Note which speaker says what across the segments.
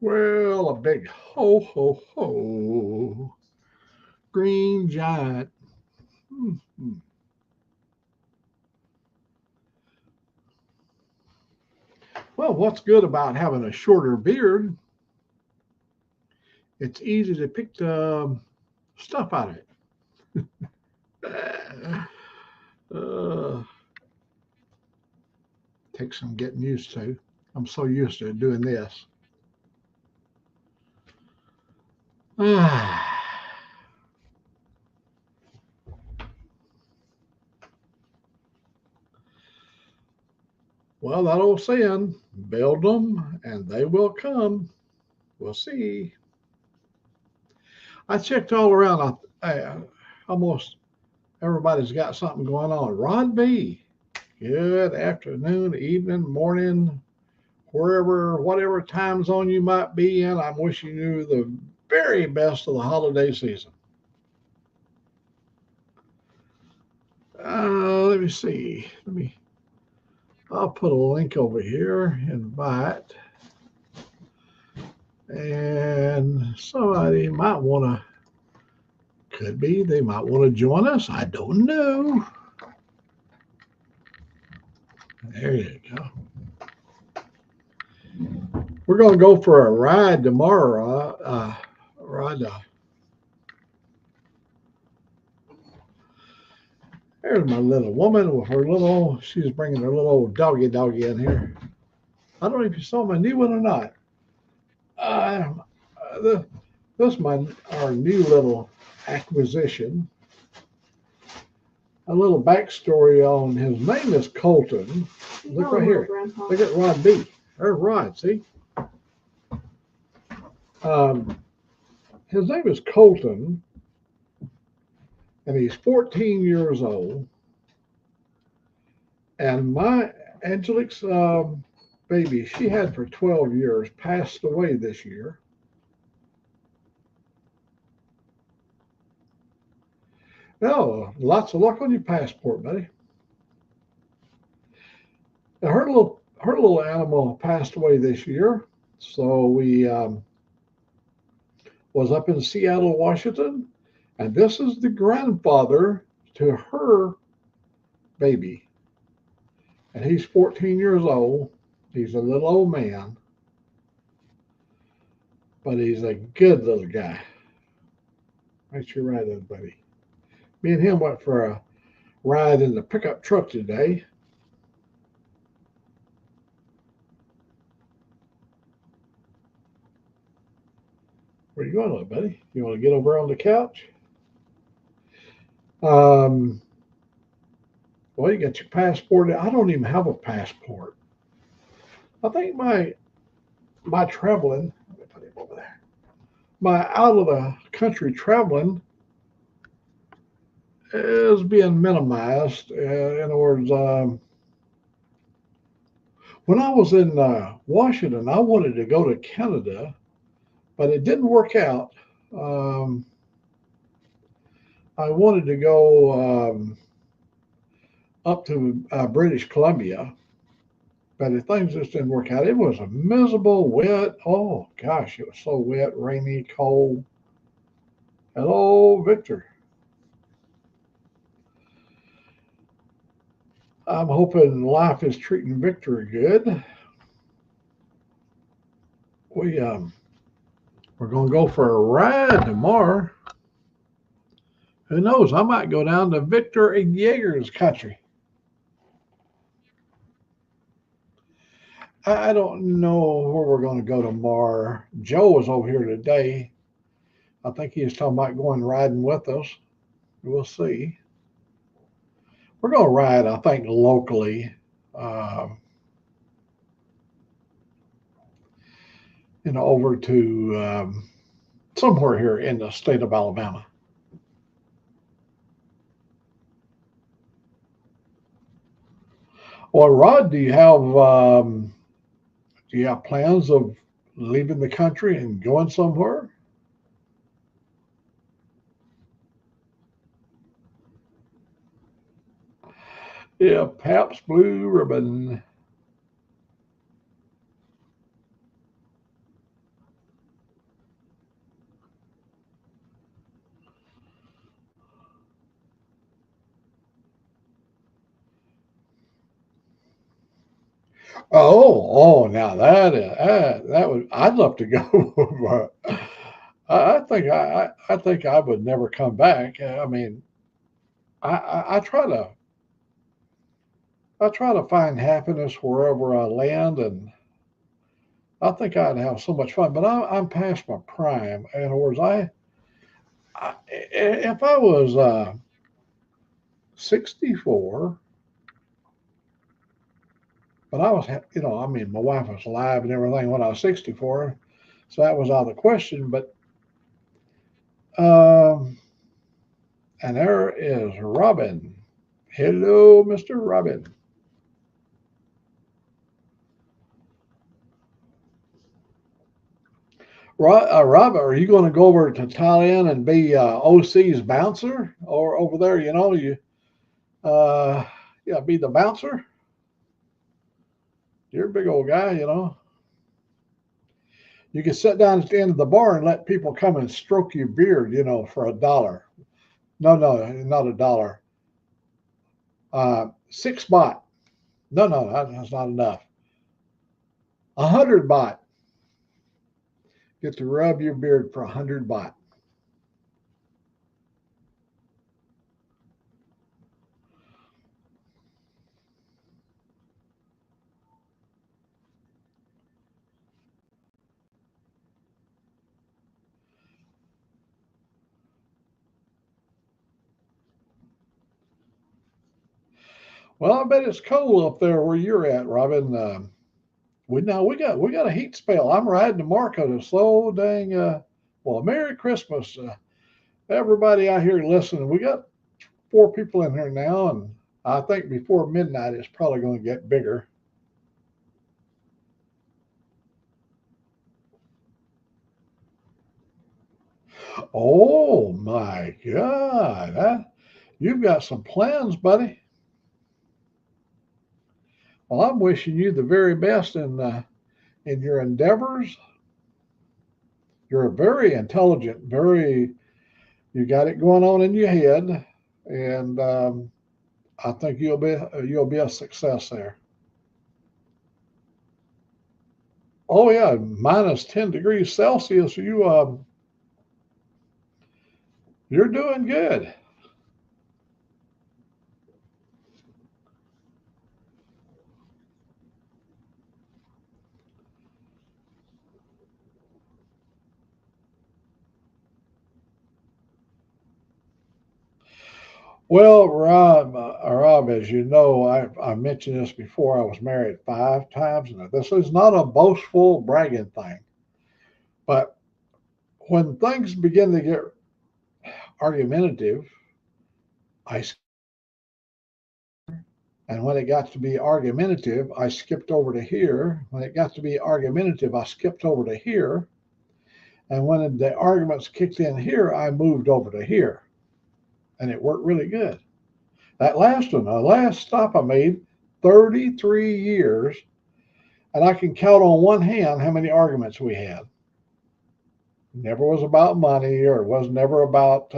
Speaker 1: Well, a big ho, ho, ho. Green giant. Hmm. Well, what's good about having a shorter beard? It's easy to pick the stuff out of it. Uh, Takes some getting used to. I'm so used to doing this. Well, that old saying, build them and they will come. We'll see. I checked all around. Almost everybody's got something going on. Ron B, good afternoon, evening, morning, wherever, whatever time zone you might be in. I'm wishing you the very best of the holiday season. Let me see. I'll put a link over here, invite, and somebody might want to, could be, they might want to join us. I don't know. There you go. We're going to go for a ride tomorrow. Ride. There's my little woman with her little. She's bringing her little old doggy in here. I don't know if you saw my new one or not. Uh, this is our new little acquisition. A little backstory on his name is Colton. Look right here. Look at Rod B. There's Rod. See. His name is Colton, and he's 14 years old. And my Angelique's baby she had for 12 years passed away this year. Now, lots of luck on your passport, buddy. Now, her little animal passed away this year, so we was up in Seattle, Washington, and this is the grandfather to her baby, and he's 14 years old. He's a little old man, but he's a good little guy. Right, you're right, buddy. Me and him went for a ride in the pickup truck today. Where you going, buddy? You want to get over on the couch? Um, well, you got your passport. I don't even have a passport. I think my traveling. Let me put him over there. My out of the country traveling is being minimized. In other words, when I was in Washington, I wanted to go to Canada, but it didn't work out. Um, I wanted to go up to British Columbia, but the things just didn't work out. It was a miserable, wet. Oh gosh, it was so wet, rainy, cold. Hello, Victor. I'm hoping life is treating Victor good. We we're gonna go for a ride tomorrow. Who knows? I might go down to Victor Yeager's country. I don't know where we're going to go tomorrow. Joe was over here today. I think he was talking about going riding with us. We'll see. We're going to ride, I think, locally. Um, over to somewhere here in the state of Alabama. Well, Rod, do you have plans of leaving the country and going somewhere? Yeah, Pabst Blue Ribbon. Now that would I'd love to go. But I think I would never come back. I mean, I I try to find happiness wherever I land, and I think I'd have so much fun. But I'm past my prime. In other words, if I was 64, but I was, I mean, my wife was alive and everything when I was 64, so that was out of the question. But um, and there is Robin. Hello, Mr. Robin. Robin, are you going to go over to Thailand and be OC's bouncer, or over there? Uh, yeah, be the bouncer. You're a big old guy, you know. You can sit down at the end of the bar and let people come and stroke your beard, for $1. No, no, not $1. 6 baht. No, no, that's not enough. 100 baht. Get to rub your beard for 100 baht. Well, I bet it's cold up there where you're at, Robin. We got a heat spell. I'm riding to Marco to slow dang. Well, Merry Christmas, everybody out here listening. We got 4 people in here now, and I think before midnight it's probably going to get bigger. Oh my God, you've got some plans, buddy. Well, I'm wishing you the very best in your endeavors. You're very intelligent, you got it going on in your head, and I think you'll be a success there. Oh yeah, minus 10 degrees Celsius. You're doing good. Well, Rob, as you know, I mentioned this before. I was married 5 times, and this is not a boastful bragging thing. But when things begin to get argumentative, I and when it got to be argumentative, I skipped over to here. When it got to be argumentative, I skipped over to here. And when the arguments kicked in here, I moved over to here, and it worked really good. That last one, the last stop I made, 33 years, and I can count on one hand how many arguments we had. Never was about money, or it was never about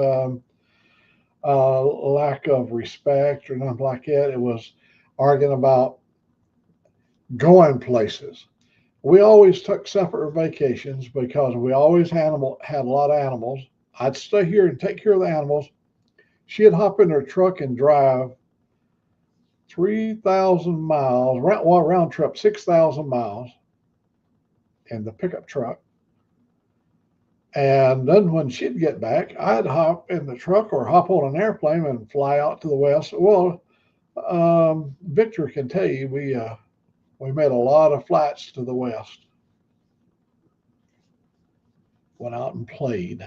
Speaker 1: lack of respect or nothing like that. It was arguing about going places. We always took separate vacations because we always had a lot of animals. I'd stay here and take care of the animals. She'd hop in her truck and drive 3,000 miles, round trip, 6,000 miles in the pickup truck. And then when she'd get back, I'd hop in the truck or hop on an airplane and fly out to the west. Well, Victor can tell you we made a lot of flights to the west. Went out and played.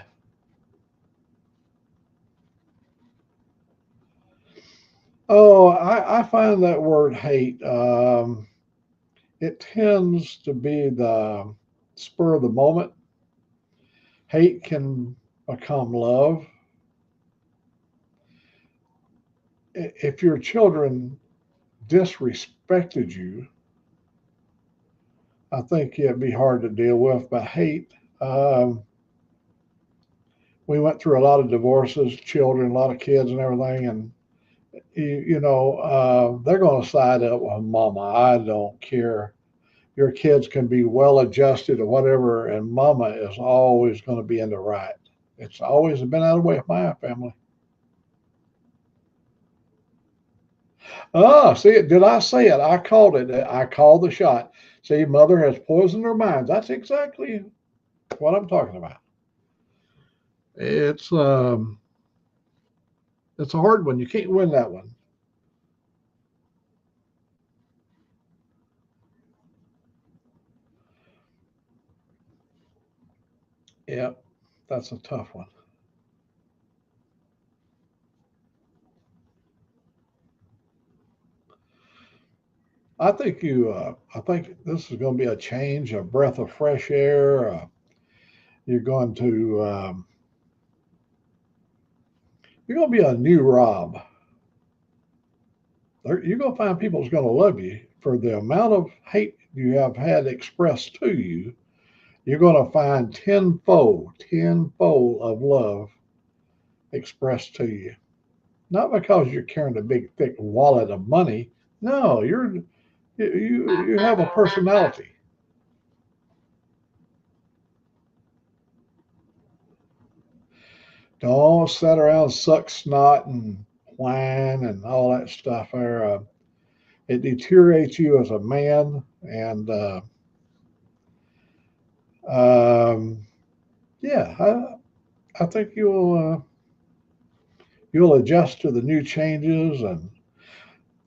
Speaker 1: Oh, I find that word hate. It tends to be the spur of the moment. Hate can become love. If your children disrespected you, I think it'd be hard to deal with. But hate, um, we went through a lot of divorces, children, a lot of kids, and everything, and they're going to side up with mama. I don't care. your kids can be well adjusted or whatever, and mama is always going to be in the right. It's always been that way with my family. Ah, see it? Did I say it? I called it. I called the shot. See, mother has poisoned their minds. That's exactly what I'm talking about. It's um, it's a hard one. You can't win that one. Yeah, that's a tough one. I think this is going to be a change, a breath of fresh air. You're going to, you're going to be a new Rob. You're going to find people that's going to love you for the amount of hate you have had expressed to you. You're going to find tenfold of love expressed to you. Not because you're carrying a big, thick wallet of money. No, you have a personality. Don't sit around, suck snot, and whine and all that stuff. There, it deteriorates you as a man, and um, yeah, I think you'll adjust to the new changes, and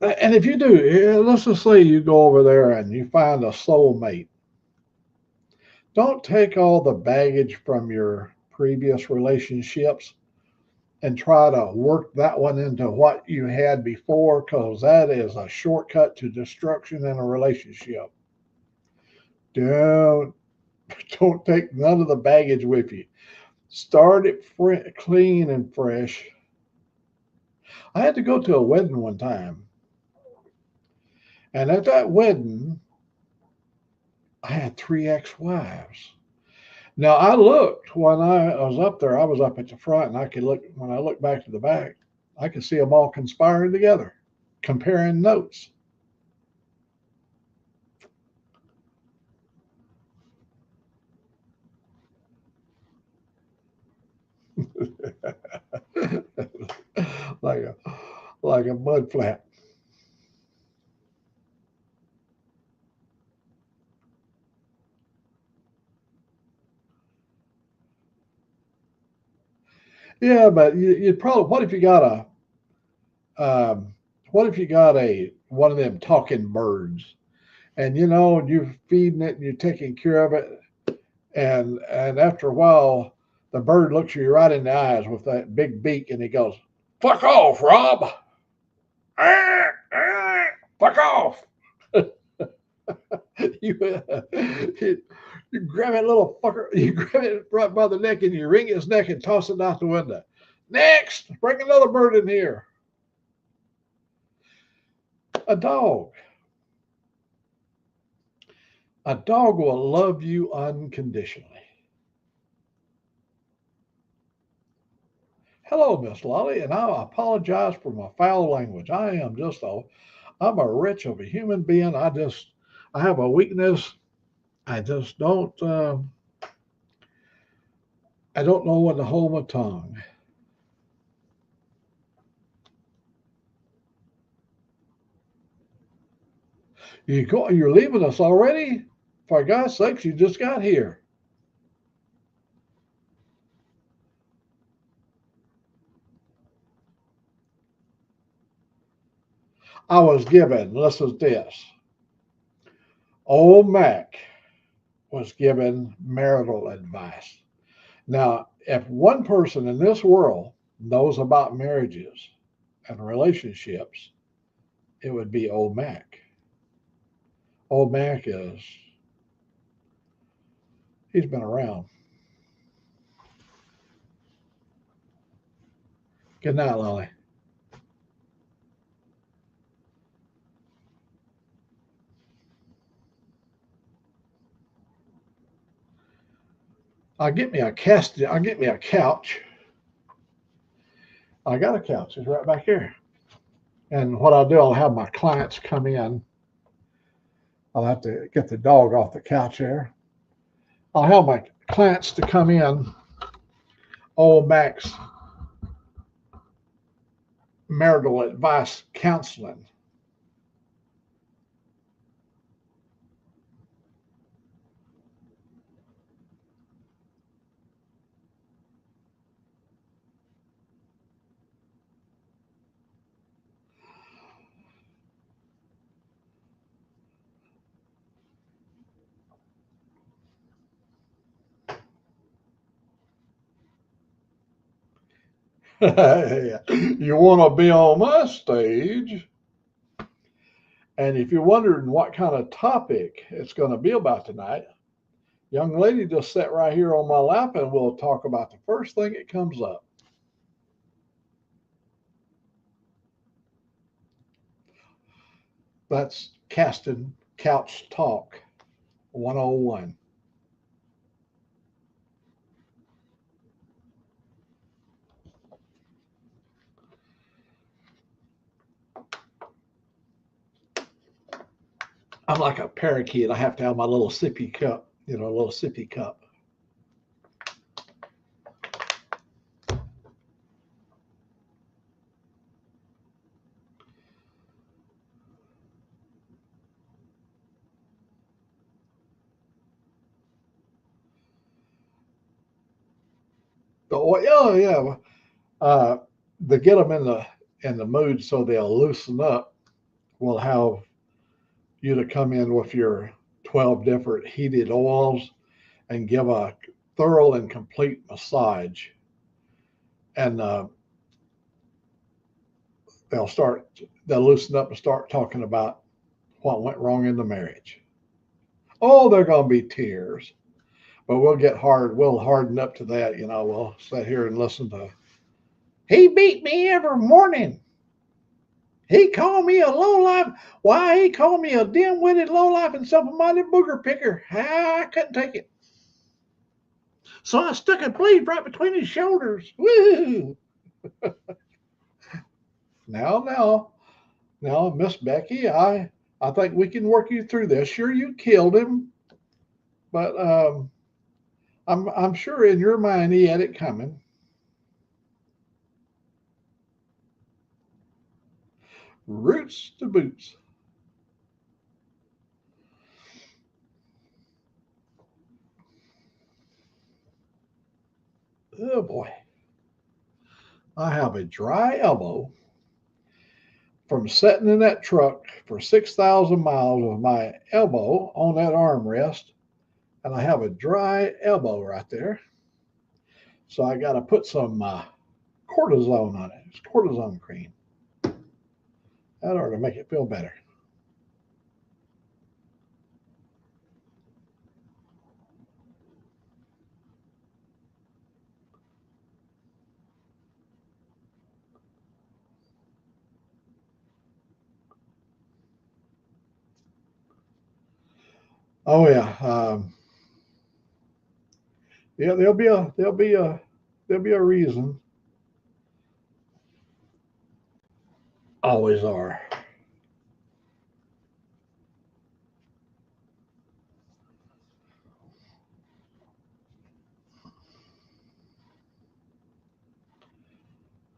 Speaker 1: if you do, let's just say you go over there and you find a soulmate. Don't take all the baggage from your previous relationships and try to work that one into what you had before, because that is a shortcut to destruction in a relationship. Don't don't take none of the baggage with you. Start it clean and fresh. I had to go to a wedding one time, and at that wedding, I had three ex-wives. Now I looked when I was up there. I was up at the front, and I could look when I looked back to the back. I could see them all conspiring together, comparing notes. like a like a mud flat. Yeah, but you'd probably. What if you got um, what if you got a one of them talking birds, and you're feeding it and you're taking care of it, and after a while, the bird looks you right in the eyes with that big beak, and he goes, "Fuck off, Rob! Fuck off!" you, you grab that little fucker, you grab it right by the neck, and you wring his neck and toss it out the window. Next, bring another bird in here. A dog. A dog will love you unconditionally. Hello, Miss Lolly, and I apologize for my foul language. I'm a wretch of a human being. I have a weakness. I just I don't know when to hold my tongue. You're leaving us already? For God's sakes, you just got here. I was given, listen to this. Old Mac was given marital advice. Now, if one person in this world knows about marriages and relationships, it would be Old Mac. Old Mac he's been around. Good night, Lolly. I'll get me a couch. I got a couch. It's right back here. And what I'll do, I'll have my clients come in I'll have to get the dog off the couch there. I'll have my clients to come in. Oh, Max, marital advice counseling. You want to be on my stage? And if you're wondering what kind of topic it's going to be about tonight, young lady just sat right here on my lap and we'll talk about the first thing that comes up. That's Casting Couch Talk 101. I'm like a parakeet. I have to have my little sippy cup, a little sippy cup. Oh yeah, to get them in the mood so they'll loosen up. We'll have you to come in with your 12 different heated oils and give a thorough and complete massage. And they'll loosen up and start talking about what went wrong in the marriage. Oh, they're going to be tears, but we'll harden up to that. We'll sit here and listen to, he beat me every morning. He called me a lowlife. Why, he called me a dim-witted lowlife and self-minded booger picker. I couldn't take it. So I stuck a blade right between his shoulders. Woo! Now, Miss Becky, I think we can work you through this. Sure, you killed him, but I'm sure in your mind he had it coming. Roots to boots. Oh boy, I have a dry elbow from sitting in that truck for 6,000 miles with my elbow on that armrest, and I have a dry elbow right there. So I got to put some cortisone on it. It's cortisone cream. That ought to make it feel better. Oh yeah, yeah. There'll be a reason. Always are.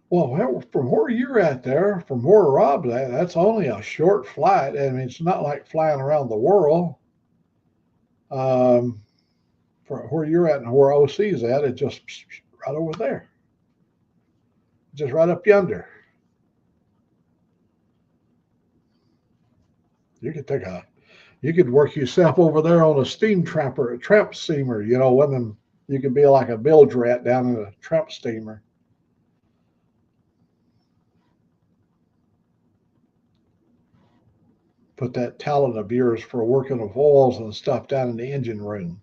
Speaker 1: Well, from where you're at there, from where Rob's at, that's only a short flight. I mean, it's not like flying around the world. Um, from where you're at and where OC's at, it's just right over there, just right up yonder. You could take a, you could work yourself over there on a steam trapper, a tramp steamer. One of them. You could be like a bilge rat down in a tramp steamer. Put that talent of yours for working with oils and stuff down in the engine room.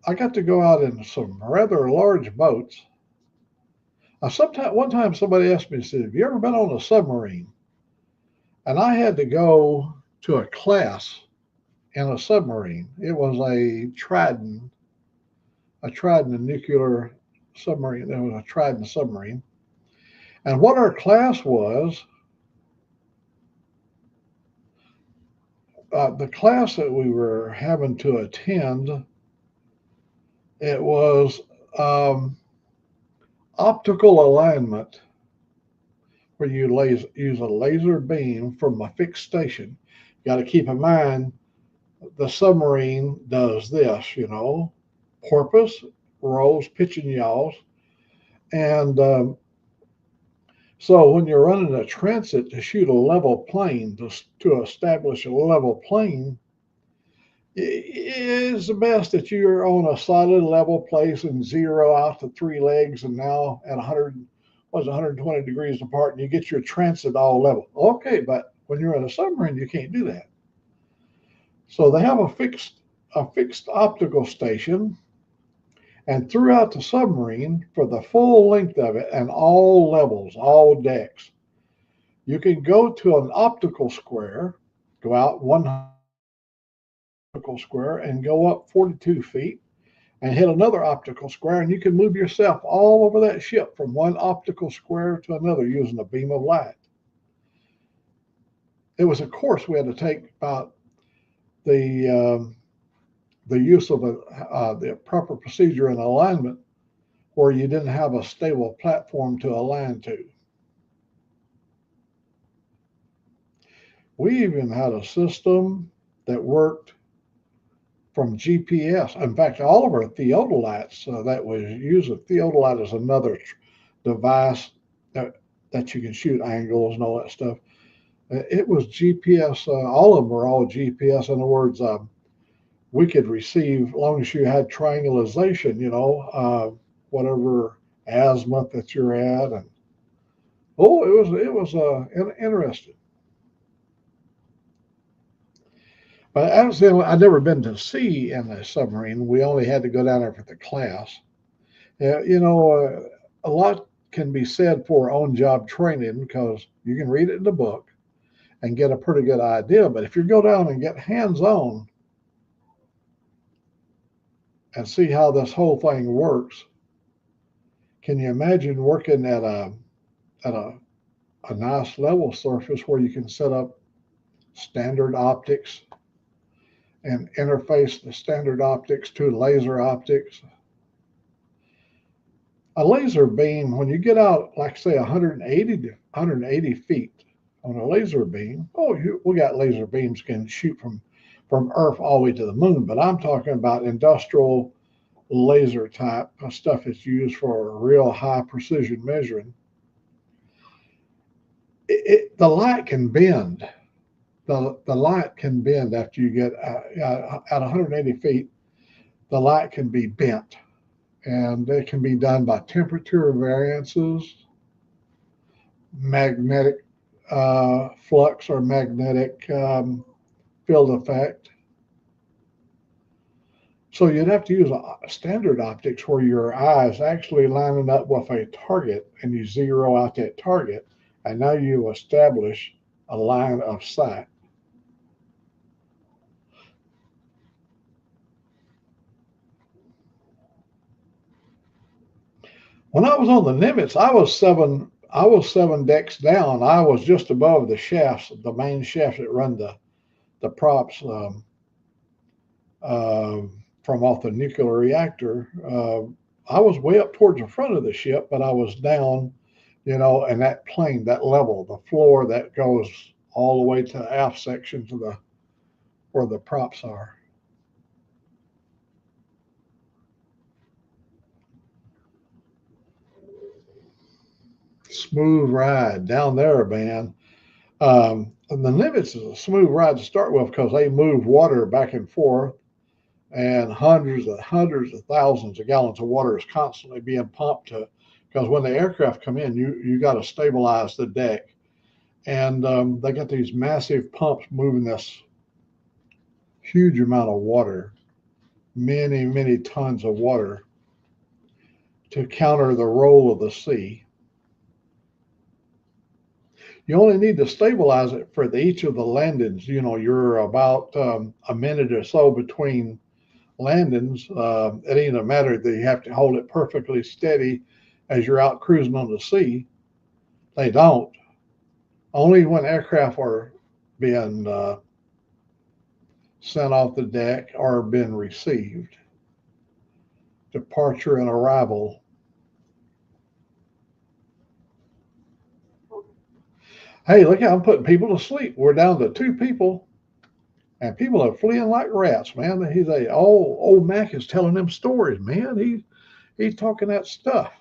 Speaker 1: I got to go out in some rather large boats. One time somebody asked me, said, "Have you ever been on a submarine?" And I had to go to a class in a submarine. It was a Trident nuclear submarine. There was a Trident submarine. And what our class was, the class that we were having to attend, it was um, optical alignment, where you use a laser beam from a fixed station. You got to keep in mind the submarine does this, porpoise, rolls, pitch, and yaws. And so when you're running a transit to shoot a level plane, to establish a level plane, it's best that you're on a solid level place and zero out the three legs and now at 120 degrees apart, and you get your transit all level. Okay, but when you're in a submarine, you can't do that. So they have a fixed optical station, and throughout the submarine, for the full length of it and all levels, all decks, you can go to an optical square, go out one optical square and go up 42 feet and hit another optical square, and you can move yourself all over that ship from one optical square to another using a beam of light. It was a course we had to take about the the use of the proper procedure and alignment where you didn't have a stable platform to align to. We even had a system that worked from GPS. In fact, all of our theodolites that was used, a theodolite is another device that you can shoot angles and all that stuff. It was GPS. All of them were all GPS. In other words, we could receive, as long as you had triangulation, whatever azimuth that you're at, and it was interesting. But I'd never been to sea in a submarine. We only had to go down there for the class. Yeah, a lot can be said for on-job training because you can read it in the book and get a pretty good idea. But if you go down and get hands-on and see how this whole thing works, can you imagine working at a nice level surface where you can set up standard optics and interface the standard optics to laser optics? A laser beam, when you get out, like say 180 to 180 feet on a laser beam, we got laser beams can shoot from Earth all the way to the moon, but I'm talking about industrial laser type stuff that's used for real high precision measuring. The light can bend. The light can bend after you get at 180 feet. The light can be bent, and it can be done by temperature variances, magnetic flux or magnetic field effect. So you'd have to use a standard optics where your eye is actually lining up with a target and you zero out that target, and now you establish a line of sight. When I was on the Nimitz, I was seven decks down. I was just above the shafts, the main shafts that run the props uh, from off the nuclear reactor. I was way up towards the front of the ship, but I was down, in that plane, that level, the floor that goes all the way to the aft section to the where the props are. Smooth ride down there, man. And the Nimitz is a smooth ride to start with because they move water back and forth, and hundreds of thousands of gallons of water is constantly being pumped to. Because when the aircraft come in, you got to stabilize the deck, and they got these massive pumps moving this huge amount of water, many tons of water, to counter the roll of the sea. You only need to stabilize it for each of the landings. You know, you're about a minute or so between landings. It ain't a matter that you have to hold it perfectly steady as you're out cruising on the sea. They don't. Only when aircraft are being sent off the deck or been received. Departure and arrival. Hey, look how I'm putting people to sleep. We're down to 2 people, and people are fleeing like rats, man. He's a old Mac is telling them stories, man. He's talking that stuff.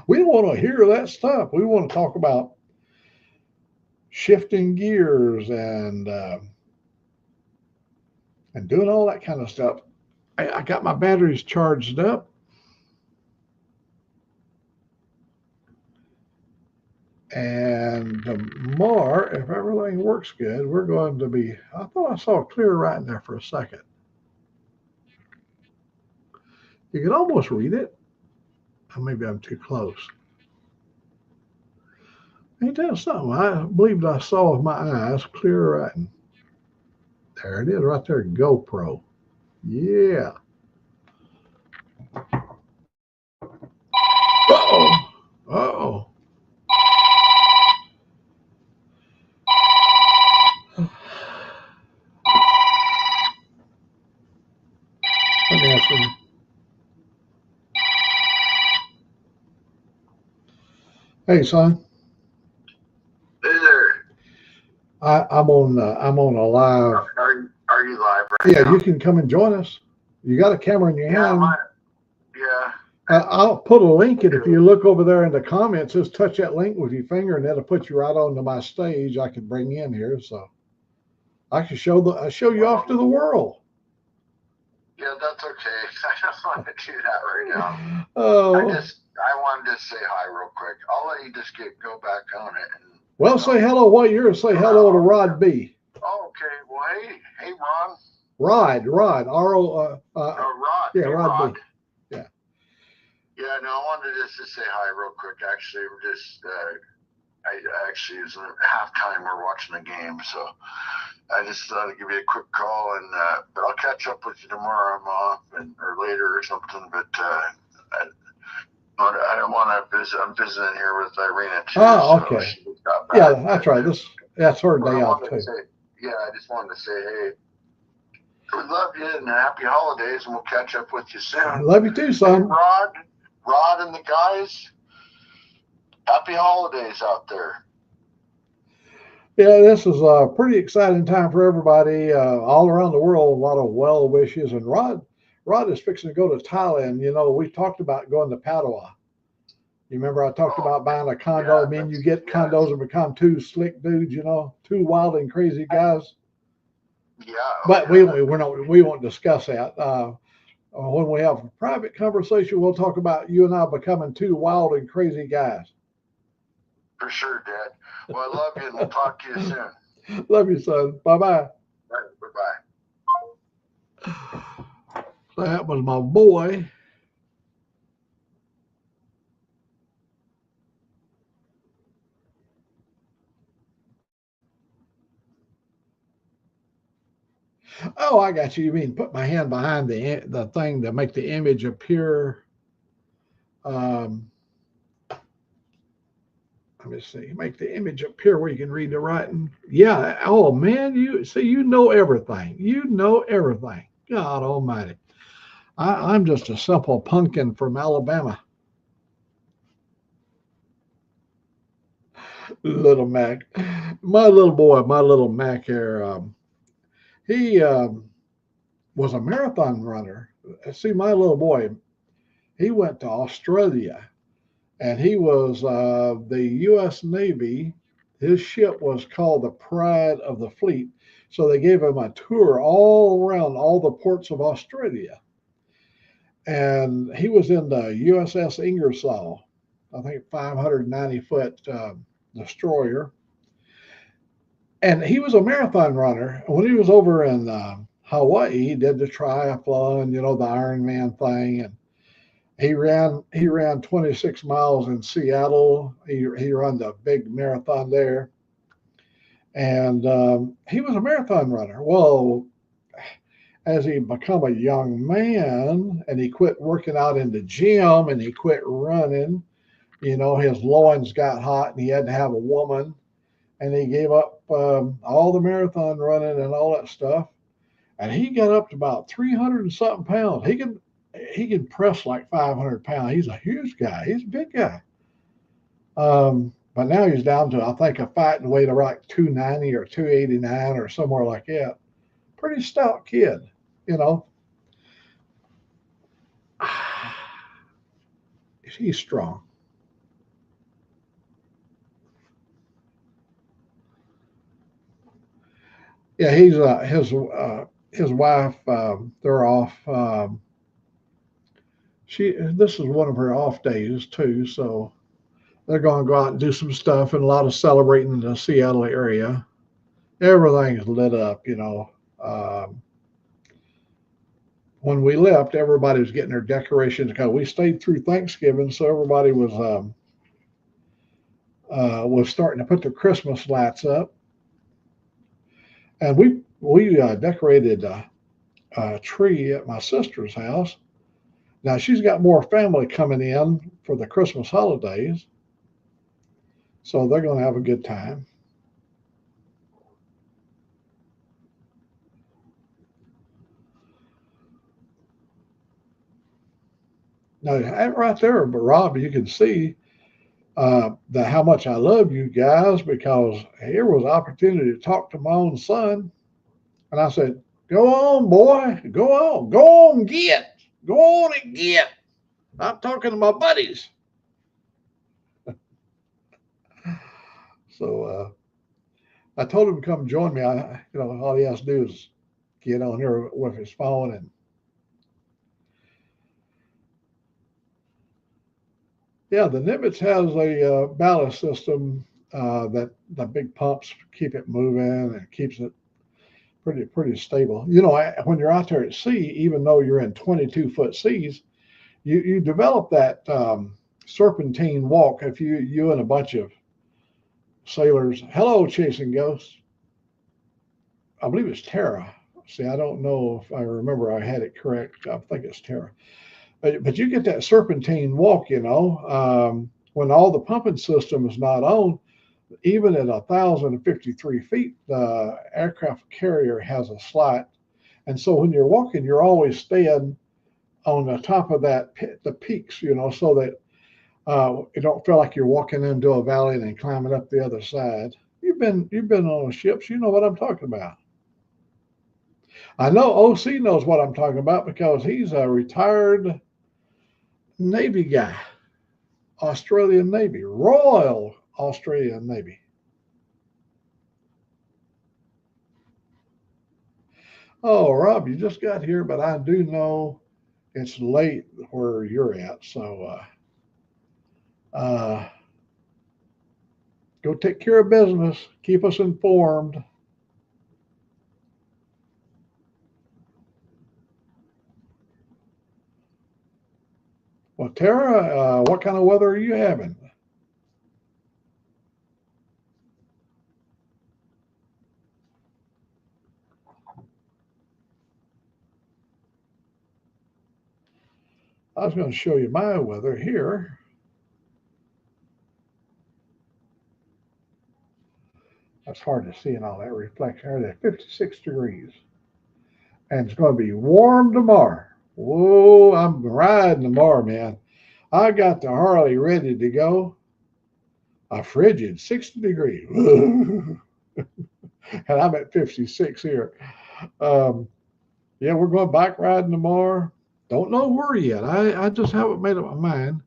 Speaker 1: We don't want to hear that stuff. We want to talk about shifting gears and doing all that kind of stuff. I got my batteries charged up. And tomorrow, if everything works good, we're going to be. I thought I saw clear right in there for a second. You can almost read it. Or maybe I'm too close. Ain't that something? I believed I saw with my eyes clear writing. There it is, right there. GoPro. Yeah. Uh-oh. Uh-oh. Let me ask you. Hey, son.
Speaker 2: Hey there.
Speaker 1: I'm on a live.
Speaker 2: Are you live right
Speaker 1: Yeah,
Speaker 2: now?
Speaker 1: you can come and join us. You got a camera in your
Speaker 2: Yeah,
Speaker 1: hand.
Speaker 2: yeah.
Speaker 1: I'll put a link, and if you look over there in the comments, just touch that link with your finger, and that'll put you right onto my stage. I can bring in here, so I can show you off to the world.
Speaker 2: Yeah, that's okay. I don't want to do that right now.
Speaker 1: Oh,
Speaker 2: I wanted to say hi real quick. I'll let you just go back on it and
Speaker 1: well, say hello while you're. Say hello to Rod B.
Speaker 2: Oh, okay. Well, hey, Ron.
Speaker 1: Rod, R-O,
Speaker 2: Rod.
Speaker 1: yeah,
Speaker 2: Hey,
Speaker 1: Rod B. Yeah.
Speaker 2: Yeah, no, I wanted just to say hi real quick. Actually, we're just, I actually it's halftime. We're watching the game, so I just thought I'd give you a quick call, and but I'll catch up with you tomorrow. I'm off, or later or something. But I don't want to visit. I'm visiting here with Irina too.
Speaker 1: Oh, okay.
Speaker 2: So got back,
Speaker 1: yeah, that's right. That's her day off too.
Speaker 2: I just wanted to say, hey, we love you and happy holidays, and we'll catch up with you soon.
Speaker 1: Love you too, son.
Speaker 2: Hey, Rod, and the guys. Happy holidays out there.
Speaker 1: Yeah, this is a pretty exciting time for everybody all around the world. A lot of well wishes, and Rod is fixing to go to Thailand. You know, we talked about going to Padua. You remember I talked about buying a condo. Yeah, I mean, you get condos and become 2 slick dudes. You know, 2 wild and crazy guys.
Speaker 2: Yeah,
Speaker 1: but we won't discuss that. When we have a private conversation, we'll talk about you and I becoming 2 wild and crazy guys.
Speaker 2: For sure, Dad. Well, I love you, and we'll talk to you soon.
Speaker 1: Love you, son. Bye-bye.
Speaker 2: Bye-bye.
Speaker 1: That was my boy. Oh, I got you. You mean put my hand behind the thing to make the image appear? Let me see. Make the image appear where you can read the writing. Yeah. Oh man, you know everything. You know everything. God Almighty. I'm just a simple pumpkin from Alabama. Little Mac, my little Mac here. He was a marathon runner. See, my little boy, he went to Australia, and he was the U.S. Navy. His ship was called the Pride of the Fleet. So they gave him a tour all around all the ports of Australia. And he was in the USS Ingersoll, I think 590-foot destroyer. And he was a marathon runner. When he was over in Hawaii, he did the triathlon, you know, the Ironman thing. He ran 26 miles in Seattle. He ran the big marathon there, and he was a marathon runner. Well, as he become a young man and he quit working out in the gym and he quit running, his loins got hot and he had to have a woman, and he gave up all the marathon running and all that stuff. And he got up to about 300 and something pounds. He could press like 500 pounds. He's a huge guy. He's a big guy. But now he's down to, I think, a fighting weight of like 290 or 289 or somewhere like that. Pretty stout kid, you know. He's strong. Yeah, his wife. They're off. This is one of her off days too, so they're going to go out and do some stuff and a lot of celebrating in the Seattle area. Everything's lit up. When we left, everybody was getting their decorations because we stayed through Thanksgiving, so everybody was starting to put their Christmas lights up, and we decorated a tree at my sister's house. Now she's got more family coming in for the Christmas holidays, so they're going to have a good time. Now, right there, but Rob, you can see how much I love you guys because here was an opportunity to talk to my own son. And I said, go on, boy, go on, go on and get. I'm talking to my buddies. So I told him to come join me. All he has to do is get on here with his phone and yeah, the Nimitz has a ballast system that the big pumps keep it moving and keeps it pretty stable. When you're out there at sea, even though you're in 22-foot seas, you develop that serpentine walk. If you and a bunch of sailors, hello, chasing ghosts. I believe it's Tara. See, I don't know if I remember I had it correct. I think it's Tara. But you get that serpentine walk, when all the pumping system is not on, even at 1,053 feet, the aircraft carrier has a slot. And so when you're walking, you're always staying on the top of the peaks, so that you don't feel like you're walking into a valley and then climbing up the other side. You've been on ships, you know what I'm talking about. I know OC knows what I'm talking about because he's a retired Navy guy, Australian Navy, Royal Australian Navy. Oh, Rob, you just got here, but I do know it's late where you're at, so go take care of business. Keep us informed. Well, Tara, what kind of weather are you having? I was going to show you my weather here. That's hard to see in all that reflection. There's 56 degrees. And it's going to be warm tomorrow. Whoa, I'm riding tomorrow, man. I got the Harley ready to go. A frigid 60 degrees. And I'm at 56 here. Um, yeah, we're going bike riding tomorrow. Don't know where yet. I just haven't made up my mind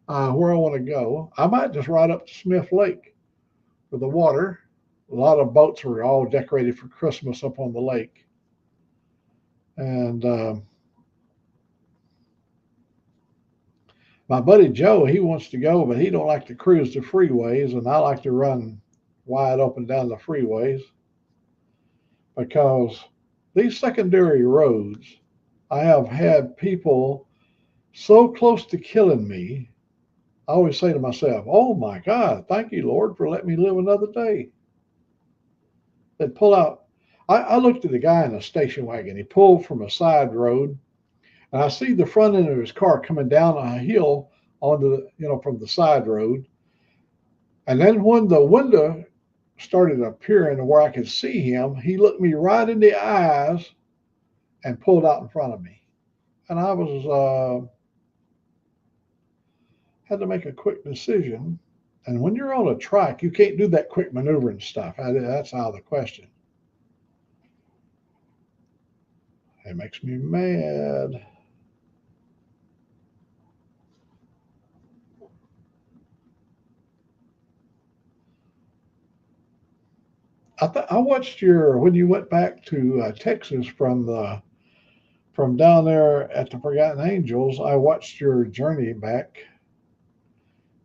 Speaker 1: where I want to go. I might just ride up to Smith Lake for the water. A lot of boats are all decorated for Christmas up on the lake. And my buddy Joe, he wants to go, but he don't like to cruise the freeways, and I like to run wide open down the freeways because these secondary roads, I have had people so close to killing me, I always say to myself, oh my God, thank you, Lord, for letting me live another day. They'd pull out. I looked at the guy in a station wagon. He pulled from a side road, and I see the front end of his car coming down a hill onto from the side road. And then when the window started appearing where I could see him, he looked me right in the eyes and pulled out in front of me. And I was had to make a quick decision. And when you're on a track, you can't do that quick maneuvering stuff. That's out of the question. It makes me mad. I watched when you went back to Texas from down there at the Forgotten Angels. I watched your journey back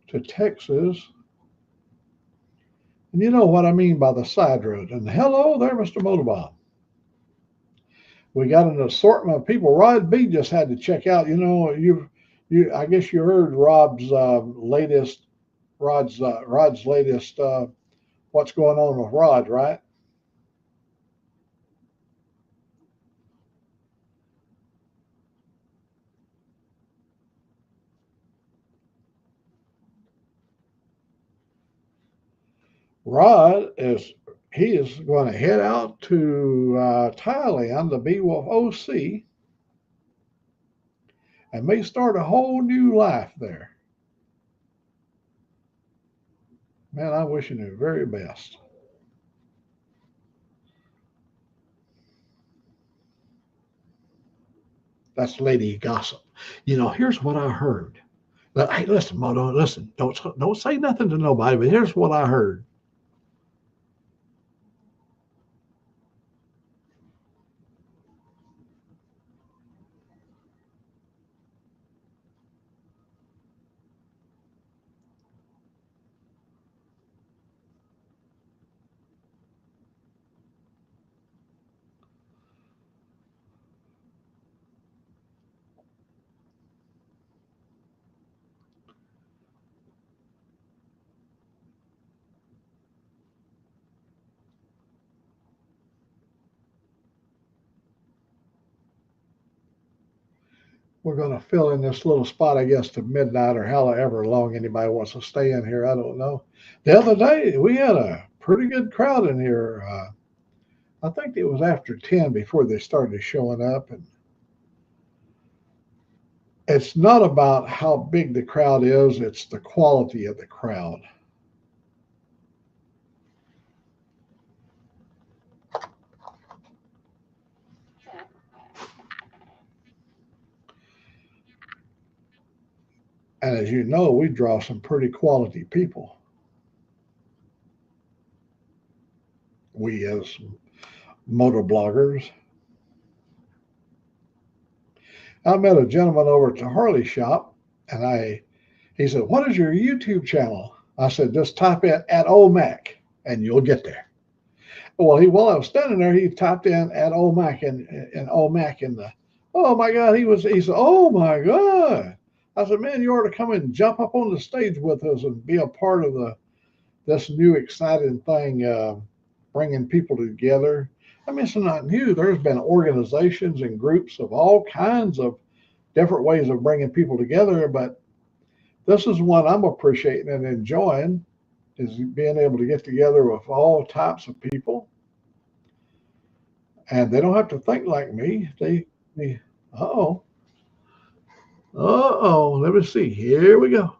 Speaker 1: to Texas, and you know what I mean by the side road. And hello there, Mr. Motorbomb. We got an assortment of people. Rod B just had to check out. I guess you heard Rod's latest. What's going on with Rod, right? Rod is going to head out to Thailand to be with OC and may start a whole new life there. Man, I'm wishing you the very best. That's Lady Gossip. Here's what I heard. Hey, listen, Moto, listen. Don't say nothing to nobody, but here's what I heard. We're going to fill in this little spot, I guess, to midnight or however long anybody wants to stay in here. I don't know. The other day, we had a pretty good crowd in here. I think it was after 10 before they started showing up. And it's not about how big the crowd is, it's the quality of the crowd. And as you know, we draw some pretty quality people. We as motor bloggers. I met a gentleman over at the Harley shop, and he said, "What is your YouTube channel?" I said, "Just type in at OMAC and you'll get there." Well, while I was standing there, he typed in at OMAC and OMAC in the, oh my God, he said, "Oh my God." I said, "Man, you ought to come and jump up on the stage with us and be a part of this new exciting thing, bringing people together." I mean, it's not new. There's been organizations and groups of all kinds of different ways of bringing people together, but this is one I'm appreciating and enjoying, is being able to get together with all types of people. And they don't have to think like me. Uh-oh. Let me see. Here we go.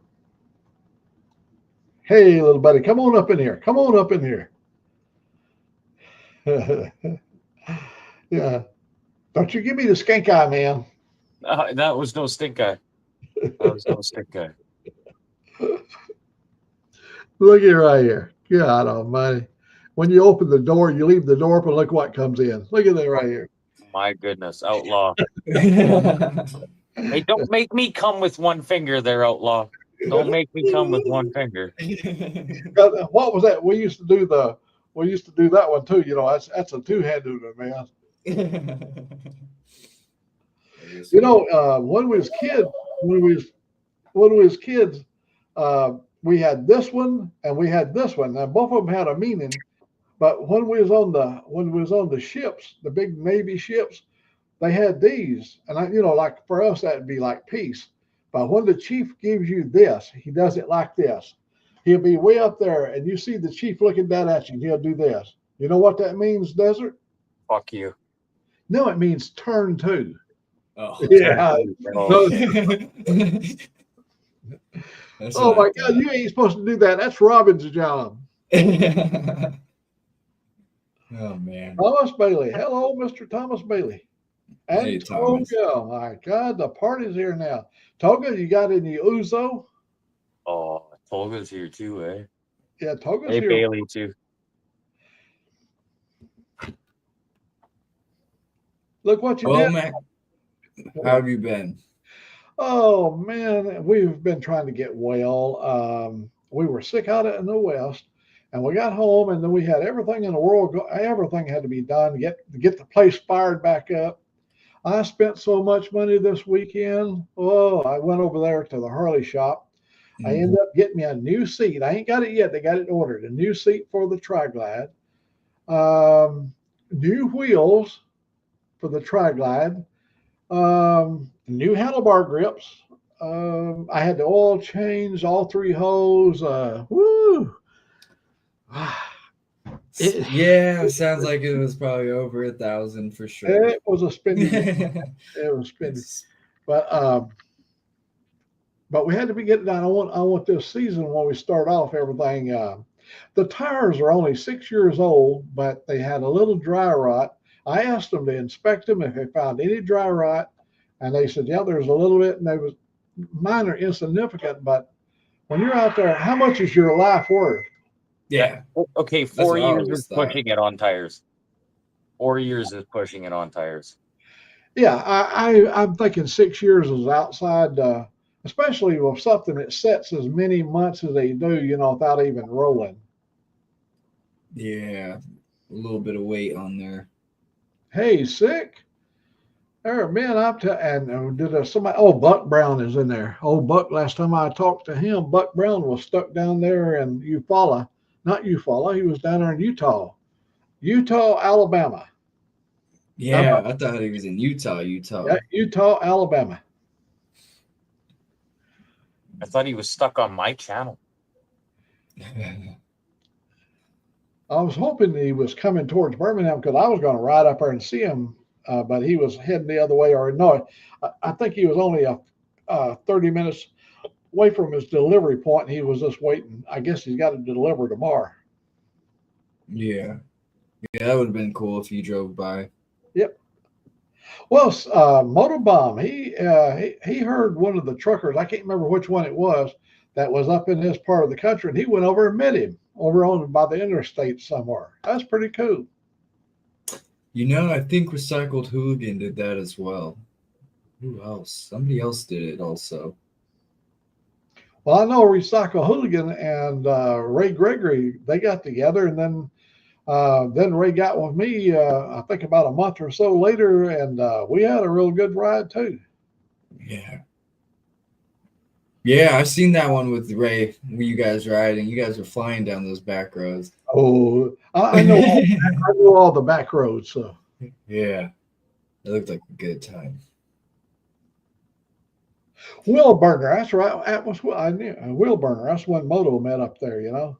Speaker 1: Hey, little buddy, come on up in here. Come on up in here. Yeah. Don't you give me the skink eye, man.
Speaker 3: That was no stink eye. That was no stink eye.
Speaker 1: Look at right here. God almighty. When you open the door, you leave the door open, look what comes in. Look at that right here.
Speaker 3: My goodness, outlaw. Hey, don't make me come with one finger there, outlaw. Don't make me come with one finger.
Speaker 1: What was that? We used to do that one too. That's a two-handed man. When we was kids, when we was kids, we had this one and we had this one. Now both of them had a meaning, but when we was on the ships, the big Navy ships, they had these, and like for us that'd be like peace. But when the chief gives you this, he does it like this. He'll be way up there, and you see the chief looking down at you. And he'll do this. You know what that means, Desert?
Speaker 3: Fuck you.
Speaker 1: No, it means turn to.
Speaker 4: Oh,
Speaker 1: Yeah.
Speaker 3: Oh,
Speaker 4: that's
Speaker 1: Oh
Speaker 4: what
Speaker 1: my
Speaker 4: I
Speaker 1: God, you ain't supposed to do that. That's Robin's job.
Speaker 4: thought. Oh man.
Speaker 1: Thomas Bailey. Hello, Mr. Thomas Bailey. And
Speaker 4: Hey, Thomas.
Speaker 1: Toga. My God, the party's here now. Toga, you got any Uzo?
Speaker 3: oh, Tolga's here too, eh?
Speaker 1: Yeah, Toga's
Speaker 3: Hey,
Speaker 1: here.
Speaker 3: Bailey too.
Speaker 1: Look what you
Speaker 4: Oh
Speaker 1: did.
Speaker 4: man, how have you been?
Speaker 1: Oh man, we've been trying to get well. We were sick out in the West, and we got home, and then we had everything in the world. Everything had to be done to get the place fired back up. I spent so much money this weekend. Oh, I went over there to the Harley shop. I ended up getting me a new seat. I ain't got it yet. They got it ordered. A new seat for the Tri-Glide. New wheels for the Tri-Glide. New handlebar grips. I had the oil change, all three hose. Woo!
Speaker 4: Yeah, sounds like it was probably over 1,000 for sure.
Speaker 1: It was a spinning. It was spinning. But we had to be getting done. I want this season when we start off everything. The tires are only 6 years old, but they had a little dry rot. I asked them to inspect them if they found any dry rot, and they said, yeah, there's a little bit, and they was minor, insignificant. But when you're out there, how much is your life worth?
Speaker 4: Yeah.
Speaker 3: Okay,
Speaker 4: That's
Speaker 3: 4
Speaker 4: what I
Speaker 3: years
Speaker 4: always
Speaker 3: is
Speaker 4: thought.
Speaker 3: pushing it on tires. 4 years is pushing it on tires.
Speaker 1: Yeah, I'm thinking 6 years is outside, especially with something that sets as many months as they do, without even rolling.
Speaker 4: Yeah. A little bit of weight on there.
Speaker 1: Hey, sick. There, man, did somebody? Oh, Buck Brown is in there. Oh, Buck. Last time I talked to him, Buck Brown was stuck down there in Eufaula, not Eufaula. He was down there in Utah, Alabama.
Speaker 4: Yeah, I thought he was in Utah.
Speaker 1: Yeah, Utah, Alabama.
Speaker 3: I thought he was stuck on my channel.
Speaker 1: I was hoping he was coming towards Birmingham because I was going to ride up there and see him, but he was heading the other way. Or no, I think he was only 30 minutes away from his delivery point. And he was just waiting. I guess he's got to deliver tomorrow.
Speaker 4: Yeah. Yeah, that would have been cool if you drove by.
Speaker 1: Yep. Well, Motobomb, he heard one of the truckers, I can't remember which one it was, that was up in this part of the country, and he went over and met him over on by the interstate somewhere. That's pretty cool.
Speaker 4: I think Recycled Hooligan did that as well. Who else? Somebody else did it also.
Speaker 1: Well, I know Recycle Hooligan and Ray Gregory, they got together, and then Ray got with me, I think about a month or so later, and we had a real good ride too.
Speaker 4: Yeah. Yeah, I've seen that one with Ray where you guys riding. You guys were flying down those back roads.
Speaker 1: Oh, I know, I know all the back roads. So
Speaker 4: Yeah. It looked like a good time.
Speaker 1: Wheel Burner, that's right. That was what I knew. Wheel Burner, that's when Moto met up there.
Speaker 4: Yeah.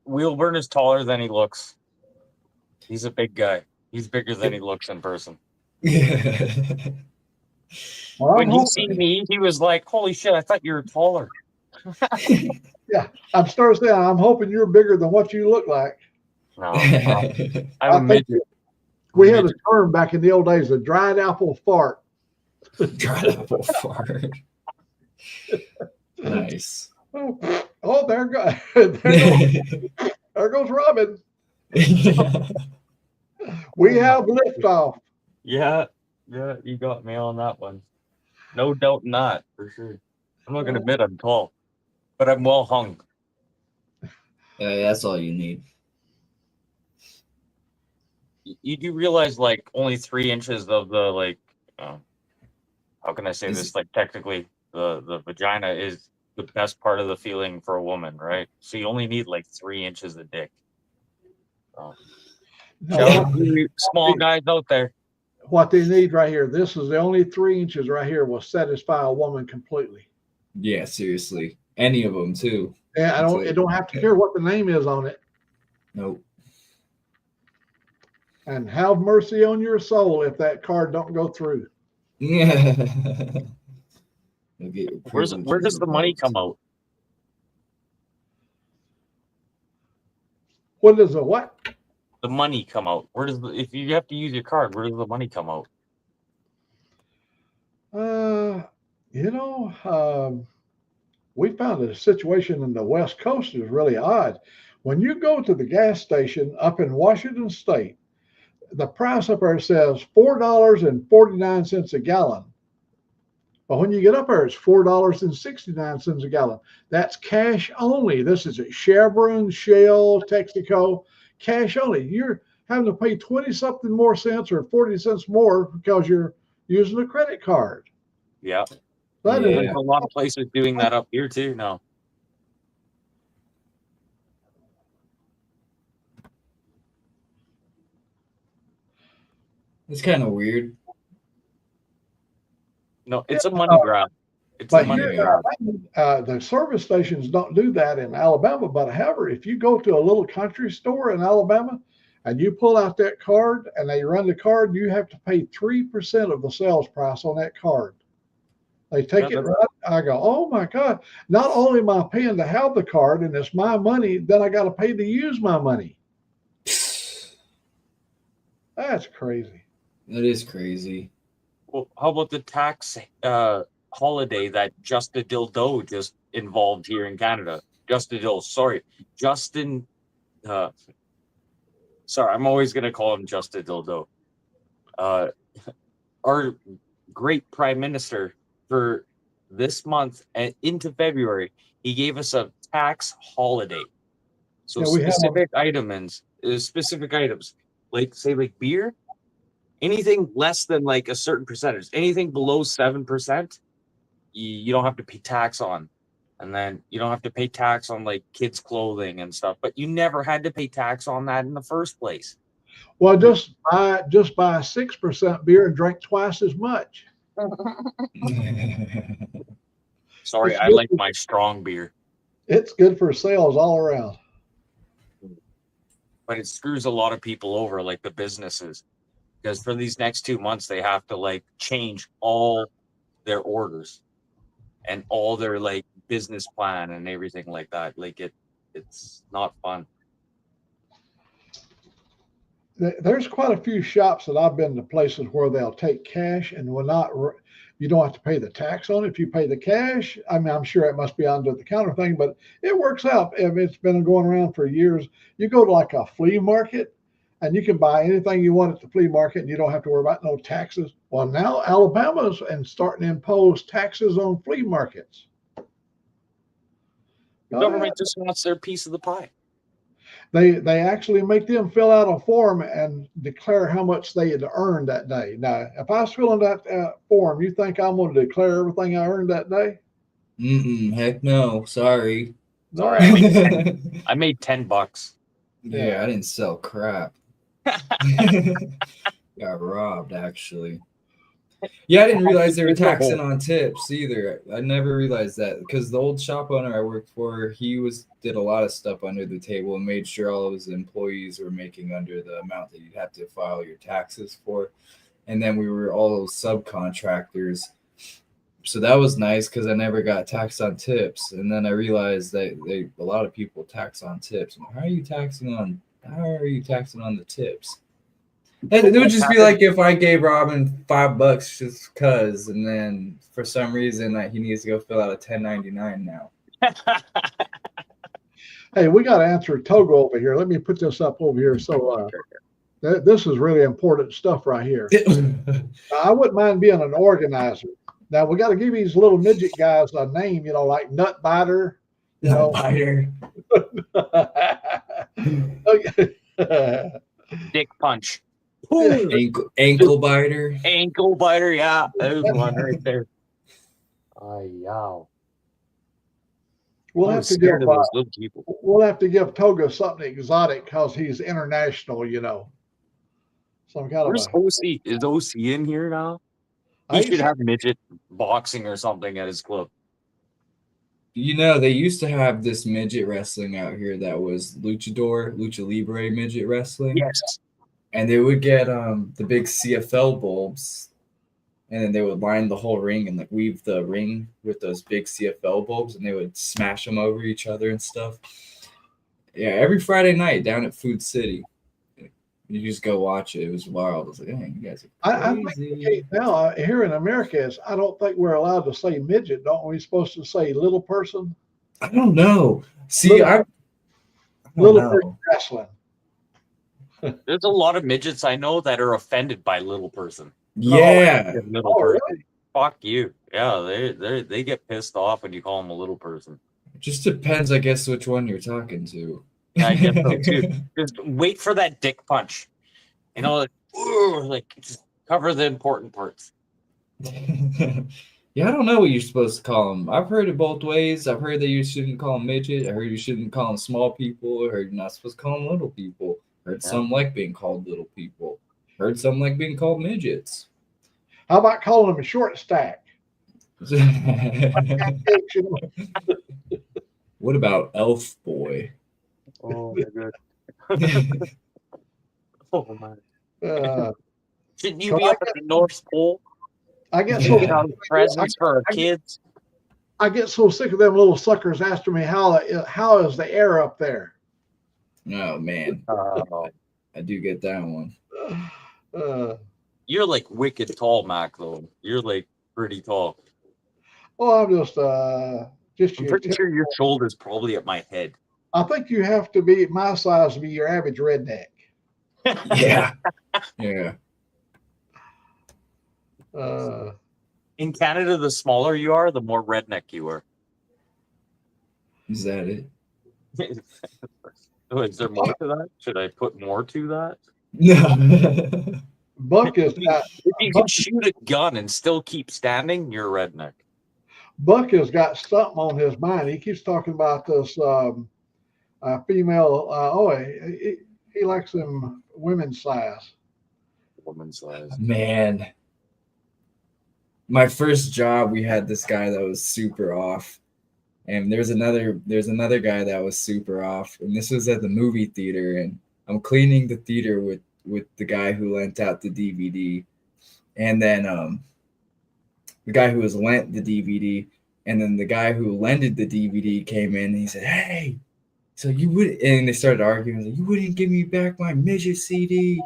Speaker 3: Wheelburn is taller than he looks. He's a big guy. He's bigger than he looks in person.
Speaker 1: Well,
Speaker 3: When he seen me, he was like, "Holy shit! I thought you were taller."
Speaker 1: I'm starting to say, I'm hoping you're bigger than what you look like.
Speaker 3: No, I'm a midget.
Speaker 1: We had a term back in the old days, a dried apple fart.
Speaker 4: Dried apple fart. Nice.
Speaker 1: Oh, there goes Robin. We have liftoff.
Speaker 3: Yeah, you got me on that one. No doubt not, for sure. I'm not going to admit I'm tall, but I'm well hung.
Speaker 4: That's all you need.
Speaker 3: You do realize, like, only 3 inches of the, how can I say
Speaker 4: Is
Speaker 3: this?
Speaker 4: it-
Speaker 3: Like technically, the vagina is the best part of the feeling for a woman, right? So you only need like 3 inches of dick.
Speaker 1: No,
Speaker 3: Shout out to you small guys out there.
Speaker 1: what they need right here. This is the only 3 inches right here will satisfy a woman completely.
Speaker 4: Yeah, seriously. Any of them too.
Speaker 1: And I don't. It don't have to care what the name is on it.
Speaker 4: Nope.
Speaker 1: And have mercy on your soul if that card don't go through.
Speaker 4: Yeah. You'll get your
Speaker 3: Where
Speaker 4: privileges
Speaker 3: does the money
Speaker 4: revoked.
Speaker 3: come out?
Speaker 1: What is a what?
Speaker 3: The money come out. If you have to use your card, where does the money come out?
Speaker 1: We found a situation in the West Coast is really odd. When you go to the gas station up in Washington State, the price up there says $4.49 a gallon. But when you get up there, it's $4.69 a gallon. That's cash only. This is at Chevron, Shell, Texaco, cash only. You're having to pay 20 something more cents or 40 cents more because you're using a credit card.
Speaker 3: Yeah.
Speaker 1: That is
Speaker 3: There's a lot of places doing that up here too now.
Speaker 4: It's kind of weird.
Speaker 3: No, it's a money grab. It's a
Speaker 1: But
Speaker 3: money
Speaker 1: here,
Speaker 3: grab.
Speaker 1: the service stations don't do that in Alabama. But however, if you go to a little country store in Alabama and you pull out that card and they run the card, you have to pay 3% of the sales price on that card. They take
Speaker 3: Yeah,
Speaker 1: it right. I go, oh my God. Not only am I paying to have the card and it's my money, then I got to pay to use my money. That's crazy.
Speaker 4: That is crazy.
Speaker 3: Well, how about the tax holiday that Justin Dildo just involved here in Canada? Justin. Sorry, I'm always gonna call him Justin Dildo. Our great Prime Minister for this month and into February, he gave us a tax holiday. So
Speaker 1: Yeah, we have
Speaker 3: specific items, like say like beer. Anything less than like a certain percentage, anything below 7%, you don't have to pay tax on. And then you don't have to pay tax on like kids' clothing and stuff. But you never had to pay tax on that in the first place.
Speaker 1: Well, just buy 6% beer and drink twice as much.
Speaker 3: Sorry,
Speaker 1: It's
Speaker 3: I
Speaker 1: good.
Speaker 3: like my strong beer,
Speaker 1: It's good for sales all around.
Speaker 3: but it screws a lot of people over, like the businesses. Because for these next 2 months, they have to like change all their orders and all their like business plan and everything like that. Like it's not fun.
Speaker 1: There's quite a few shops that I've been to places where they'll take cash and will not. You don't have to pay the tax on it if you pay the cash. I mean, I'm sure it must be under the counter thing, but it works out. If it's been going around for years, you go to like a flea market and you can buy anything you want at the flea market and you don't have to worry about no taxes. Well, now Alabama's and starting to impose taxes on flea markets.
Speaker 3: The government just wants their piece of the pie.
Speaker 1: They actually make them fill out a form and declare how much they had earned that day. Now, if I was filling that form, you think I'm going to declare everything I earned that day?
Speaker 4: Heck no. Sorry.
Speaker 3: Sorry, I made $10.
Speaker 4: Yeah, I didn't sell crap. Got robbed, actually. Yeah, I didn't realize they were taxing on tips either. I never realized that because the old shop owner I worked for, he did a lot of stuff under the table and made sure all of his employees were making under the amount that you'd have to file your taxes for. And then we were all subcontractors. So that was nice because I never got taxed on tips. And then I realized that a lot of people tax on tips. How are you taxing on the tips? It would just be like if I gave Robin $5 just cause, and then for some reason that he needs to go fill out a 1099 now.
Speaker 1: Hey, we got to answer Togo over here. Let me put this up over here. So this is really important stuff right here. I wouldn't mind being an organizer. Now we got to give these little midget guys a name, like Nutbiter.
Speaker 4: Nutbiter.
Speaker 1: Okay.
Speaker 3: Dick punch.
Speaker 4: Ankle biter.
Speaker 3: Ankle biter, yeah. There's one right there. Yow.
Speaker 1: We'll
Speaker 3: I'm
Speaker 1: have to
Speaker 3: scared
Speaker 1: give
Speaker 3: of those little people.
Speaker 1: we'll have to give Toga something exotic because he's international. Some kind
Speaker 3: Where's
Speaker 1: of a.
Speaker 3: OC? Is OC in here now?
Speaker 1: I
Speaker 3: He
Speaker 1: ain't
Speaker 3: should
Speaker 1: seen-
Speaker 3: have midget boxing or something at his club.
Speaker 4: They used to have this midget wrestling out here that was luchador, lucha libre midget wrestling.
Speaker 3: Yes.
Speaker 4: And they would get the big CFL bulbs, and then they would line the whole ring and like weave the ring with those big CFL bulbs, and they would smash them over each other and stuff. Yeah, every Friday night down at Food City. You just go watch it. It was wild. I was like, dang, you guys are
Speaker 1: I think
Speaker 4: crazy.
Speaker 1: now here in America I don't think we're allowed to say midget. Don't we? Supposed to say little person?
Speaker 4: I don't know. See,
Speaker 1: Little-
Speaker 4: I don't
Speaker 1: Little
Speaker 4: know.
Speaker 1: person wrestling.
Speaker 3: There's a lot of midgets I know that are offended by little person.
Speaker 4: Yeah.
Speaker 3: Little
Speaker 1: Oh,
Speaker 3: person.
Speaker 1: really?
Speaker 3: Fuck you. Yeah, they get pissed off when you call them a little person.
Speaker 4: Just depends, I guess, which one you're talking to.
Speaker 3: I guess so too. Just wait for that dick punch. Just cover the important parts.
Speaker 4: Yeah, I don't know what you're supposed to call them. I've heard it both ways. I've heard that you shouldn't call them midget. I heard you shouldn't call them small people. I heard you're not supposed to call them little people. Heard some like being called little people. Heard some like being called midgets.
Speaker 1: How about calling them a short stack?
Speaker 4: What about Elf Boy?
Speaker 3: Oh my god. Oh my. Shouldn't you be up at the North Pole?
Speaker 1: I get
Speaker 3: Giving
Speaker 1: so
Speaker 3: out presents for our kids.
Speaker 1: I get so sick of them little suckers asking me how is the air up there.
Speaker 4: Oh man, I do get that one.
Speaker 3: You're like wicked tall, Mac. Though you're like pretty tall.
Speaker 1: Well, I'm just
Speaker 3: I'm pretty sure your shoulder's probably at my head.
Speaker 1: I think you have to be my size to be your average redneck.
Speaker 4: Yeah, yeah.
Speaker 3: In Canada, the smaller you are, the more redneck you are.
Speaker 4: Is that it?
Speaker 3: Oh, is there more to that? Should I put more to that?
Speaker 4: No.
Speaker 1: Buck is got
Speaker 3: If you can shoot a gun and still keep standing, you're a redneck.
Speaker 1: Buck has got something on his mind. He keeps talking about this female. He likes them women's size.
Speaker 3: Woman's size.
Speaker 4: Man, my first job, we had this guy that was super off, and there's another guy that was super off, and this was at the movie theater, and I'm cleaning the theater with the guy who lent out the DVD, and then the guy who was lent the DVD, and then the guy who lended the DVD came in and he said, "Hey, so you would," and they started arguing, like, "You wouldn't give me back my midget CD."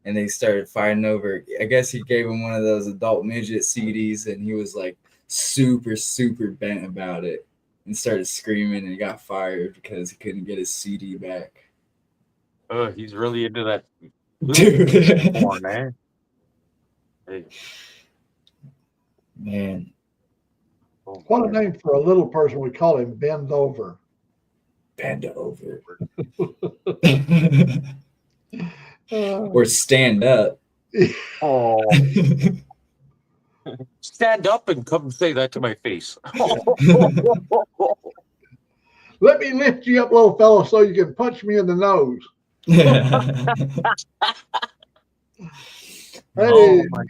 Speaker 4: And they started fighting over, I guess he gave him one of those adult midget CDs, and he was like super, super bent about it and started screaming, and he got fired because he couldn't get his CD back.
Speaker 3: Oh, he's really into that
Speaker 4: Dude.
Speaker 3: porn, eh? Hey.
Speaker 4: Man.
Speaker 3: Oh,
Speaker 1: What a name for a little person. We call him Bend Over.
Speaker 4: Bend over.
Speaker 1: Uh,
Speaker 4: Or stand up.
Speaker 3: Oh, stand up and come say that to my face.
Speaker 1: let me lift you up, little fella, so you can punch me in the nose. Hey,
Speaker 3: Oh, my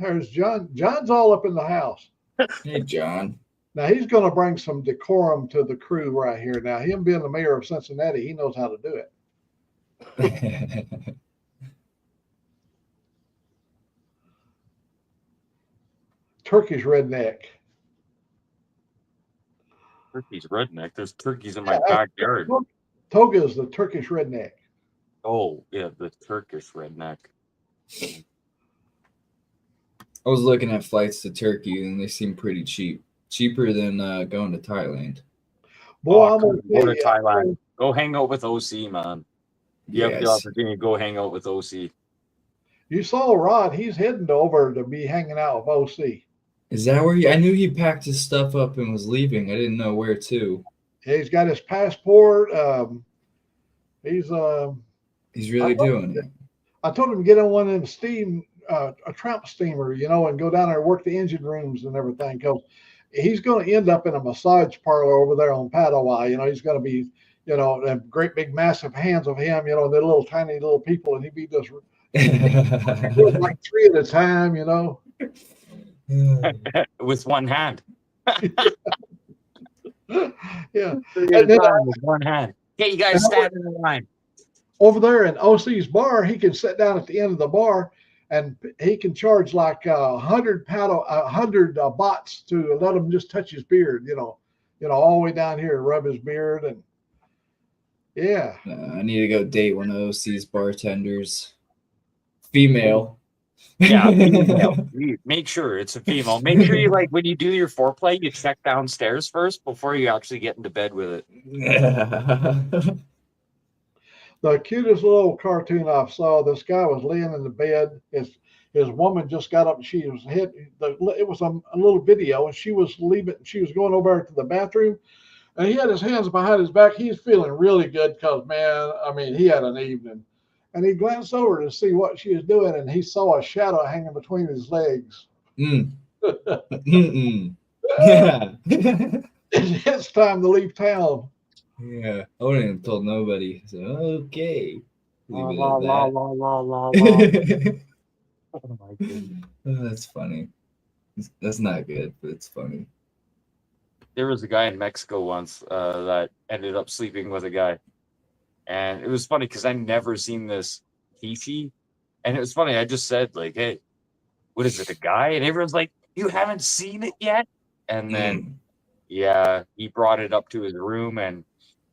Speaker 1: there's John. John's all up in the house.
Speaker 4: Hey, John.
Speaker 1: Now he's going to bring some decorum to the crew right here. Now, him being the mayor of Cincinnati, he knows how to do it. Turkish redneck.
Speaker 3: Turkey's redneck. There's turkeys in my backyard.
Speaker 1: Toga is the Turkish redneck.
Speaker 3: Oh, yeah, the Turkish redneck.
Speaker 4: I was looking at flights to Turkey, and they seem pretty cheap. Cheaper than going to Thailand.
Speaker 1: Boy, I'm
Speaker 3: Go
Speaker 1: gonna
Speaker 3: to
Speaker 1: tell you,
Speaker 3: Thailand. Go hang out with OC, man. You have the
Speaker 4: Yes.
Speaker 3: opportunity to go hang out with OC.
Speaker 1: you saw Rod. He's heading over to be hanging out with OC.
Speaker 4: Is that where I knew he packed his stuff up and was leaving. I didn't know where to.
Speaker 1: He's got his passport. He's
Speaker 4: He's really doing it.
Speaker 1: I told him to get on one of them a tramp steamer, and go down there and work the engine rooms and everything. Because he's going to end up in a massage parlor over there on Padua. He's going to be, them great big massive hands of him, the little tiny little people, and he'd be just like 3 at a time,
Speaker 3: With one hand.
Speaker 1: Yeah.
Speaker 3: With one hand. Hey, you guys stand in the line.
Speaker 1: Over there in OC's bar, he can sit down at the end of the bar, and he can charge like 100 bahts to let him just touch his beard, all the way down here and rub his beard. And yeah.
Speaker 4: I need to go date one of OC's bartenders. Female.
Speaker 3: Yeah, female. Make sure it's a female. Make sure you when you do your foreplay, you check downstairs first before you actually get into bed with it.
Speaker 1: The cutest little cartoon I saw. This guy was laying in the bed. His woman just got up and she was hit. It was a little video, and she was leaving. She was going over to the bathroom, and he had his hands behind his back. He's feeling really good because, man, he had an evening. And he glanced over to see what she was doing, and he saw a shadow hanging between his legs.
Speaker 4: Yeah.
Speaker 1: It's time to leave town.
Speaker 4: Yeah. I wouldn't have told nobody. So, okay.
Speaker 3: La, la, la, la, la, la, la. Oh my goodness.
Speaker 4: That's funny. That's not good, but it's funny.
Speaker 3: There was a guy in Mexico once that ended up sleeping with a guy. And it was funny because I never seen this Fifi. And it was funny. I just said, hey, what is it, a guy? And everyone's like, you haven't seen it yet? And then, yeah, he brought it up to his room and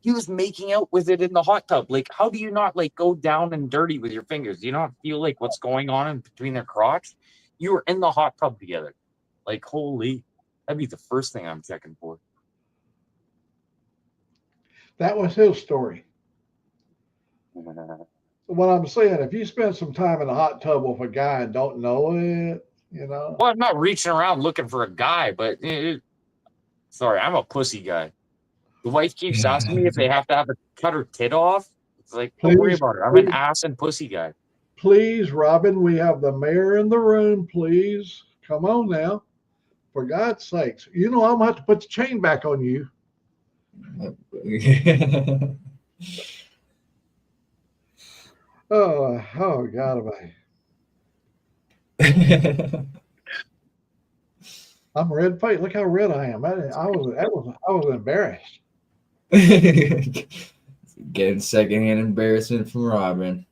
Speaker 3: he was making out with it in the hot tub. How do you not, go down and dirty with your fingers? Do you not feel what's going on in between their crotch? You were in the hot tub together. Holy, that'd be the first thing I'm checking for.
Speaker 1: That was his story. What I'm saying, if you spend some time in a hot tub with a guy and don't know it,
Speaker 3: Well, I'm not reaching around looking for a guy, but sorry, I'm a pussy guy. The wife keeps asking me if they have to cut her tit off. It's don't worry about it. I'm an ass and pussy guy.
Speaker 1: Please, Robin, we have the mayor in the room. Please, come on now. For God's sakes. I'm going to have to put the chain back on you. Oh God, I'm red faced. Look how red I am. I was embarrassed.
Speaker 4: Getting secondhand embarrassment from Robin.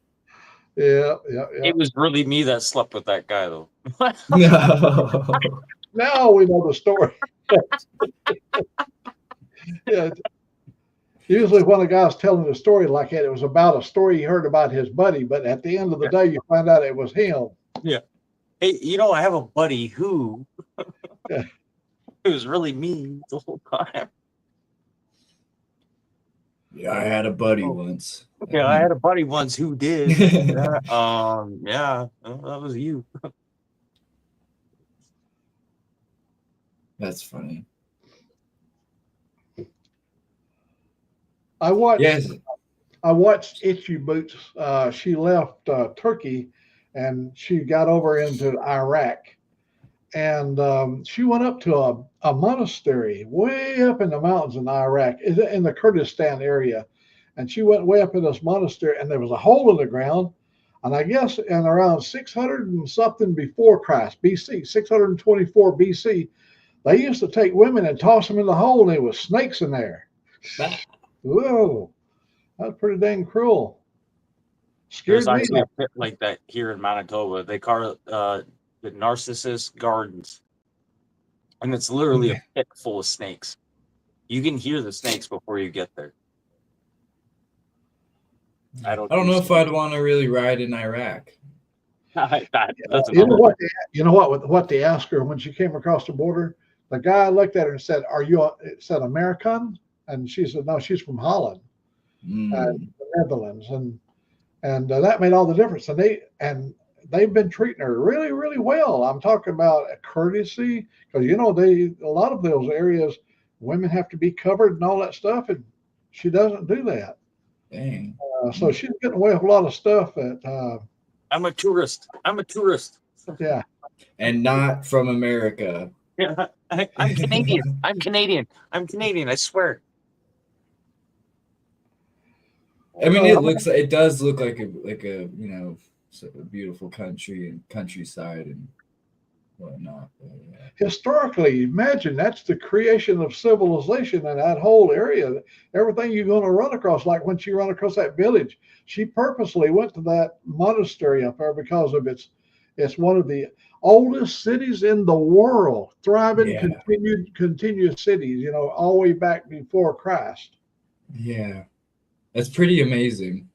Speaker 1: Yeah.
Speaker 3: It was really me that slept with that guy, though.
Speaker 4: No.
Speaker 1: Now we know the story. Yeah. Usually when a guy's telling a story like that, it was about a story he heard about his buddy, but at the end of the day, you find out it was him.
Speaker 3: Yeah. Hey, I have a buddy who it was really me the whole time.
Speaker 4: Yeah, I had a buddy once.
Speaker 3: Yeah, I had a buddy once who did. Yeah, that was you.
Speaker 4: That's funny.
Speaker 1: I watched Itchy Boots. She left Turkey and she got over into Iraq. And she went up to a monastery way up in the mountains in Iraq, in the Kurdistan area. And she went way up in this monastery and there was a hole in the ground. And I guess in around 600 and something before Christ, BC, 624 BC, they used to take women and toss them in the hole and there was snakes in there. Whoa, that's pretty dang cruel.
Speaker 3: There's actually a pit like that here in Manitoba. They call it the Narcissus Gardens. And it's literally a pit full of snakes. You can hear the snakes before you get there. I don't
Speaker 4: know if I'd want to really ride in Iraq.
Speaker 1: You know what they asked her when she came across the border? The guy looked at her and said, said American? And she said, no, she's from Holland, the Netherlands. And that made all the difference. And they've been treating her really, really well. I'm talking about a courtesy, because a lot of those areas, women have to be covered and all that stuff, and she doesn't do that.
Speaker 4: Dang.
Speaker 1: So she's getting away with a lot of stuff that.
Speaker 3: I'm a tourist.
Speaker 1: Yeah.
Speaker 4: And not from America.
Speaker 3: Yeah, I'm Canadian. I'm Canadian. I swear.
Speaker 4: I mean, it does look like a a beautiful country and countryside and whatnot. But, yeah.
Speaker 1: Historically, imagine that's the creation of civilization in that whole area. Everything you're going to run across, like when she run across that village, she purposely went to that monastery up there because of it's one of the oldest cities in the world, thriving,
Speaker 4: Yeah.
Speaker 1: continuous cities, all the way back before Christ.
Speaker 4: Yeah. That's pretty amazing.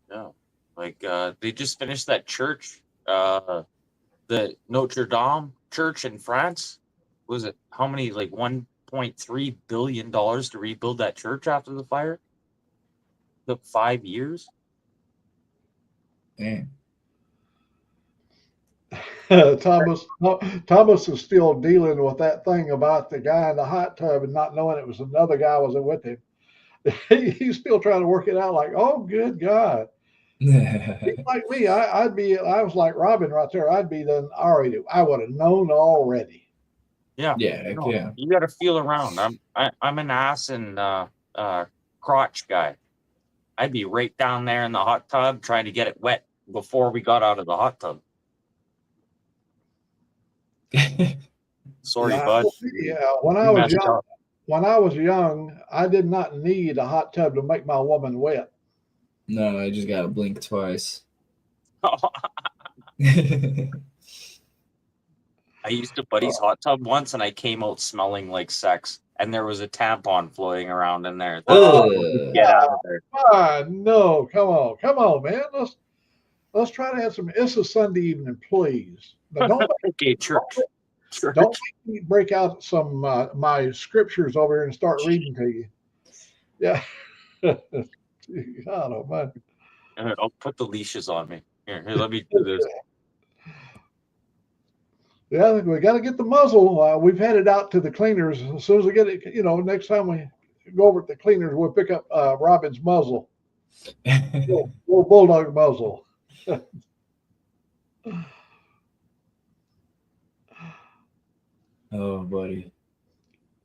Speaker 3: Yeah, like they just finished that church, the Notre Dame Church in France. Was it how many? Like $1.3 billion to rebuild that church after the fire. Took 5 years.
Speaker 4: Damn.
Speaker 1: Thomas is still dealing with that thing about the guy in the hot tub and not knowing it was another guy was with him. He's still trying to work it out. Like, oh, good God! He's like me. I was like Robin right there. I'd be done already. I would have known already.
Speaker 3: Yeah,
Speaker 4: yeah.
Speaker 3: You got to feel around. I'm an ass and crotch guy. I'd be right down there in the hot tub trying to get it wet before we got out of the hot tub. Sorry, bud.
Speaker 1: Yeah, when I was young, I did not need a hot tub to make my woman wet.
Speaker 4: No, I just gotta blink twice.
Speaker 3: I used a buddy's hot tub once, and I came out smelling like sex, and there was a tampon floating around in there. Get out of there!
Speaker 1: No, come on, man. Let's try to have some. It's a Sunday evening, please. But don't
Speaker 3: okay, church.
Speaker 1: Don't make me break out some my scriptures over here and start reading to you. Yeah. God almighty.
Speaker 3: I'll put the leashes on me. Here, let me do this.
Speaker 1: Yeah, we got to get the muzzle. We've headed out to the cleaners. As soon as we get it, next time we go over to the cleaners, we'll pick up Robin's muzzle. little bulldog muzzle.
Speaker 4: Oh, buddy.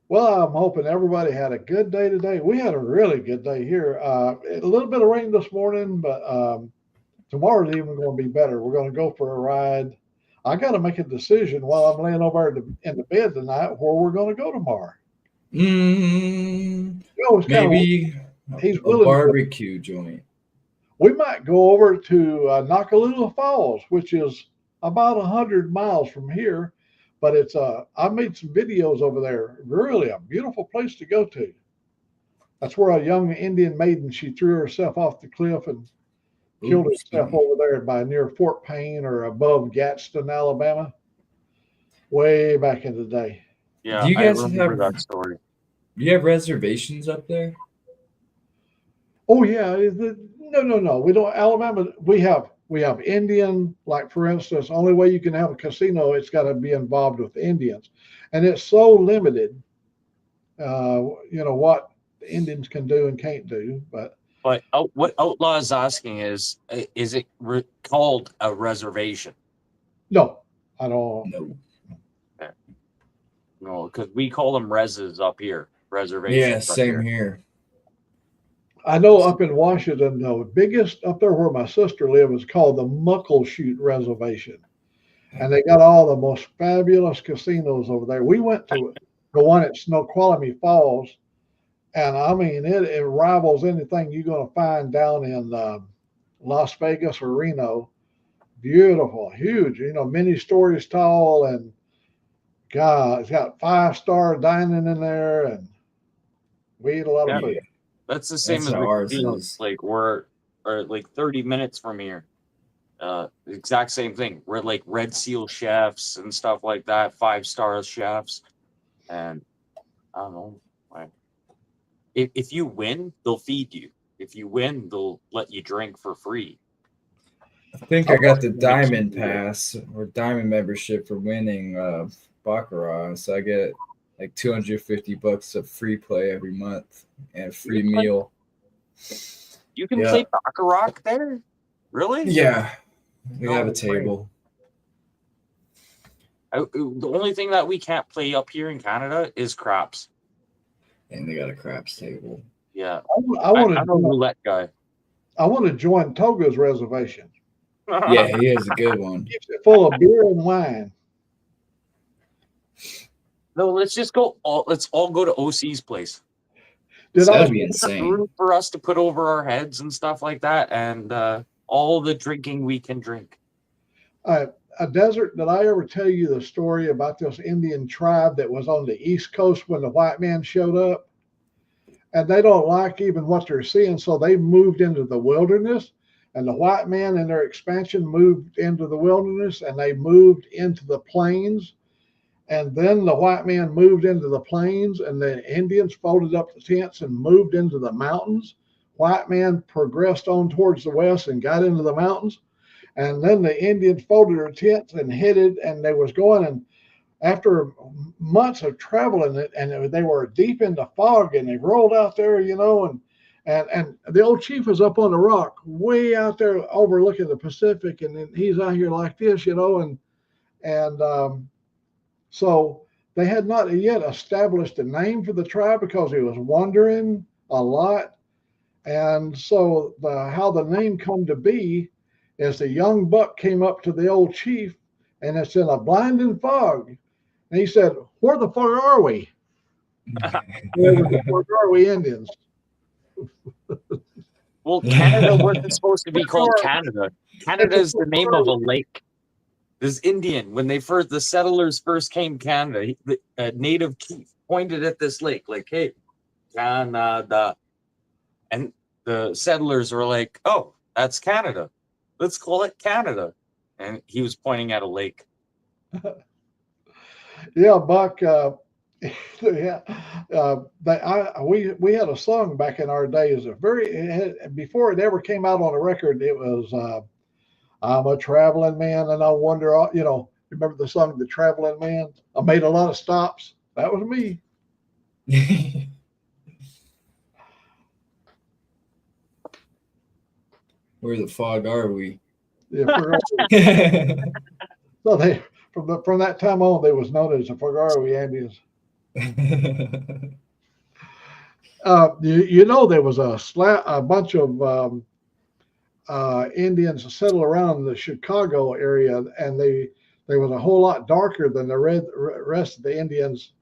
Speaker 1: Well, I'm hoping everybody had a good day today. We had a really good day here. A little bit of rain this morning, but tomorrow's even going to be better. We're going to go for a ride. I got to make a decision while I'm laying over in the bed tonight where we're going to go tomorrow.
Speaker 4: Maybe a barbecue joint.
Speaker 1: We might go over to Nakalula Falls, which is about 100 miles from here. But it's I made some videos over there. Really a beautiful place to go to. That's where a young Indian maiden, she threw herself off the cliff and killed herself over there by near Fort Payne or above Gadsden, Alabama. Way back in the day.
Speaker 3: Yeah,
Speaker 4: do you guys
Speaker 3: remember that story.
Speaker 4: Do you have reservations up there?
Speaker 1: Oh yeah. No. We don't. Alabama. We have Indian, like for instance, only way you can have a casino, it's got to be involved with Indians. And it's so limited, what the Indians can do and can't do. But
Speaker 3: what Outlaw is asking is it called a reservation?
Speaker 1: No, I don't.
Speaker 4: No.
Speaker 3: Okay. No, because we call them reses up here. Reservations.
Speaker 4: Yeah, same here.
Speaker 1: I know up in Washington, the biggest up there where my sister lived is called the Muckleshoot Reservation. And they got all the most fabulous casinos over there. We went to the one at Snoqualmie Falls, and I mean, it rivals anything you're going to find down in Las Vegas or Reno. Beautiful, huge, many stories tall, and God, it's got 5-star dining in there, and we eat a lot of food.
Speaker 3: That's the same as
Speaker 4: ours.
Speaker 3: Like we're 30 minutes from here. Exact same thing. We're like Red Seal chefs and stuff like that, 5-star chefs. And I don't know. If you win, they'll feed you. If you win, they'll let you drink for free.
Speaker 4: I think I got the diamond pass or diamond membership for winning Baccarat. So I get like $250 of free play every month and a free meal.
Speaker 3: You can play Baccarat there? Really?
Speaker 4: Yeah, we
Speaker 3: No
Speaker 4: have a
Speaker 3: way.
Speaker 4: table.
Speaker 3: The only thing that we can't play up here in Canada is craps.
Speaker 4: And they got a craps table.
Speaker 3: Yeah,
Speaker 1: I want
Speaker 3: I'm a
Speaker 1: to.
Speaker 3: roulette guy.
Speaker 1: I want to join Toga's reservation.
Speaker 4: Yeah, he has a good one.
Speaker 1: Keeps it full of beer and wine.
Speaker 3: No, let's just go. Let's all go to OC's place.
Speaker 1: Did
Speaker 4: That'd
Speaker 1: I?
Speaker 4: be
Speaker 3: It's a
Speaker 4: insane.
Speaker 3: group for us to put over our heads and stuff like that, and all the drinking we can drink.
Speaker 1: A desert, did I ever tell you the story about this Indian tribe that was on the East Coast when the white man showed up? And they don't like even what they're seeing, so they moved into the wilderness. And the white man in their expansion moved into the wilderness, and they moved into the plains. And then the white man moved into the plains, and the Indians folded up the tents and moved into the mountains. White man progressed on towards the west and got into the mountains. And then the Indians folded their tents and headed, and they was going. And after months of traveling, and they were deep into fog, and they rolled out there, and the old chief was up on the rock, way out there overlooking the Pacific, and then he's out here like this, and so they had not yet established a name for the tribe because he was wandering a lot, and so how the name come to be is the young buck came up to the old chief, and it's in a blinding fog. And he said, "Where the fuck are we? Where the fuck are we Indians?"
Speaker 3: Well, Canada wasn't supposed to be called Canada. Canada is the name of a lake. This Indian, when the settlers first came to Canada, a native chief pointed at this lake, like, "Hey, Canada," and the settlers were like, "Oh, that's Canada. Let's call it Canada." And he was pointing at a lake.
Speaker 1: Yeah, Buck. Yeah, we had a song back in our days. Before it ever came out on a record, it was "I'm a traveling man and I wonder." Remember the song "The Traveling Man"? I made a lot of stops. That was me.
Speaker 4: Where the fog are we?
Speaker 1: Yeah, so they from that time on, they was known as the Fagarawi Indians. There was a bunch of Indians settled around the Chicago area, and they was a whole lot darker than the rest of the Indians.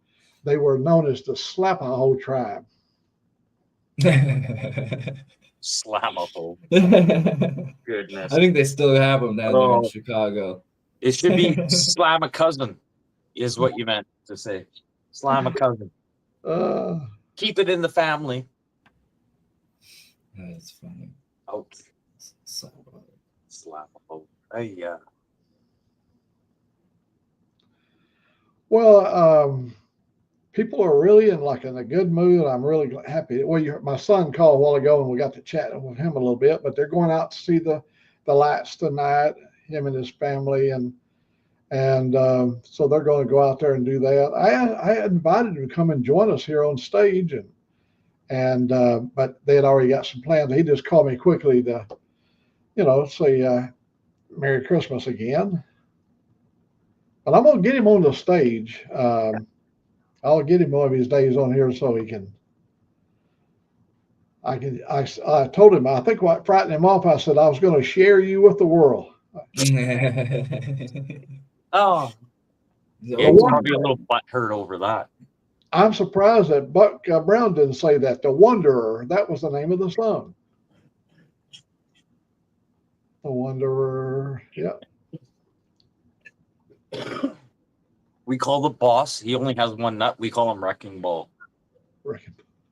Speaker 1: They were known as the Slapaho tribe.
Speaker 3: Slamaho. Goodness.
Speaker 4: I think they still have them down there in
Speaker 3: Oh.
Speaker 4: Chicago.
Speaker 3: It should be slam a cousin, is what you meant to say. Slam a cousin. Keep it in the family.
Speaker 4: That's funny.
Speaker 3: Oh, slam a hoe. Yeah.
Speaker 1: Well, people are really in a good mood. I'm really happy. Well, my son called a while ago, and we got to chat with him a little bit. But they're going out to see the lights tonight. Him and his family, and so they're going to go out there and do that. I invited him to come and join us here on stage, but they had already got some plans. He just called me quickly to, say Merry Christmas again. But I'm going to get him on the stage. I'll get him one of his days on here so he can. I told him, I think what frightened him off, I said I was going to share you with the world.
Speaker 3: Oh, yeah, he's probably a little butthurt over that.
Speaker 1: I'm surprised that Buck Brown didn't say that. The Wanderer, that was the name of the song. The Wanderer, yeah.
Speaker 3: We call the boss. He only has one nut. We call him Wrecking Ball.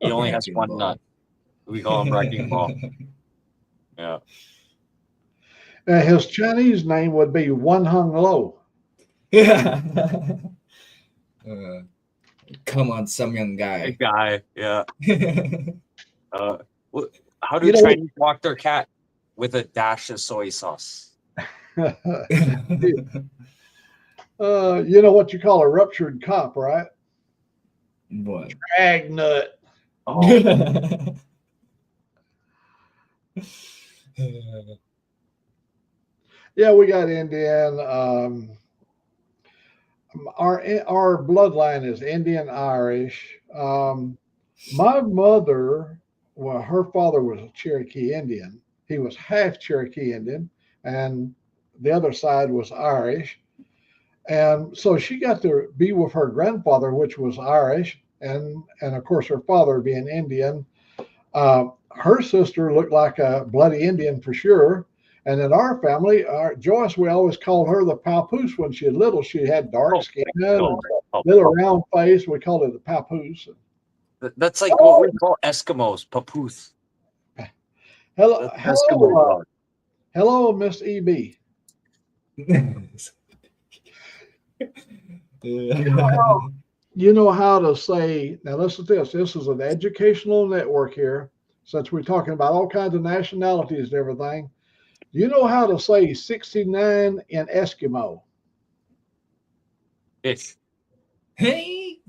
Speaker 3: He only has one nut. We call him Wrecking Ball. Yeah.
Speaker 1: His Chinese name would be One Hung Lo.
Speaker 4: Yeah. Come on, some young guy.
Speaker 3: Guy, yeah. How do Chinese walk their cat? With a dash of soy sauce.
Speaker 1: You know what you call a ruptured cop, right?
Speaker 4: What?
Speaker 1: Drag nut.
Speaker 3: Oh.
Speaker 1: Yeah, we got Indian. Our bloodline is Indian Irish. My mother, well, her father was a Cherokee Indian. He was half Cherokee Indian, and the other side was Irish. And so she got to be with her grandfather, which was Irish, and of course her father being Indian. Her sister looked like a bloody Indian for sure. And in our family, Joyce, we always called her the papoose when she was little. She had dark skin and little round face. We called her the papoose.
Speaker 3: That's like what we call Eskimos, papoose.
Speaker 1: Hello,
Speaker 3: That's Eskimo dog.
Speaker 1: hello, Miss EB. You know how to say, now listen to this. This is an educational network here, since we're talking about all kinds of nationalities and everything. Do you know how to say 69 in Eskimo?
Speaker 3: It's
Speaker 4: Hey.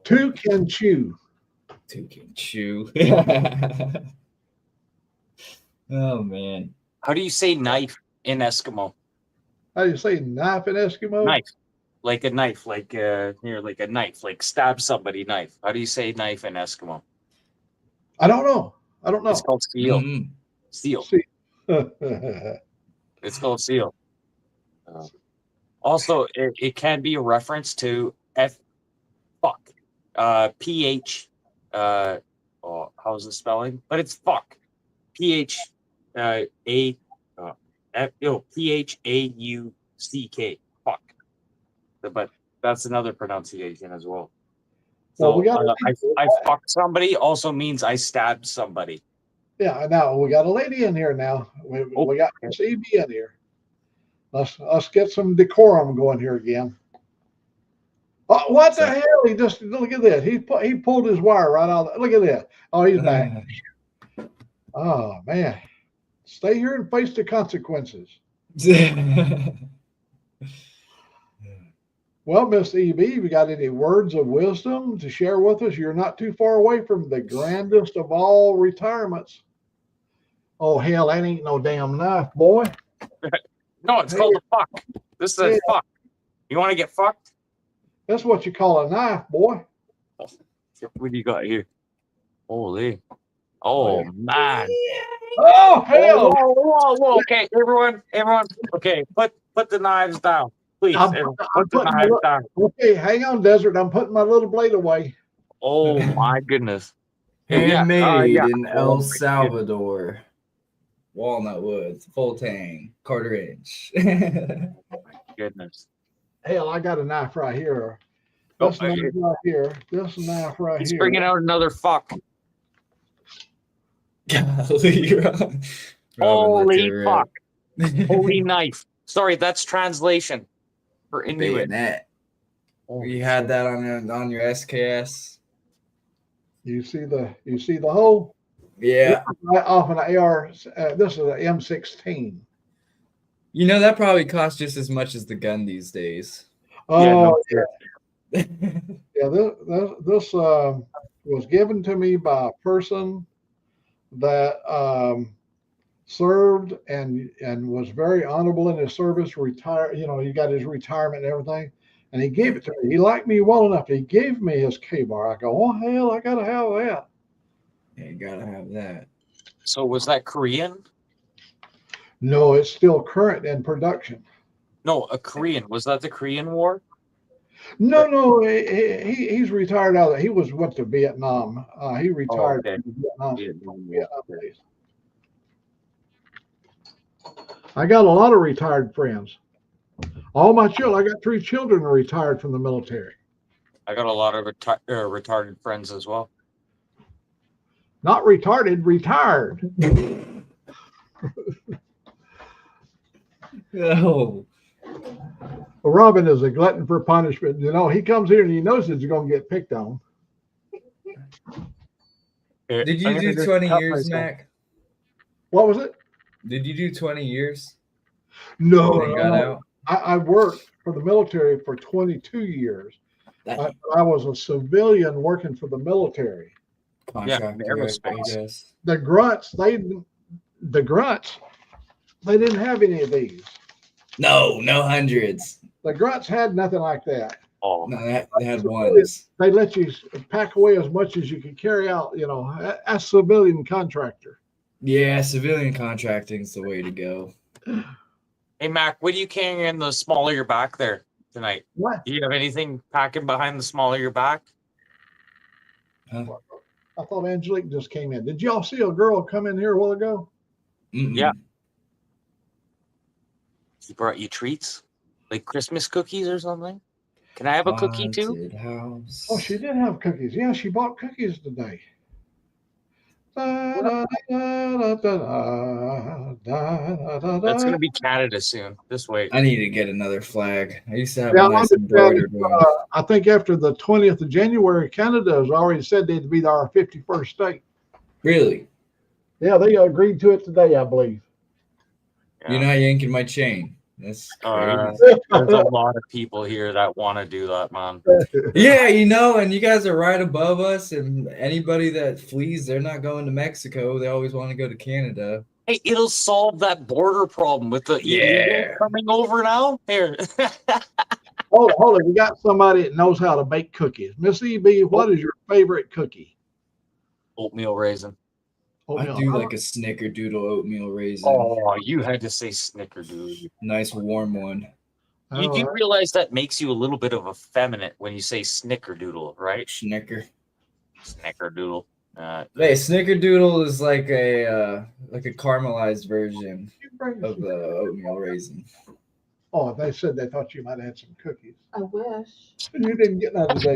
Speaker 1: Two can chew.
Speaker 4: Two can chew. Oh man.
Speaker 3: how do you say knife in Eskimo?
Speaker 1: How do you say knife in Eskimo?
Speaker 3: Knife. Like a knife, like like a knife, like stab somebody knife. How do you say knife in Eskimo?
Speaker 1: I don't know. I don't know.
Speaker 3: It's called seal.
Speaker 4: Mm.
Speaker 3: Seal.
Speaker 1: See.
Speaker 3: It's called seal. Also, it can be a reference to fuck. PH. How's the spelling? But it's fuck. PH. PHAUCK. Fuck. But that's another pronunciation as well. So
Speaker 1: Well, we got
Speaker 3: I fucked somebody also means I stabbed somebody.
Speaker 1: yeah. Now we got a lady in here. Now we got Miss EB in here. Let's get some decorum going here again. Oh, what the hell? He just look at this. He pulled his wire right out. Look at this. Oh, he's back. Oh man, stay here and face the consequences. Well, Miss EB, you got any words of wisdom to share with us? You're not too far away from the grandest of all retirements. Oh hell, that ain't no damn knife, boy.
Speaker 3: No, it's called a fuck. This is a fuck. You want to get fucked?
Speaker 1: That's what you call a knife, boy.
Speaker 3: What do you got here? Holy. Oh, man.
Speaker 1: Oh, hell.
Speaker 3: Whoa. Okay, everyone. Okay, put the knives down. Please, put the knives down.
Speaker 1: Okay, hang on, Desert. I'm putting my little blade away.
Speaker 3: Oh, my goodness.
Speaker 4: Handmade in El Salvador. Walnut wood, full tang, quarter inch.
Speaker 3: Oh, my goodness.
Speaker 1: Hell, I got a knife right here. This knife right here. This knife right
Speaker 3: He's
Speaker 1: here.
Speaker 3: bringing out another fuck. Holy fuck. Holy knife. Sorry, that's translation for Inuit.
Speaker 4: Bayonet. You had that on your SKS.
Speaker 1: You see the hole?
Speaker 4: Yeah.
Speaker 1: Right off an AR. This is an M16.
Speaker 4: You know that probably costs just as much as the gun these days.
Speaker 1: Oh yeah. Yeah. This was given to me by a person that served and was very honorable in his service. Retired. You know, he got his retirement and everything. And he gave it to me. He liked me well enough. He gave me his K-bar. I go, oh hell, I gotta have that.
Speaker 4: Yeah, you gotta have that.
Speaker 3: So was that Korean?
Speaker 1: No, it's still current in production.
Speaker 3: No, a Korean. Was that the Korean War?
Speaker 1: No, he's retired out. He went to Vietnam. He retired from Vietnam days. I got a lot of retired friends. All my children. I got 3 children are retired from the military.
Speaker 3: I got a lot of retarded friends as well.
Speaker 1: Not retarded, retired.
Speaker 4: Oh.
Speaker 1: Well, Robin is a glutton for punishment. You know, he comes here and he knows that he's going to get picked on.
Speaker 4: Did you do 20 years, Mac?
Speaker 1: What was it?
Speaker 4: Did you do 20 years?
Speaker 1: No. I worked for the military for 22 years. I was a civilian working for the military.
Speaker 3: Yeah, aerospace.
Speaker 1: The grunts, they didn't have any of these.
Speaker 4: No hundreds.
Speaker 1: The grunts had nothing like that.
Speaker 3: Oh,
Speaker 4: No, they had ones.
Speaker 1: They let you pack away as much as you could carry out, as a civilian contractor.
Speaker 4: Yeah, civilian contracting's the way to go.
Speaker 3: hey Mac, what are you carrying in the small of your back there tonight?
Speaker 1: What?
Speaker 3: Do you have anything packing behind the small of your back?
Speaker 4: Huh?
Speaker 1: I thought Angelique just came in. Did y'all see a girl come in here a while ago?
Speaker 4: Mm-mm.
Speaker 3: Yeah. He brought you treats, like Christmas cookies or something. Can I have a cookie too?
Speaker 4: Haunted house.
Speaker 1: Oh, she did have cookies. Yeah, she bought cookies today.
Speaker 3: That's gonna be Canada soon. Just wait.
Speaker 4: I need to get another flag. I used to have
Speaker 1: Yeah,
Speaker 4: a nice embroidered one.
Speaker 1: I think after the 20th of January, Canada has already said they'd be our 51st state.
Speaker 4: Really?
Speaker 1: Yeah, they agreed to it today, I believe.
Speaker 4: You're not yanking my chain. That's crazy.
Speaker 3: There's a lot of people here that want to do that, man.
Speaker 4: Yeah, and you guys are right above us, and anybody that flees, they're not going to Mexico. They always want to go to Canada.
Speaker 3: Hey, it'll solve that border problem with the illegals coming over now. Here.
Speaker 1: Hold on. We got somebody that knows how to bake cookies. Miss EB, what is your favorite cookie?
Speaker 3: Oatmeal raisin.
Speaker 4: I do like a snickerdoodle oatmeal raisin.
Speaker 3: Oh, you had to say snickerdoodle.
Speaker 4: Nice warm one.
Speaker 3: You do realize that makes you a little bit of effeminate when you say snickerdoodle, right? Snickerdoodle.
Speaker 4: Hey, snickerdoodle is like a caramelized version of the oatmeal raisin.
Speaker 1: Oh, they said they thought you might have had some cookies.
Speaker 5: I wish.
Speaker 1: You didn't get none today.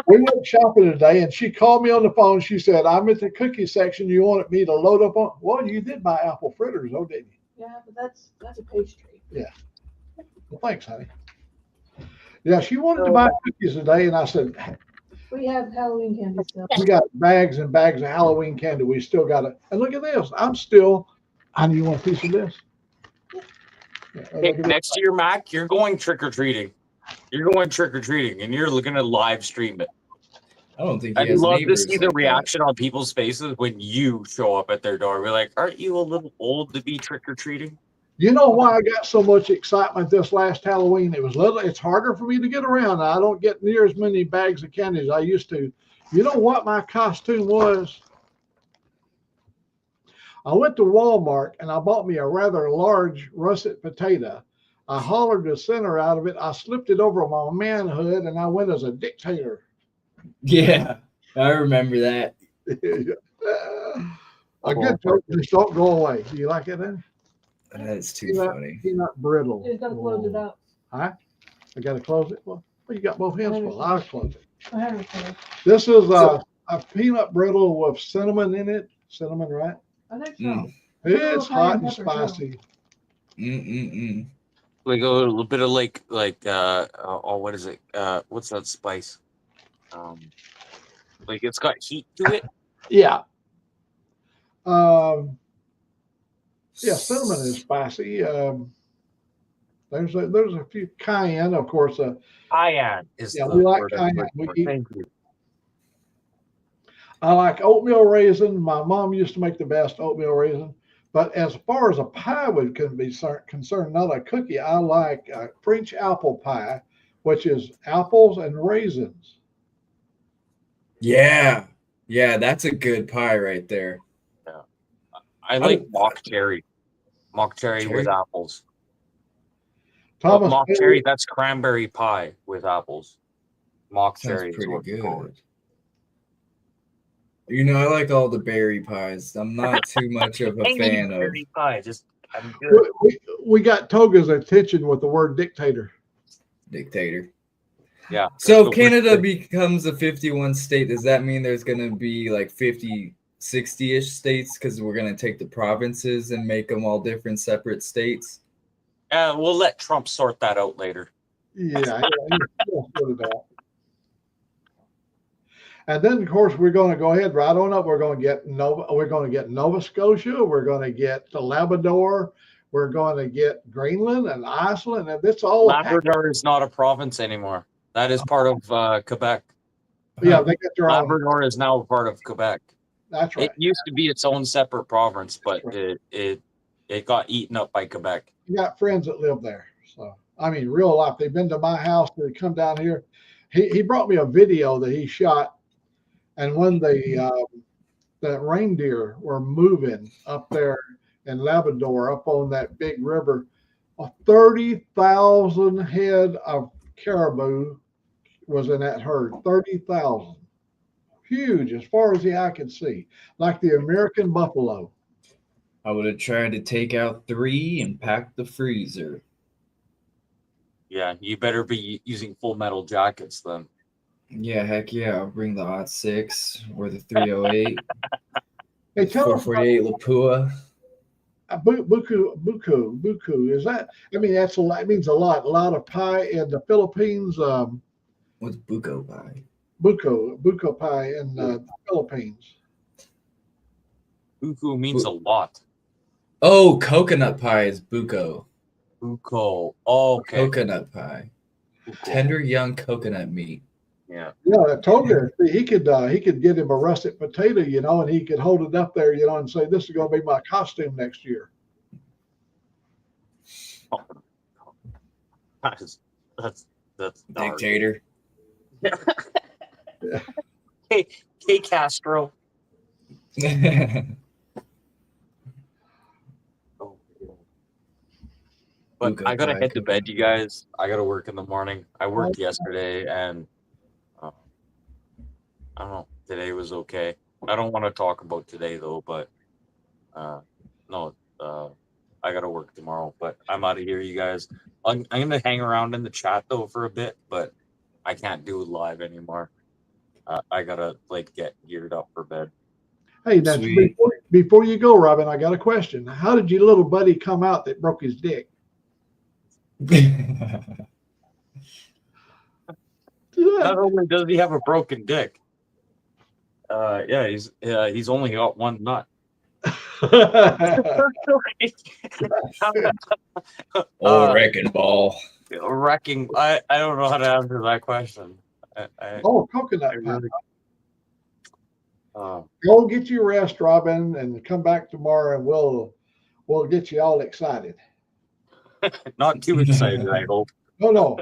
Speaker 1: We went shopping today, and she called me on the phone. She said, "I'm at the cookie section. You wanted me to load up on?" Well, you did buy apple fritters, though, didn't you?
Speaker 5: Yeah, but that's a pastry.
Speaker 1: Yeah. Well, thanks, honey. Yeah, she wanted to buy cookies today, and I said,
Speaker 5: We have Halloween candy still.
Speaker 1: "We got bags and bags of Halloween candy. We still got it." And look at this. Honey, you want a piece of this? Yeah,
Speaker 3: Hey, next year, Mac, you're going trick-or-treating. You're going trick-or-treating, and you're going to live stream it.
Speaker 4: I don't think
Speaker 3: I'd love to see the reaction on people's faces when you show up at their door. We're like, aren't you a little old to be trick-or-treating?
Speaker 1: You know why I got so much excitement this last Halloween? It's harder for me to get around. I don't get near as many bags of candy as I used to. You know what my costume was? I went to Walmart and I bought me a rather large russet potato. I hollered the center out of it. I slipped it over my manhood and I went as a dictator.
Speaker 4: Yeah, I remember that.
Speaker 1: A good joke just don't go away. Do you like it then?
Speaker 4: That's too funny.
Speaker 1: Peanut brittle.
Speaker 5: You just gotta close it up.
Speaker 1: Huh? I gotta close it. Well, you got both hands full. I'll close it.
Speaker 5: I have it closed.
Speaker 1: This is a peanut brittle with cinnamon in it. Cinnamon, right?
Speaker 5: I think so.
Speaker 1: It's hot and
Speaker 5: pepper,
Speaker 1: spicy.
Speaker 3: Like a little bit of what is it? What's that spice? Like it's got heat to it.
Speaker 1: Yeah. Yeah, cinnamon is spicy. There's a few cayenne, of course.
Speaker 3: Cayenne is
Speaker 1: yeah,
Speaker 3: the
Speaker 1: we like
Speaker 3: word I'm
Speaker 1: cayenne.
Speaker 3: looking for. Thank you.
Speaker 1: I like oatmeal raisin. My mom used to make the best oatmeal raisin. But as far as a pie would be concerned, not a cookie, I like French apple pie, which is apples and raisins.
Speaker 4: Yeah, that's a good pie right there.
Speaker 3: Yeah. I like mock cherry with apples.
Speaker 1: Thomas
Speaker 3: mock cherry, that's cranberry pie with apples. Mock cherry is
Speaker 4: pretty
Speaker 3: what we call
Speaker 4: good.
Speaker 3: it.
Speaker 4: I like all the berry pies. I'm not too much of a fan of
Speaker 3: berry pie. I'm good.
Speaker 1: We got Toga's attention with the word dictator.
Speaker 3: Yeah.
Speaker 4: So Canada becomes a 51 state. Does that mean there's going to be like 50, 60-ish states because we're going to take the provinces and make them all different separate states?
Speaker 3: We'll let Trump sort that out later.
Speaker 1: Yeah, he'll sort it out. And then, of course, we're going to go ahead right on up. We're going to get Nova Scotia. We're going to get Labrador. We're going to get Greenland and Iceland. And it's all
Speaker 3: Labrador is not a province anymore. That is part of Quebec.
Speaker 1: Yeah, they got their own.
Speaker 3: Labrador is now part of Quebec.
Speaker 1: That's right.
Speaker 3: It used to be its own separate province, but it It got eaten up by Quebec.
Speaker 1: I got friends that live there. So, I mean, real life. They've been to my house. They come down here. He brought me a video that he shot. And when that reindeer were moving up there in Labrador, up on that big river, 30,000 head of caribou was in that herd. 30,000. Huge as far as the eye could see, like the American buffalo.
Speaker 4: I would have tried to take out 3 and pack the freezer.
Speaker 3: Yeah, you better be using full metal jackets then.
Speaker 4: Yeah, heck yeah. I'll bring the Hot 6 or the 308,
Speaker 1: Hey, tell us
Speaker 4: 448 Lapua.
Speaker 1: buku. Is that? I mean, that's a lot. It means a lot. A lot of pie in the Philippines.
Speaker 4: What's buko pie?
Speaker 1: Buko pie in the Philippines.
Speaker 3: Buku means a lot.
Speaker 4: Oh, coconut pie is buko.
Speaker 3: Buko. Oh, okay.
Speaker 4: Coconut pie.
Speaker 3: Buko.
Speaker 4: Tender young coconut meat.
Speaker 3: Yeah.
Speaker 1: Yeah, I told you he could get him a russet potato, and he could hold it up there, and say, "This is going to be my costume next year."
Speaker 3: That's dark.
Speaker 4: Dictator.
Speaker 3: K Castro. Oh, yeah. But
Speaker 4: Buko
Speaker 3: I gotta
Speaker 4: pie,
Speaker 3: head to bed,
Speaker 4: coconut
Speaker 3: you guys. I gotta work in the morning. I worked yesterday, and I don't know. Today was okay. I don't want to talk about today though, but no, I gotta work tomorrow. But I'm out of here, you guys. I'm gonna hang around in the chat though for a bit, but I can't do it live anymore. I gotta get geared up for bed.
Speaker 1: Hey, now
Speaker 4: Sweet.
Speaker 1: before you go, Robin, I got a question. How did your little buddy come out that broke his dick?
Speaker 3: Not only does he have a broken dick, yeah, he's only got one nut.
Speaker 4: Wrecking ball.
Speaker 3: Wrecking. I don't know how to answer that question.
Speaker 1: Oh, coconut
Speaker 3: I
Speaker 1: pie.
Speaker 3: really-
Speaker 1: Go get your rest, Robin, and come back tomorrow, and we'll get you all excited.
Speaker 3: Not too excited, I hope.
Speaker 1: No,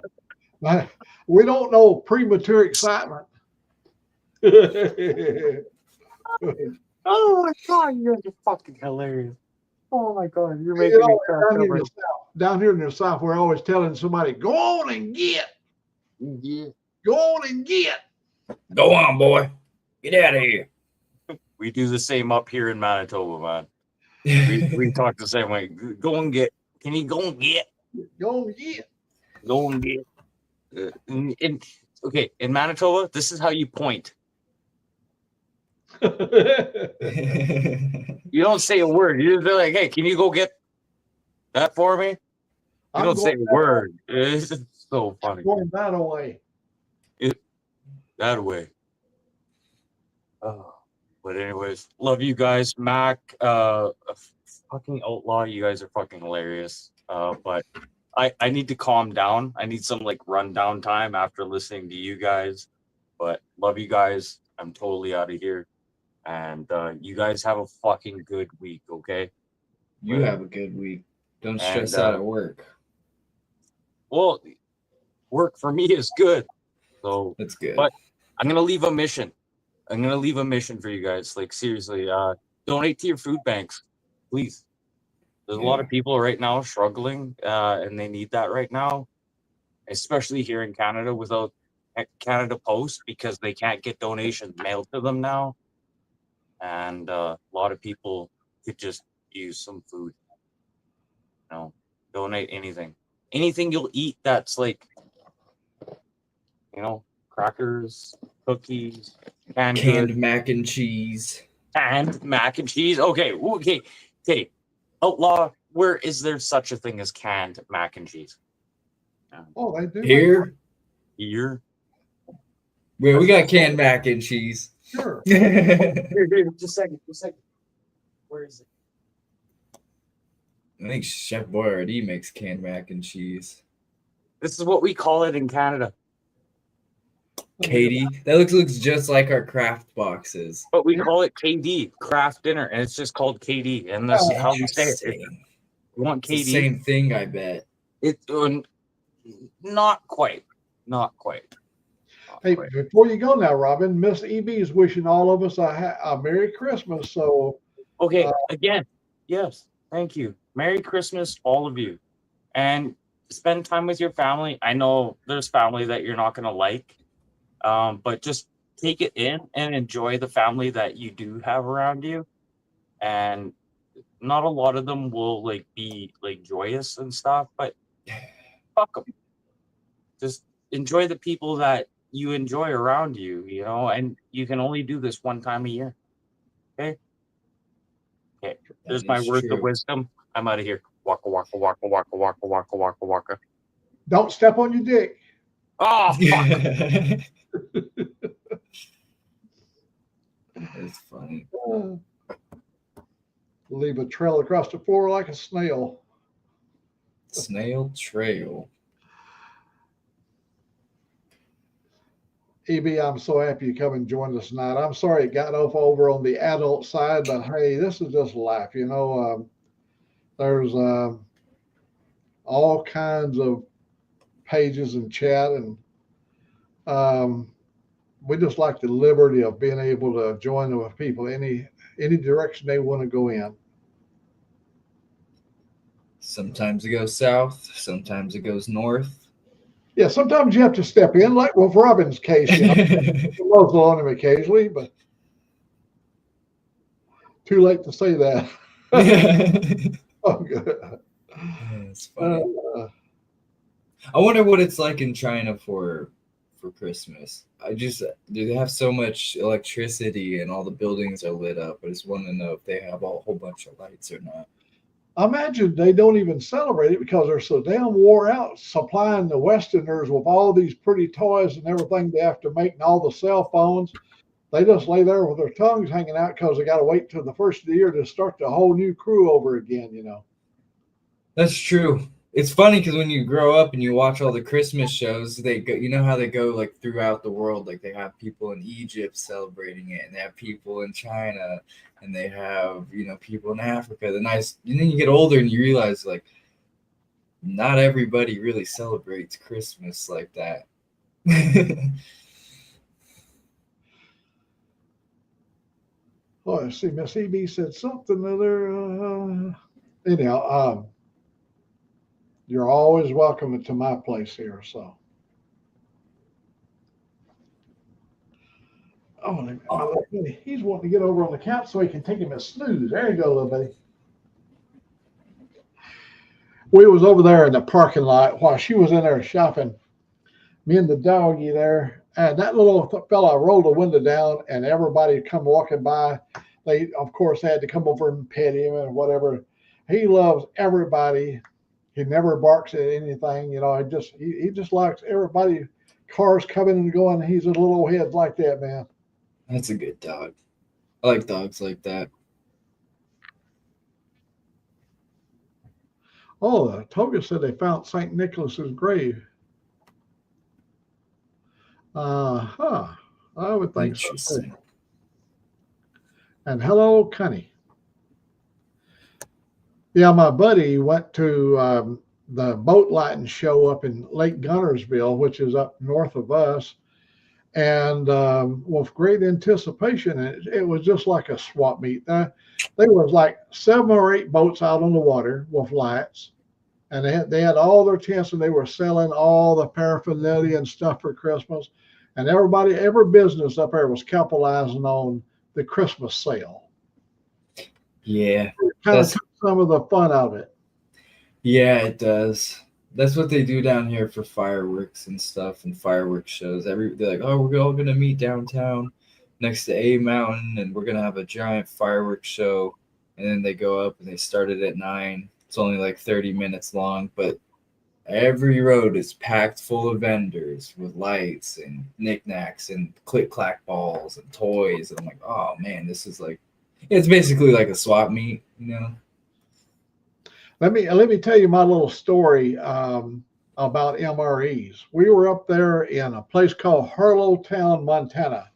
Speaker 1: we don't know premature excitement.
Speaker 3: Oh my god, you're fucking hilarious. Oh my god, you're making me crack up.
Speaker 1: Down here in the South, we're always telling somebody, "Go on and get,
Speaker 3: Yeah.
Speaker 1: go on and get."
Speaker 4: Go on, boy. Get out of here.
Speaker 3: We do the same up here in Manitoba, man. We talk the same way. Go and get. Can you go and get?
Speaker 1: Go on and get.
Speaker 3: Go and get. Okay, in Manitoba, this is how you point. You don't say a word. You're just like, "Hey, can you go get that for me?" You
Speaker 1: I'm
Speaker 3: don't say a
Speaker 1: going
Speaker 3: word. It's so funny.
Speaker 1: Going that away.
Speaker 3: That way. But anyways, love you guys. Mac, fucking outlaw, you guys are fucking hilarious. But I need to calm down. I need some rundown time after listening to you guys. But love you guys. I'm totally out of here. And you guys have a fucking good week, okay?
Speaker 4: You have a good week. Don't stress
Speaker 3: And,
Speaker 4: out at work.
Speaker 3: Well, work for me is good. So
Speaker 4: That's good.
Speaker 3: But I'm gonna leave a mission. I'm gonna leave a mission for you guys. Seriously, donate to your food banks, please. There's a lot of people right now struggling, and they need that right now, especially here in Canada without Canada Post because they can't get donations mailed to them now, and a lot of people could just use some food. Donate anything you'll eat that's crackers, cookies, canned goods.
Speaker 4: Mac and cheese.
Speaker 3: And mac and cheese. Okay. Outlaw, where is there such a thing as canned mac and cheese?
Speaker 1: Oh, they do.
Speaker 4: Here,
Speaker 3: Here.
Speaker 4: we got canned mac and cheese.
Speaker 1: Sure.
Speaker 3: Here, just a second. Where is it?
Speaker 4: I think Chef Boyardee makes canned mac and cheese.
Speaker 3: This is what we call it in Canada.
Speaker 4: Katie, that looks just like our craft boxes.
Speaker 3: But we call it KD, craft dinner, and it's just called KD. And that's how we say it. You want
Speaker 4: It's the
Speaker 3: KD?
Speaker 4: same thing, I bet.
Speaker 3: Not quite. Not quite. Not
Speaker 1: Hey,
Speaker 3: quite.
Speaker 1: before you go now, Robin, Miss EB is wishing all of us a Merry Christmas. So,
Speaker 3: Okay, again, yes, thank you. Merry Christmas, all of you. And spend time with your family. I know there's family that you're not going to like, but just take it in and enjoy the family that you do have around you. And not a lot of them will like be like joyous and stuff, but fuck them. Just enjoy the people that you enjoy around you, you know, and you can only do this one time a year. Okay. Okay. There's
Speaker 4: That
Speaker 3: my
Speaker 4: is
Speaker 3: words of
Speaker 4: true.
Speaker 3: wisdom. I'm out of here. Waka waka waka waka waka waka waka waka.
Speaker 1: don't step on your dick.
Speaker 3: Oh fuck.
Speaker 4: That's funny.
Speaker 1: Uh, leave a trail across the floor like a snail.
Speaker 4: Snail trail.
Speaker 1: EB, I'm so happy you come and joined us tonight. I'm sorry it got off over on the adult side, but hey, this is just life. You know, there's all kinds of pages and chat, and we just like the liberty of being able to join with people any direction they want to go in.
Speaker 4: Sometimes it goes south, sometimes it goes north.
Speaker 1: Yeah, sometimes you have to step in, like with Robin's case, you know, muzzle on him occasionally, but too late to say that. Oh, good.
Speaker 4: It's funny.
Speaker 1: Uh,
Speaker 4: I wonder what it's like in China for Christmas. Do they have so much electricity and all the buildings are lit up? I just want to know if they have a whole bunch of lights or not.
Speaker 1: I imagine they don't even celebrate it because they're so damn wore out supplying the Westerners with all these pretty toys and everything they have to make and all the cell phones. They just lay there with their tongues hanging out because they got to wait till the first of the year to start the whole new crew over again, you know.
Speaker 4: That's true. It's funny because when you grow up and you watch all the Christmas shows, they go, you know how they go like throughout the world. Like they have people in Egypt celebrating it, and they have people in China, and they have people in Africa. And then you get older and you realize like not everybody really celebrates Christmas like that.
Speaker 1: Oh, I see. Miss EB said something other. Anyhow, you're always welcome to my place here. So, oh, my little buddy, he's wanting to get over on the couch so he can take him a snooze. There you go, little buddy. We was over there in the parking lot while she was in there shopping. Me and the doggy there, and that little fella rolled the window down, and everybody come walking by. They, of course, had to come over and pet him and whatever. He loves everybody. He never barks at anything, you know. He just likes everybody. Cars coming and going. He's a little head like that, man.
Speaker 4: That's a good dog. I like dogs like that.
Speaker 1: Oh, Toga said they found St. Nicholas's grave. I would think so.
Speaker 4: Interesting.
Speaker 1: And hello, Connie. Yeah, my buddy went to the boat lighting show up in Lake Gunnersville, which is up north of us, and with great anticipation. It was just like a swap meet. There was like 7 or 8 boats out on the water with lights, and they had all their tents, and they were selling all the paraphernalia and stuff for Christmas. And every business up there was capitalizing on the Christmas sale.
Speaker 4: Yeah.
Speaker 1: Kind of took some of the fun out of it.
Speaker 4: Yeah, it does. That's what they do down here for fireworks and stuff and fireworks shows. They're like, oh, we're all gonna meet downtown next to A Mountain, and we're gonna have a giant fireworks show. And then they go up and they start it at 9. It's only like 30 minutes long, but every road is packed full of vendors with lights and knickknacks and click-clack balls and toys. And I'm like, oh man, this is like, it's basically like a swap meet, you know.
Speaker 1: Let me tell you my little story about MREs. We were up there in a place called Harlowtown, Montana,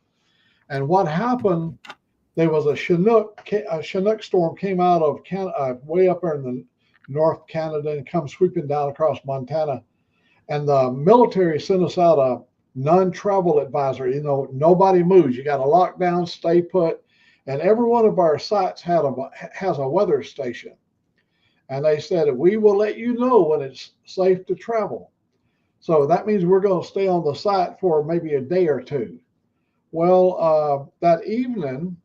Speaker 1: and what happened? There was a Chinook storm came out of Canada, way up there in the North Canada and come sweeping down across Montana. And the military sent us out a non-travel advisory. You know, nobody moves. You got to lock down, stay put. And every one of our sites has a weather station. And they said, we will let you know when it's safe to travel. So that means we're going to stay on the site for maybe a day or two. Well, that evening,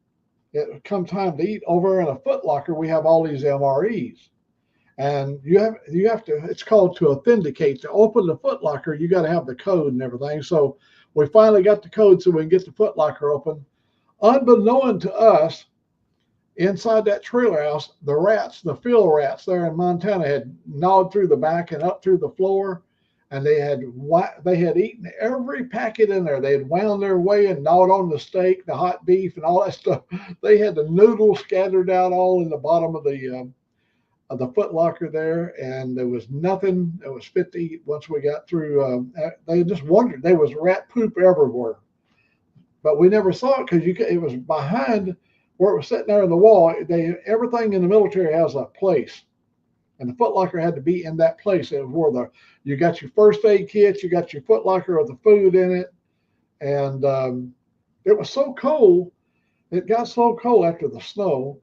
Speaker 1: it come time to eat over in a Foot Locker. We have all these MREs. And you have to, it's called to authenticate. To open the Foot Locker, you got to have the code and everything. So we finally got the code so we can get the Foot Locker open. Unbeknown to us, inside that trailer house, the rats, the field rats there in Montana had gnawed through the back and up through the floor. And they had eaten every packet in there. They had wound their way and gnawed on the steak, the hot beef, and all that stuff. They had the noodles scattered out all in the bottom of the Foot Locker there, and there was nothing that was fit to eat once we got through. They just wondered. There was rat poop everywhere, but we never saw it because it was behind where it was sitting there on the wall. Everything in the military has a place, and the Foot Locker had to be in that place. It was where you got your first aid kits, you got your Foot Locker with the food in it, and it was so cold. It got so cold after the snow.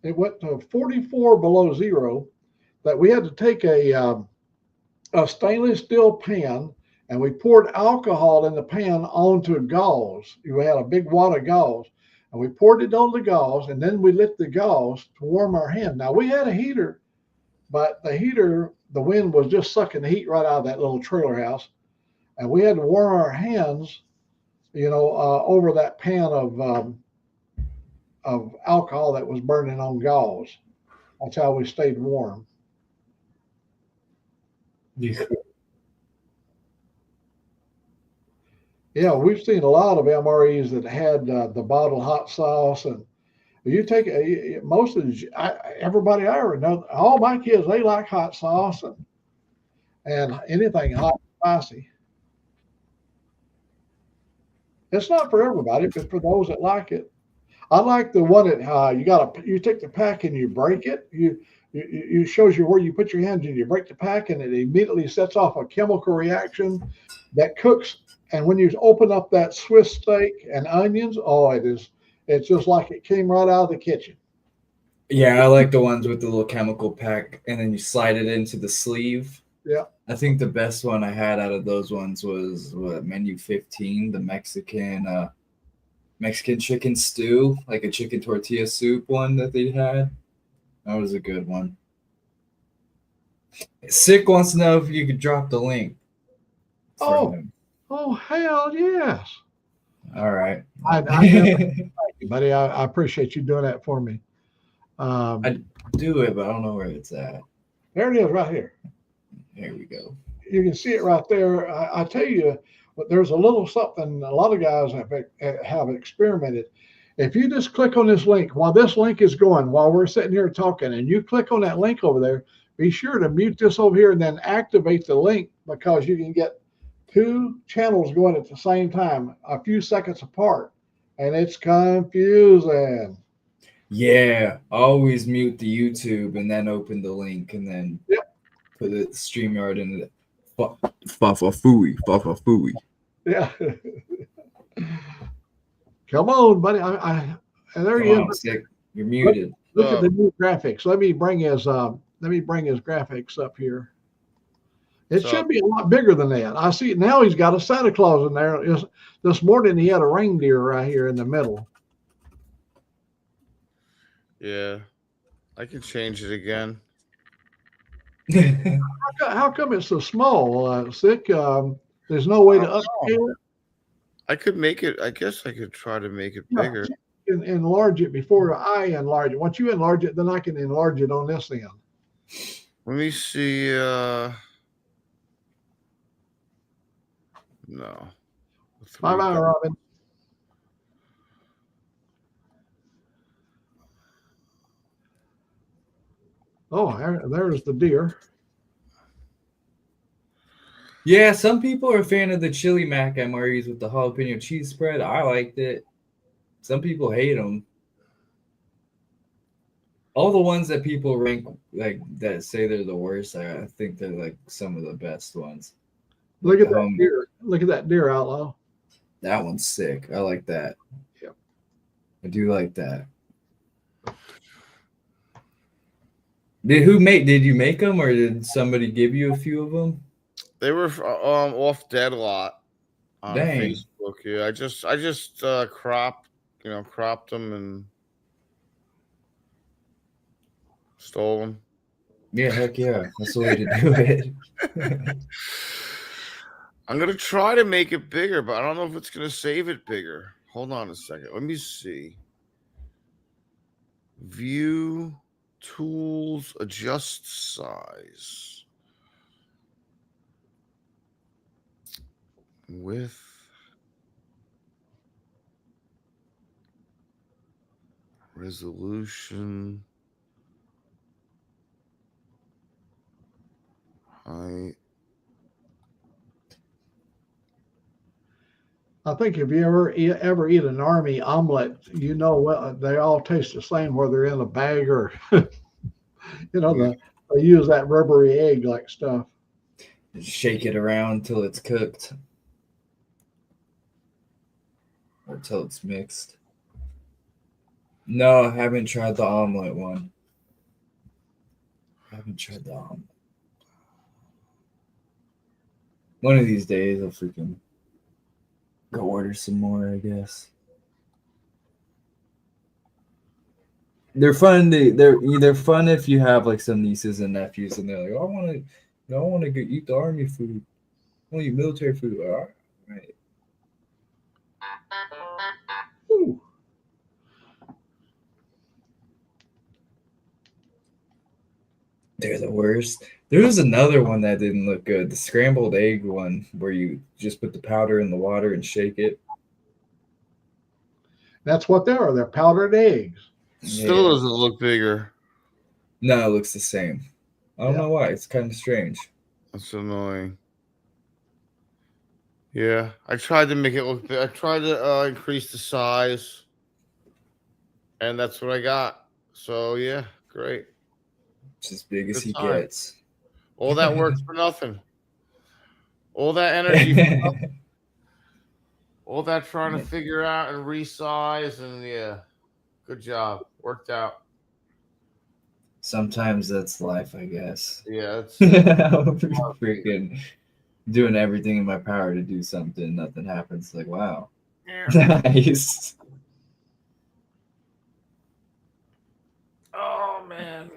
Speaker 1: It went to 44 below zero that we had to take a stainless steel pan, and we poured alcohol in the pan onto gauze. We had a big wad of gauze, and we poured it on the gauze, and then we lit the gauze to warm our hand. Now, we had a heater, but the heater, the wind was just sucking the heat right out of that little trailer house, and we had to warm our hands, over that pan of alcohol that was burning on gauze. That's how we stayed warm.
Speaker 4: Yeah.
Speaker 1: Yeah, we've seen a lot of MREs that had the bottled hot sauce, and you take most of everybody I ever know, all my kids, they like hot sauce and anything hot and spicy. It's not for everybody, but for those that like it. I like the one that you take the pack and you break it. You shows you where you put your hands and you break the pack, and it immediately sets off a chemical reaction that cooks. And when you open up that Swiss steak and onions, it's just like it came right out of the kitchen.
Speaker 4: Yeah, I like the ones with the little chemical pack, and then you slide it into the sleeve.
Speaker 1: Yeah.
Speaker 4: I think the best one I had out of those ones was Menu 15, the Mexican chicken stew, like a chicken tortilla soup one that they had. That was a good one. Sick wants to know if you could drop the link.
Speaker 1: Oh, hell yes.
Speaker 4: All right.
Speaker 1: Thank you, buddy. I appreciate you doing that for me.
Speaker 4: I do it, but I don't know where it's at.
Speaker 1: There it is right here.
Speaker 4: There we go.
Speaker 1: You can see it right there. I tell you, but there's a little something a lot of guys have experimented. If you just click on this link, while this link is going, while we're sitting here talking, and you click on that link over there, be sure to mute this over here and then activate the link, because you can get two channels going at the same time, a few seconds apart, and it's confusing.
Speaker 4: Yeah, always mute the YouTube and then open the link and then put the StreamYard in it. Fa-fa-fooey.
Speaker 1: Yeah. Come on, buddy. There you is.
Speaker 4: You're muted.
Speaker 1: Look at the new graphics. Let me bring his graphics up here. It should be a lot bigger than that. I see now he's got a Santa Claus in there. This morning he had a reindeer right here in the middle.
Speaker 6: Yeah. I can change it again.
Speaker 1: How come it's so small, Sick? There's no way to upscale it?
Speaker 6: I could make it, I guess I could try to make it bigger.
Speaker 1: Enlarge it before I enlarge it. Once you enlarge it, then I can enlarge it on this end.
Speaker 6: Let me see. No.
Speaker 1: Bye-bye, Robin. Oh, there's the deer.
Speaker 4: Yeah, some people are a fan of the chili mac MREs with the jalapeno cheese spread. I liked it. Some people hate them. all the ones that people rank like that say they're the worst, I think they're like some of the best ones.
Speaker 1: Look at
Speaker 4: The
Speaker 1: that
Speaker 4: home-
Speaker 1: deer. Look at that deer, Outlaw.
Speaker 4: That one's sick. I like that.
Speaker 1: Yep.
Speaker 4: I do like that. Did you make them, or did somebody give you a few of them?
Speaker 6: They were off Dead Lot on
Speaker 4: Dang.
Speaker 6: Facebook. Yeah, I just cropped them and stole them.
Speaker 4: Yeah, heck yeah. That's the way to do it.
Speaker 6: I'm gonna try to make it bigger, but I don't know if it's gonna save it bigger. Hold on a second. Let me see. View, tools, adjust size. Width. Resolution. Height.
Speaker 1: I think if you ever eat an army omelet, you know what they all taste the same, whether in a bag or they use that rubbery egg like stuff.
Speaker 4: Shake it around till it's cooked. Or till it's mixed. No, I haven't tried the omelet one. I haven't tried the omelet. One of these days I'll freaking go order some more, I guess. They're fun. They're fun if you have like some nieces and nephews, and they're like, "Oh, I want to eat the army food. I want to eat military food." All right.
Speaker 1: Ooh.
Speaker 4: They're the worst. There was another one that didn't look good. The scrambled egg one, where you just put the powder in the water and shake it.
Speaker 1: That's what they are. They're powdered eggs.
Speaker 6: Still
Speaker 4: Yeah.
Speaker 6: doesn't look bigger.
Speaker 4: No, it looks the same. I don't know why. It's kind of strange.
Speaker 6: That's annoying. Yeah, I tried to make it look big. I tried to increase the size, and that's what I got. So yeah, great.
Speaker 4: It's as big as
Speaker 6: Good
Speaker 4: he
Speaker 6: time.
Speaker 4: gets.
Speaker 6: All that work for nothing. All that energy for nothing. All that trying to figure out and resize, and yeah, good job. Worked out.
Speaker 4: Sometimes that's life, I guess.
Speaker 6: Yeah, it's
Speaker 4: I'm freaking doing everything in my power to do something. Nothing happens. Like, wow. Nice.
Speaker 6: Oh man.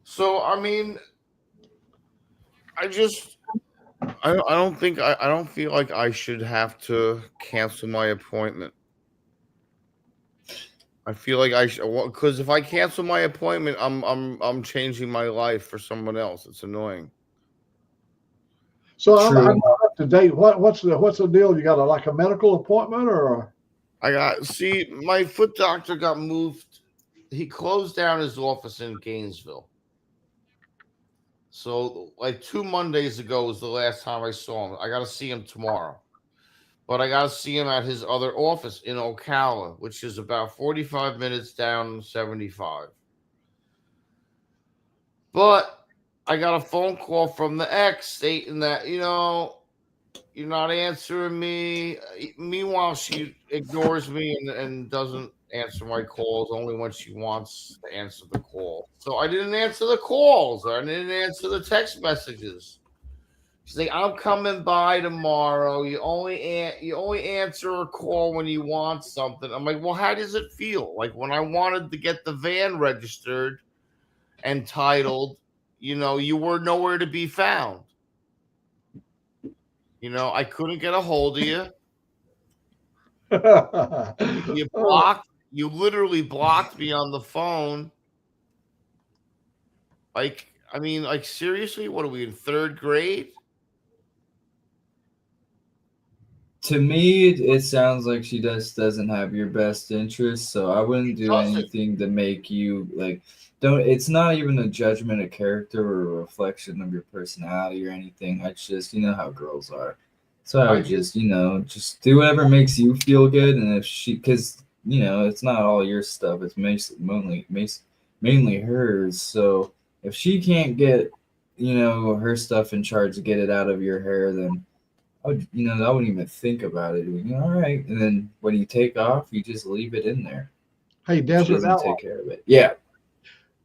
Speaker 6: So I mean, I don't feel like I should have to cancel my appointment. I feel like I should, because if I cancel my appointment, I'm changing my life for someone else. It's annoying.
Speaker 1: So I'm
Speaker 4: True.
Speaker 1: not up to date. What's the deal? You got like a medical appointment or?
Speaker 6: My foot doctor got moved. He closed down his office in Gainesville. So like 2 Mondays ago was the last time I saw him. I got to see him tomorrow. But I got to see him at his other office in Ocala, which is about 45 minutes down 75. But I got a phone call from the ex stating that, you're not answering me. Meanwhile, she ignores me and doesn't answer my calls only when she wants to answer the call. So I didn't answer the calls. I didn't answer the text messages. She's like, I'm coming by tomorrow. You only answer a call when you want something. I'm like, well, how does it feel? Like when I wanted to get the van registered and titled, you were nowhere to be found. I couldn't get a hold of you. You literally blocked me on the phone. Like, seriously, what are we in 3rd grade?
Speaker 4: To me, it sounds like she just doesn't have your best interest. So I wouldn't do anything to make you it's not even a judgment of character or a reflection of your personality or anything. It's just, how girls are. So I would just do whatever makes you feel good. And if because it's not all your stuff. It's mainly hers. So if she can't get, her stuff in charge to get it out of your hair, then I wouldn't even think about it. All right. And then when you take off, you just leave it in there.
Speaker 1: Hey,
Speaker 4: She
Speaker 1: Desert
Speaker 4: doesn't
Speaker 1: Outlaw,
Speaker 4: take care of it. Yeah.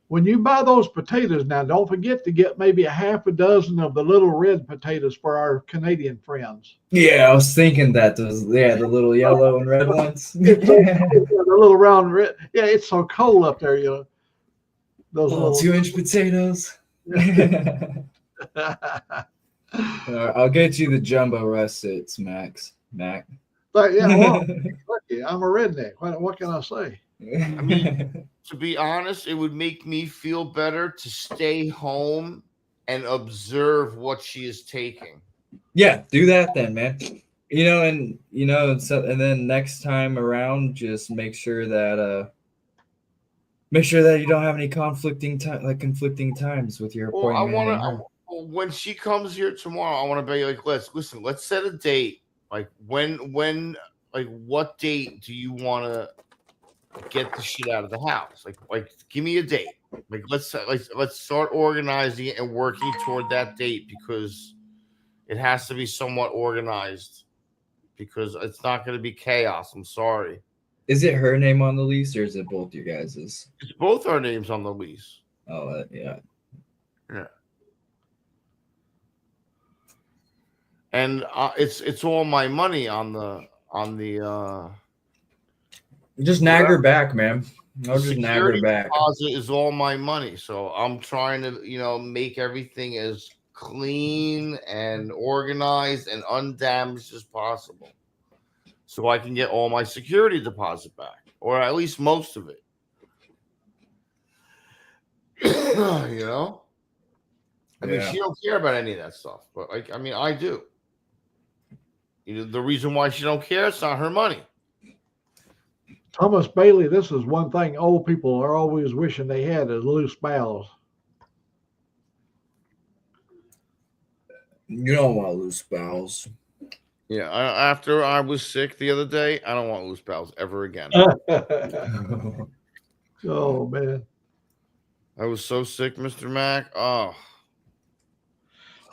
Speaker 1: when you buy those potatoes now, don't forget to get maybe a half a dozen of the little red potatoes for our Canadian friends.
Speaker 4: Yeah, I was thinking that the little yellow and red ones.
Speaker 1: It's so cold, the little round red. Yeah, it's so cold up there, Those
Speaker 4: Little
Speaker 1: little
Speaker 4: 2-inch potatoes. I'll get you the jumbo russets, Mac.
Speaker 1: But yeah, well, lucky. I'm a redneck. What can I say?
Speaker 6: I mean, to be honest, it would make me feel better to stay home and observe what she is taking.
Speaker 4: Yeah, do that then, man. And then next time around, just make sure that you don't have any conflicting times with your
Speaker 6: Well,
Speaker 4: appointment.
Speaker 6: when she comes here tomorrow, I want to be like, let's set a date. Like what date do you want to get the shit out of the house? Like give me a date. Like let's start organizing it and working toward that date, because it has to be somewhat organized, because it's not going to be chaos. I'm sorry.
Speaker 4: Is it her name on the lease, or is it both you guys's?
Speaker 6: It's both our names on the lease.
Speaker 4: Oh, yeah.
Speaker 6: Yeah. And it's all my money on the
Speaker 4: Just nag her back, man. I'll just nag her
Speaker 6: security
Speaker 4: back.
Speaker 6: deposit is all my money. So I'm trying to, make everything as clean and organized and undamaged as possible, so I can get all my security deposit back, or at least most of it. I mean, she don't care about any of that stuff, but I do. The reason why she don't care, it's not her money.
Speaker 1: Thomas Bailey, this is one thing old people are always wishing they had, is loose bowels.
Speaker 4: You don't want loose bowels.
Speaker 6: Yeah, after I was sick the other day, I don't want loose bowels ever again.
Speaker 1: Oh, man.
Speaker 6: I was so sick, Mr. Mac. Oh.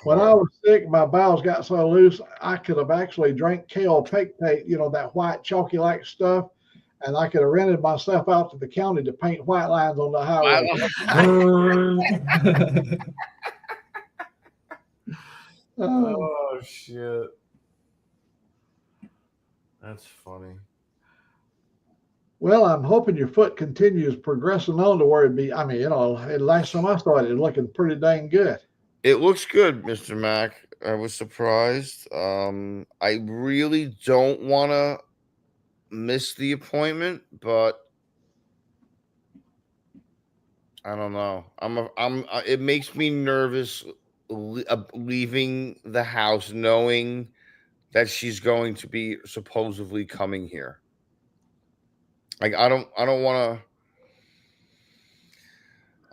Speaker 1: When I was sick, my bowels got so loose, I could have actually drank kale pectate, that white chalky-like stuff, and I could have rented myself out to the county to paint white lines on the highway.
Speaker 6: Oh, shit. That's funny.
Speaker 1: Well, I'm hoping your foot continues progressing on to where it'd be. I mean, last time I started, it looking pretty dang good.
Speaker 6: It looks good, Mr. Mac. I was surprised. I really don't want to miss the appointment, but I don't know. It makes me nervous leaving the house knowing that she's going to be supposedly coming here. Like, I don't want to.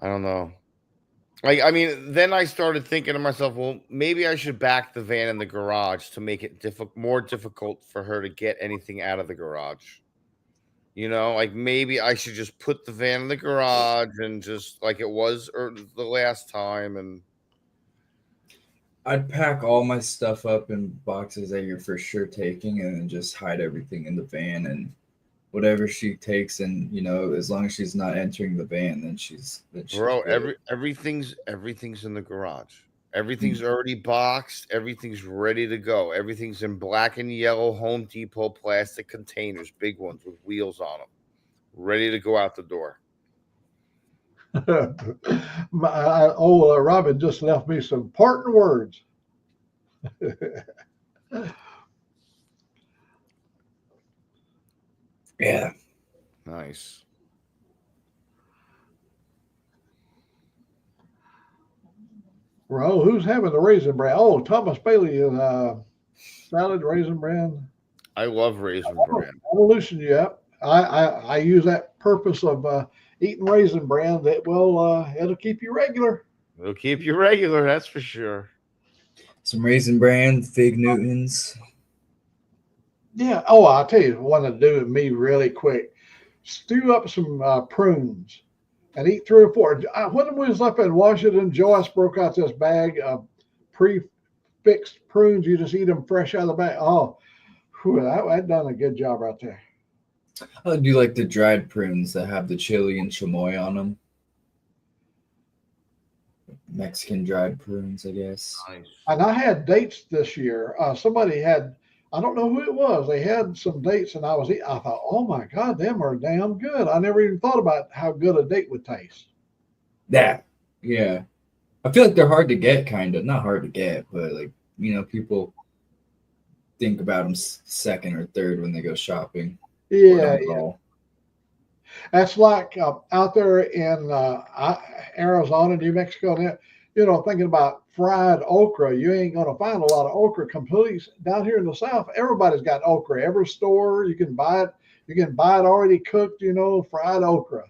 Speaker 6: I don't know. Like, I mean, then I started thinking to myself, well, maybe I should back the van in the garage to make it more difficult for her to get anything out of the garage. Like maybe I should just put the van in the garage and just like it was the last time. And
Speaker 4: I'd pack all my stuff up in boxes that you're for sure taking, and then just hide everything in the van, and whatever she takes, and as long as she's not entering the van, then she's
Speaker 6: bro,
Speaker 4: good.
Speaker 6: everything's in the garage. Everything's already boxed. Everything's ready to go. Everything's in black and yellow Home Depot plastic containers, big ones with wheels on them, ready to go out the door.
Speaker 1: Robin just left me some parting words.
Speaker 4: Yeah.
Speaker 6: Nice.
Speaker 1: Well, who's having the raisin bran? Oh, Thomas Bailey is salad raisin bran.
Speaker 6: I love raisin bran.
Speaker 1: I'll loosen you up. I use that purpose of eating raisin bran that it'll keep you regular.
Speaker 6: It'll keep you regular, that's for sure.
Speaker 4: Some raisin bran, Fig Newtons.
Speaker 1: Yeah. Oh, I'll tell you one to do with me really quick. stew up some prunes and eat 3 or 4. When we was up in Washington, Joyce broke out this bag of pre-fixed prunes. You just eat them fresh out of the bag. Oh, whew, that done a good job right there.
Speaker 4: I do like the dried prunes that have the chili and chamoy on them. Mexican dried prunes, I guess.
Speaker 6: Nice.
Speaker 1: And I had dates this year. Somebody had, I don't know who it was. They had some dates, and I thought, oh my God, them are damn good. I never even thought about how good a date would taste.
Speaker 4: Yeah. I feel like they're hard to get, kind of. Not hard to get, but like, people think about them second or third when they go shopping.
Speaker 1: Yeah. That's like out there in Arizona, New Mexico, thinking about fried okra. You ain't going to find a lot of okra completely down here in the South. Everybody's got okra. Every store you can buy it. You can buy it already cooked, fried okra.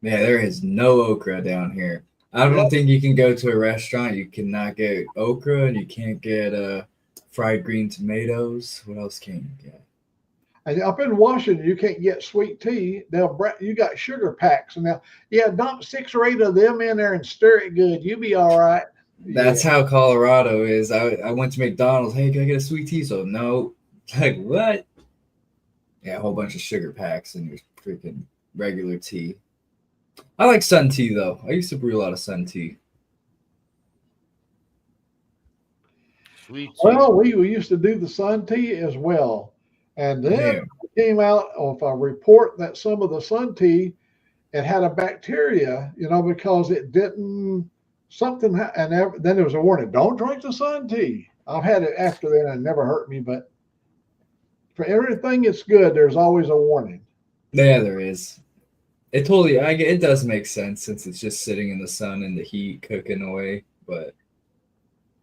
Speaker 4: Yeah, there is no okra down here. I don't think you can go to a restaurant. You cannot get okra, and you can't get fried green tomatoes. What else can you get?
Speaker 1: And up in Washington, you can't get sweet tea. You got sugar packs, and dump 6 or 8 of them in there and stir it good. You be all right.
Speaker 4: That's how Colorado is. I went to McDonald's. Hey, can I get a sweet tea? So no, like what? Yeah, a whole bunch of sugar packs and your freaking regular tea. I like sun tea though. I used to brew a lot of sun tea.
Speaker 6: Sweet tea.
Speaker 1: Well, we used to do the sun tea as well. And then it came out of a report that some of the sun tea, it had a bacteria, because it didn't and then there was a warning, don't drink the sun tea. I've had it after that and it never hurt me, but for everything that's good, there's always a warning.
Speaker 4: Yeah, there is. It does make sense since it's just sitting in the sun and the heat cooking away, but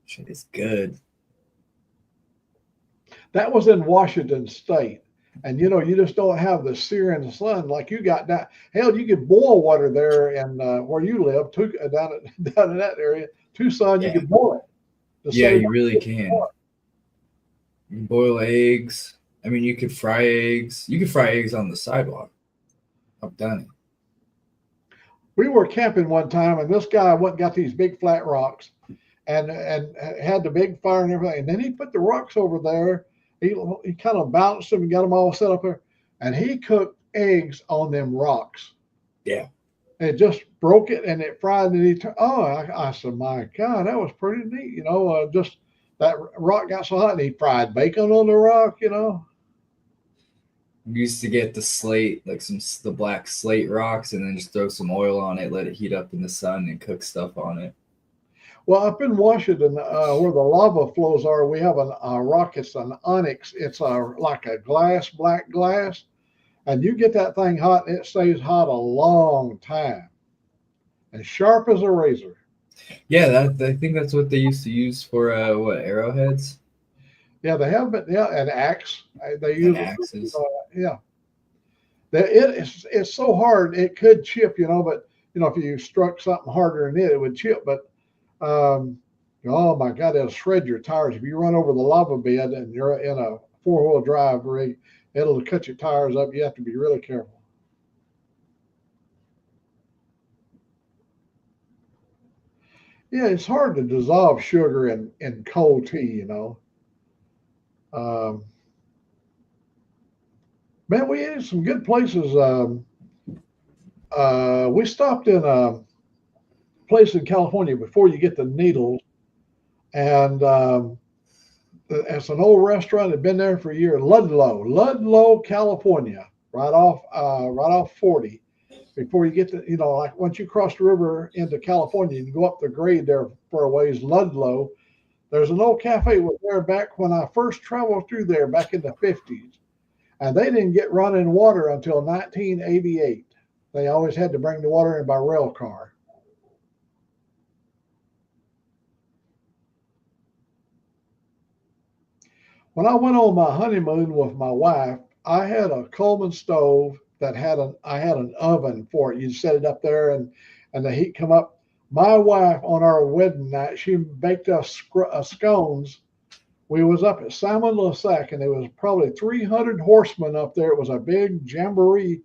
Speaker 4: shit is good. That
Speaker 1: was in Washington State. And, you just don't have the searing sun like you got down. Hell, you could boil water there and where you live, down in that area. Tucson, you could boil it.
Speaker 4: Yeah, you really can. You can boil eggs. I mean, you could fry eggs. You could fry eggs on the sidewalk. I've done it.
Speaker 1: We were camping one time, and this guy went and got these big flat rocks and had the big fire and everything. And then he put the rocks over there. He kind of balanced them and got them all set up there, and he cooked eggs on them rocks.
Speaker 4: Yeah.
Speaker 1: It just broke it and it fried it. I said, my God, that was pretty neat. Just that rock got so hot and he fried bacon on the rock,
Speaker 4: We used to get the slate, like the black slate rocks, and then just throw some oil on it, let it heat up in the sun, and cook stuff on it.
Speaker 1: Well, up in Washington, where the lava flows are, we have a rock. It's an onyx. It's like a black glass. And you get that thing hot, and it stays hot a long time. And sharp as a razor.
Speaker 4: Yeah, I think that's what they used to use for, arrowheads?
Speaker 1: Yeah, they have, but an axe. They use
Speaker 4: axes.
Speaker 1: It's so hard, it could chip, but, if you struck something harder than it would chip. But oh my God, it'll shred your tires. If you run over the lava bed and you're in a 4-wheel drive rig, it'll cut your tires up. You have to be really careful. Yeah, it's hard to dissolve sugar in cold tea, Man, we ate some good places. We stopped in a place in California before you get the Needles, and it's an old restaurant. Had been there for a year. Ludlow, California, right off 40. Before you get to, like once you cross the river into California, you can go up the grade there for a ways. Ludlow. There's an old cafe was there back when I first traveled through there back in the 50s, and they didn't get running water until 1988. They always had to bring the water in by rail car. When I went on my honeymoon with my wife, I had a Coleman stove that I had an oven for it. You set it up there and the heat come up. My wife on our wedding night, she baked us scones. We was up at Simon Le Sac, and there was probably 300 horsemen up there. It was a big jamboree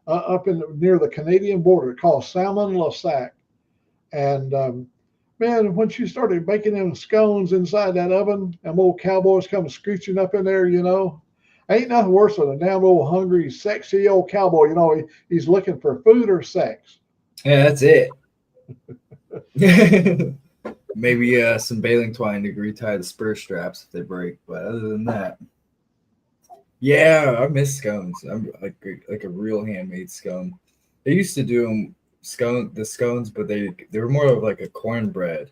Speaker 1: up in near the Canadian border called Salmon La Sac. And man, when she started making them scones inside that oven, them old cowboys come screeching up in there, ain't nothing worse than a damn old hungry, sexy old cowboy. He's looking for food or sex.
Speaker 4: Yeah, that's it. Maybe some baling twine to retie the spur straps if they break, but other than that, yeah, I miss scones. I'm like a real handmade scone. They used to do the scones, but they were more of like a cornbread,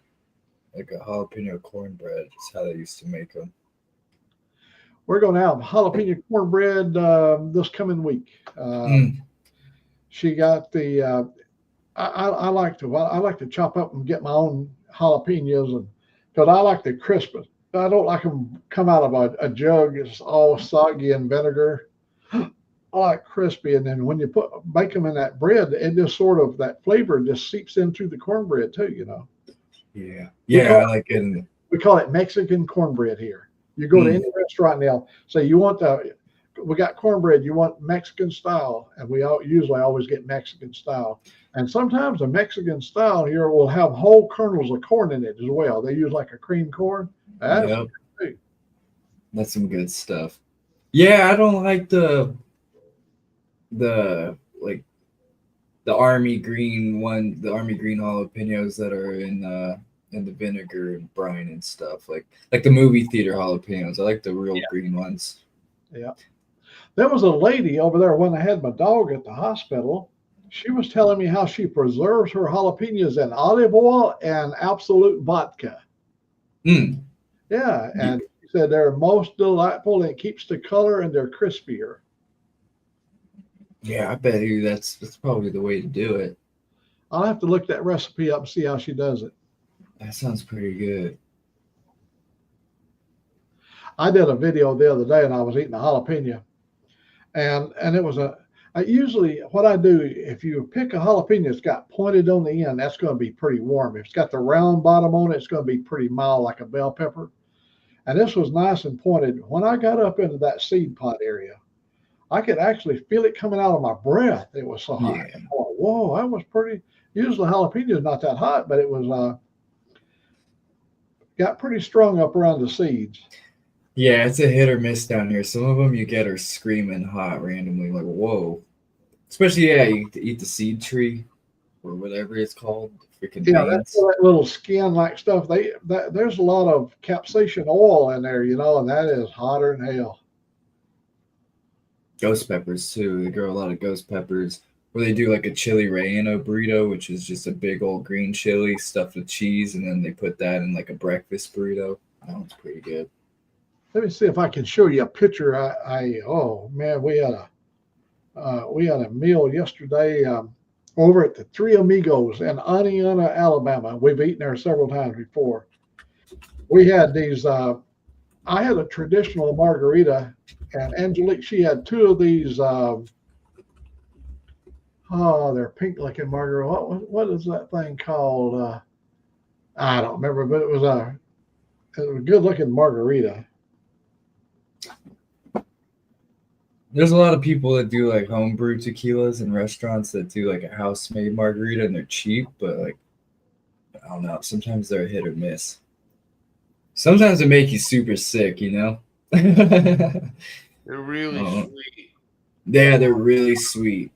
Speaker 4: like a jalapeno cornbread. Is how they used to make them.
Speaker 1: We're going to have jalapeno cornbread this coming week. She got the. I like to chop up and get my own jalapenos, and because I like the crisp. I don't like them come out of a jug. It's all soggy and vinegar. I like crispy, and then when you bake them in that bread, it just sort of that flavor just seeps into the cornbread too.
Speaker 4: Yeah, I like it.
Speaker 1: We call it Mexican cornbread here. You go to any restaurant now, say you want we got cornbread, you want Mexican style, and we usually always get Mexican style. And sometimes the Mexican style here will have whole kernels of corn in it as well. They use like a cream corn.
Speaker 4: That's some good stuff. Yeah, I don't like the army green jalapenos that are in the vinegar and brine and stuff, like the movie theater jalapenos. I like the real green ones.
Speaker 1: Yeah. There was a lady over there when I had my dog at the hospital. She was telling me how she preserves her jalapenos in olive oil and Absolute vodka. Yeah, and she said they're most delightful and it keeps the color and they're crispier.
Speaker 4: Yeah, I bet you that's probably the way to do it.
Speaker 1: I'll have to look that recipe up and see how she does it.
Speaker 4: That sounds pretty good.
Speaker 1: I did a video the other day and I was eating a jalapeno, and it was usually what I do, if you pick a jalapeno that's got pointed on the end, that's going to be pretty warm. If it's got the round bottom on it, it's going to be pretty mild like a bell pepper. And this was nice and pointed. When I got up into that seed pod area, I could actually feel it coming out of my breath. It was so hot.
Speaker 4: Yeah.
Speaker 1: Whoa, that was pretty. Usually jalapeno is not that hot, but it was got pretty strong up around the seeds.
Speaker 4: Yeah, it's a hit or miss down here. Some of them you get are screaming hot randomly, like whoa. Especially you eat the seed tree or whatever it's called. Freaking
Speaker 1: that's that little skin like stuff. There's a lot of capsaicin oil in there, and that is hotter than hell.
Speaker 4: Ghost peppers too. They grow a lot of ghost peppers. Where they do like a chili relleno burrito, which is just a big old green chili stuffed with cheese, and then they put that in like a breakfast burrito. That one's pretty good.
Speaker 1: Let me see if I can show you a picture. Oh man, we had a meal yesterday over at the Three Amigos in Aniana, Alabama. We've eaten there several times before. We had these. I had a traditional margarita, and Angelique, she had two of these. They're pink-looking margarita. What is that thing called? I don't remember, but it was a good-looking margarita.
Speaker 4: There's a lot of people that do like homebrew tequilas in restaurants that do like a house-made margarita, and they're cheap, but like I don't know. Sometimes they're a hit or miss. Sometimes they make you super sick,
Speaker 6: They're really sweet.
Speaker 4: Yeah, they're really sweet.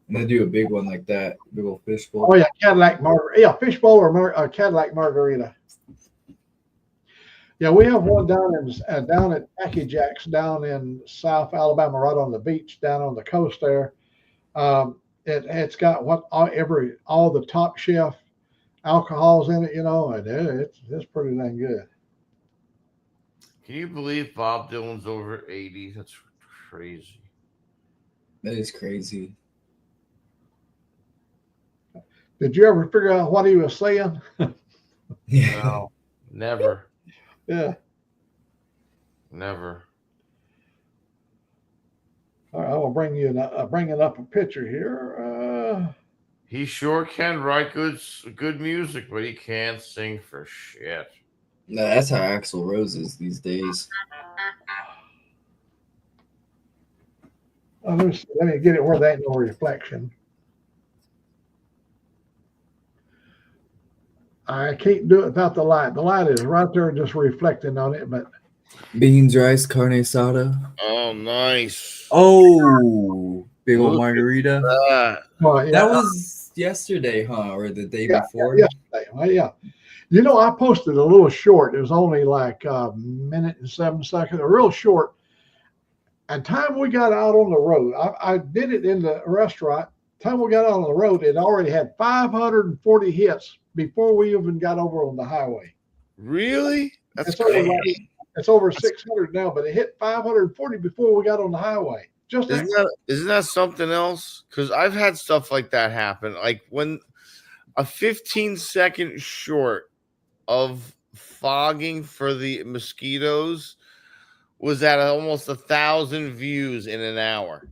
Speaker 4: And they do a big one like that, big old fishbowl.
Speaker 1: Oh yeah, Cadillac margarita. Yeah, fishbowl or Cadillac margarita. Yeah, we have one down at Tacky Jack's down in South Alabama, right on the beach, down on the coast there. It's got all the top shelf alcohols in it, and it's pretty dang good.
Speaker 6: Can you believe Bob Dylan's over 80? That's crazy.
Speaker 4: That is crazy.
Speaker 1: Did you ever figure out what he was saying?
Speaker 4: Yeah.
Speaker 6: No, never.
Speaker 1: Yeah.
Speaker 6: Never.
Speaker 1: All right, I will bringing up a picture here.
Speaker 6: He sure can write good music, but he can't sing for shit.
Speaker 4: No, that's how Axl Rose is these days.
Speaker 1: Let me get it where there ain't no reflection. I can't do it without the light. The light is right there just reflecting on it, but
Speaker 4: Beans, rice, carne asada.
Speaker 6: Oh, nice.
Speaker 4: Oh, big old
Speaker 6: Look at
Speaker 4: margarita.
Speaker 6: that.
Speaker 1: well, yeah,
Speaker 4: That was yesterday, huh? Or the day
Speaker 1: yeah,
Speaker 4: before?
Speaker 1: yesterday. Well, yeah. You know, I posted a little short. It was only like a minute and 7 seconds, a real short. And time we got out on the road, I did it in the restaurant. Time we got out on the road, it already had 540 hits before we even got over on the highway.
Speaker 6: Really? That's
Speaker 1: It's over,
Speaker 6: crazy.
Speaker 1: it's over 600 now, but it hit 540 before we got on the highway. Just
Speaker 6: Isn't that something else? Because I've had stuff like that happen. Like when a 15-second short of fogging for the mosquitoes was at almost 1,000 views in an hour.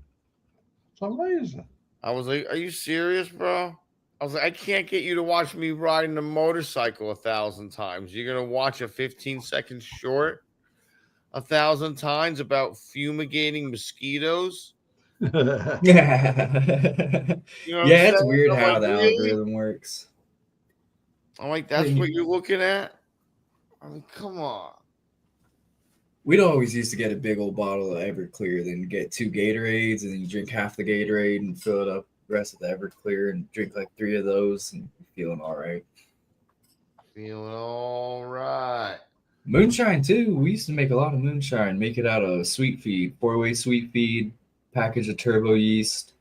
Speaker 1: it's amazing.
Speaker 6: I was like, "Are you serious, bro?" I was like, "I can't get you to watch me riding a motorcycle 1,000 times. You're gonna watch a 15-second short 1,000 times about fumigating mosquitoes."
Speaker 4: Yeah.
Speaker 6: You know what I'm
Speaker 4: Yeah, it's
Speaker 6: saying?
Speaker 4: weird
Speaker 6: I'm
Speaker 4: how
Speaker 6: like,
Speaker 4: the
Speaker 6: really?
Speaker 4: algorithm works.
Speaker 6: I'm like, that's what you're looking at? I mean, come on.
Speaker 4: We'd always used to get a big old bottle of Everclear, then get 2 Gatorades, and then you drink half the Gatorade and fill it up the rest of the Everclear and drink like 3 of those and feeling all right.
Speaker 6: Feeling all right.
Speaker 4: Moonshine too. We used to make a lot of moonshine. Make it out of sweet feed, 4-way sweet feed, package of turbo yeast,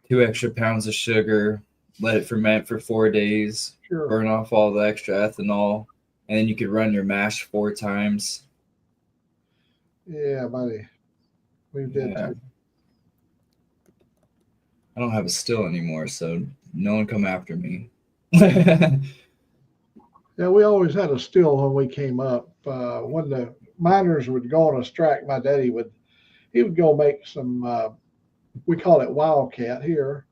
Speaker 4: 2 extra pounds of sugar, let it ferment for 4 days,
Speaker 1: Sure.
Speaker 4: burn off all the extra ethanol, and then you could run your mash 4 times.
Speaker 1: Yeah, buddy. We did
Speaker 4: Yeah.
Speaker 1: too.
Speaker 4: I don't have a still anymore, so no one come after me.
Speaker 1: Yeah, we always had a still when we came up. When the miners would go on a strike, my daddy would go make some. We call it wildcat here.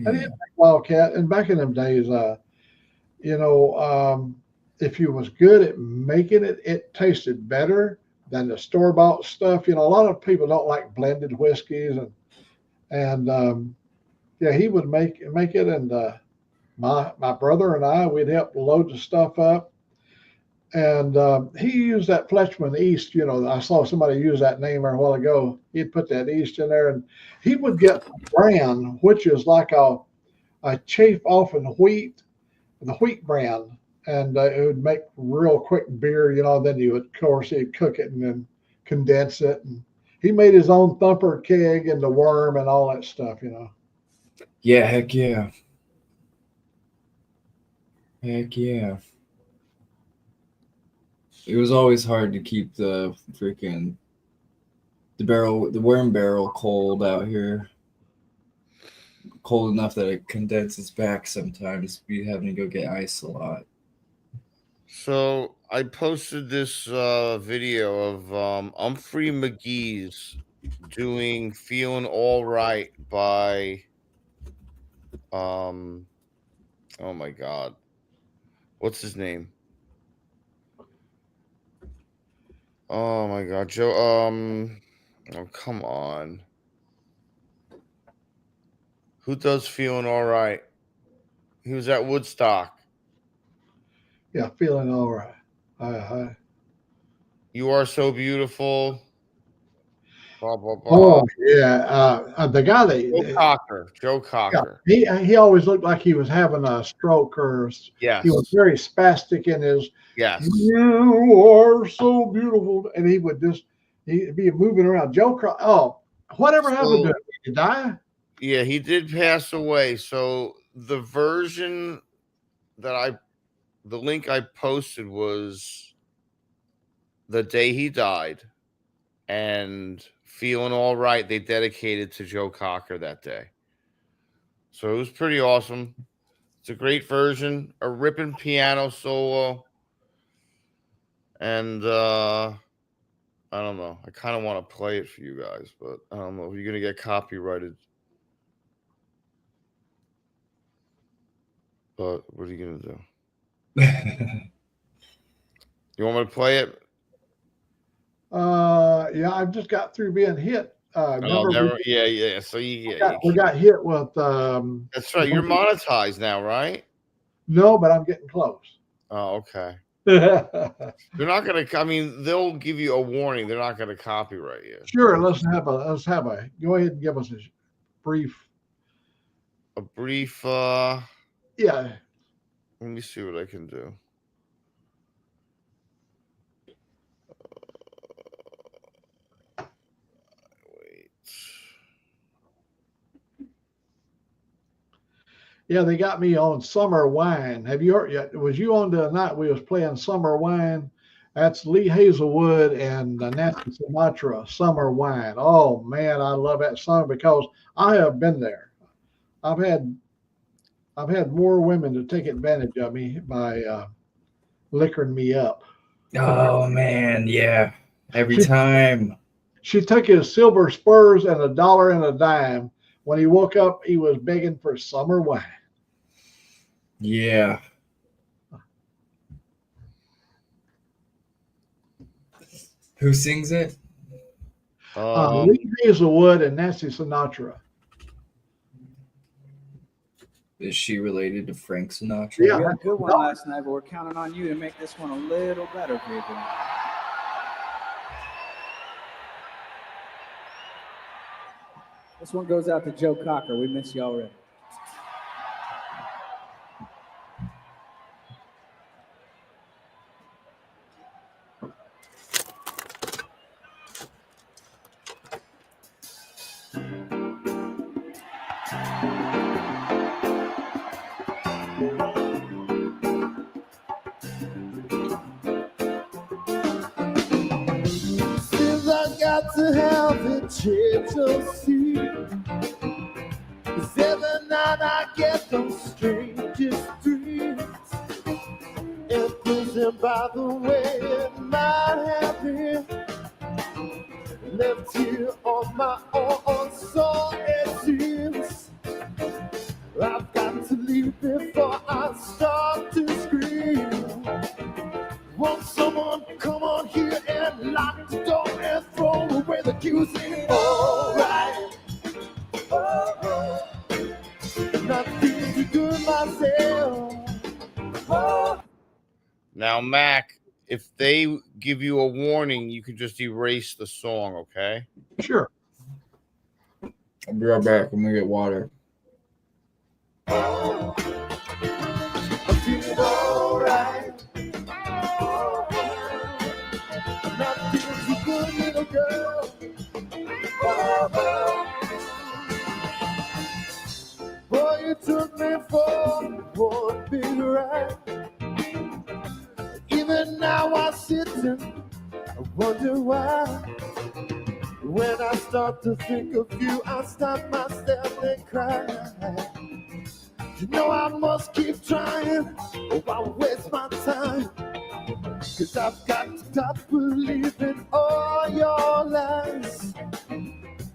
Speaker 1: I didn't make wildcat, and back in them days, you know, if you was good at making it, it tasted better than the store bought stuff. You know, a lot of people don't like blended whiskeys, and yeah, he would make it, and my brother and I, we'd help load the stuff up. And he used that Fletchman East. You know, I saw somebody use that name there a while ago. He'd put that East in there, and he would get bran, which is like a chafe off in wheat, the wheat bran, and it would make real quick beer. You know, then you would, of course, he'd cook it and then condense it. And he made his own thumper keg and the worm and all that stuff. You know.
Speaker 4: Yeah, heck yeah. Heck yeah. It was always hard to keep the worm barrel cold out here. Cold enough that it condenses back sometimes. Be having to go get ice a lot.
Speaker 6: So I posted this video of Humphrey McGee's doing "Feeling All Right" by oh my god, what's his name? Oh my god, Joe. Oh come on. Who does "Feeling All Right"? He was at Woodstock.
Speaker 1: Yeah, feeling all right.
Speaker 6: You are so beautiful. Blah blah blah.
Speaker 1: Oh yeah, the guy
Speaker 6: Joe
Speaker 1: that
Speaker 6: Cocker. Joe
Speaker 1: yeah,
Speaker 6: Cocker.
Speaker 1: he always looked like he was having a stroke, or
Speaker 6: Yes.
Speaker 1: he was very spastic in his.
Speaker 6: Yes.
Speaker 1: You are so beautiful, and he would just he'd be moving around. Oh, whatever happened to him? Did he die?
Speaker 6: Yeah, he did pass away. So the version the link I posted was the day he died, and "Feeling All Right" they dedicated to Joe Cocker that day. So it was pretty awesome. It's a great version, a ripping piano solo, and I don't know. I kind of want to play it for you guys, but I don't know if you're gonna get copyrighted. But what are you gonna do? You want me to play it?
Speaker 1: Yeah, I just got through being hit
Speaker 6: Oh,
Speaker 1: remember
Speaker 6: never. Yeah. So
Speaker 1: we got hit with
Speaker 6: that's right. You're monetized now, right?
Speaker 1: no, but I'm getting close.
Speaker 6: Oh, okay.
Speaker 1: Sure,
Speaker 6: They're not gonna. I mean, they'll give you a warning. They're not gonna copyright you.
Speaker 1: let's have a go ahead and give us a brief.
Speaker 6: A brief.
Speaker 1: Yeah,
Speaker 6: Let me see what I can do. Wait.
Speaker 1: yeah, they got me on Summer Wine. Have you heard yet? Was you on the night we was playing Summer Wine? That's Lee Hazelwood and Nancy Sinatra, Summer Wine. Oh man, I love that song because I have been there. I've had more women to take advantage of me by liquoring me up.
Speaker 4: Oh man, yeah. Every time.
Speaker 1: She took his silver spurs and $1 and a dime. When he woke up, he was begging for summer wine.
Speaker 4: Yeah. Who sings it?
Speaker 1: Lee Hazelwood and Nancy Sinatra.
Speaker 4: Is she related to Frank Sinatra?
Speaker 1: Yeah.
Speaker 7: We had a good one last night, but we're counting on you to make this one a little better, people. This one goes out to Joe Cocker. We miss you already.
Speaker 8: Since I got to have a chance of see, 'cause every night I get those strangest dreams, and thinking by the way it might have been left here on my own, so it seems I've got to leave before I start to scream. Won't someone come on here and lock the door and throw away the keys? All right. Not feeling too good myself.
Speaker 6: Now, Mac, if they give you a warning, you can just erase the song, okay?
Speaker 1: Sure.
Speaker 4: I'll be right back. I'm gonna get water.
Speaker 8: I'm feeling all right. Not feeling too good, little girl. Boy, you took me for one big ride. Even now I sit and I wonder why. When I start to think of you, I stop myself and cry. You know I must keep trying, or I'll waste my time. 'Cause I've got to stop believing all your lies.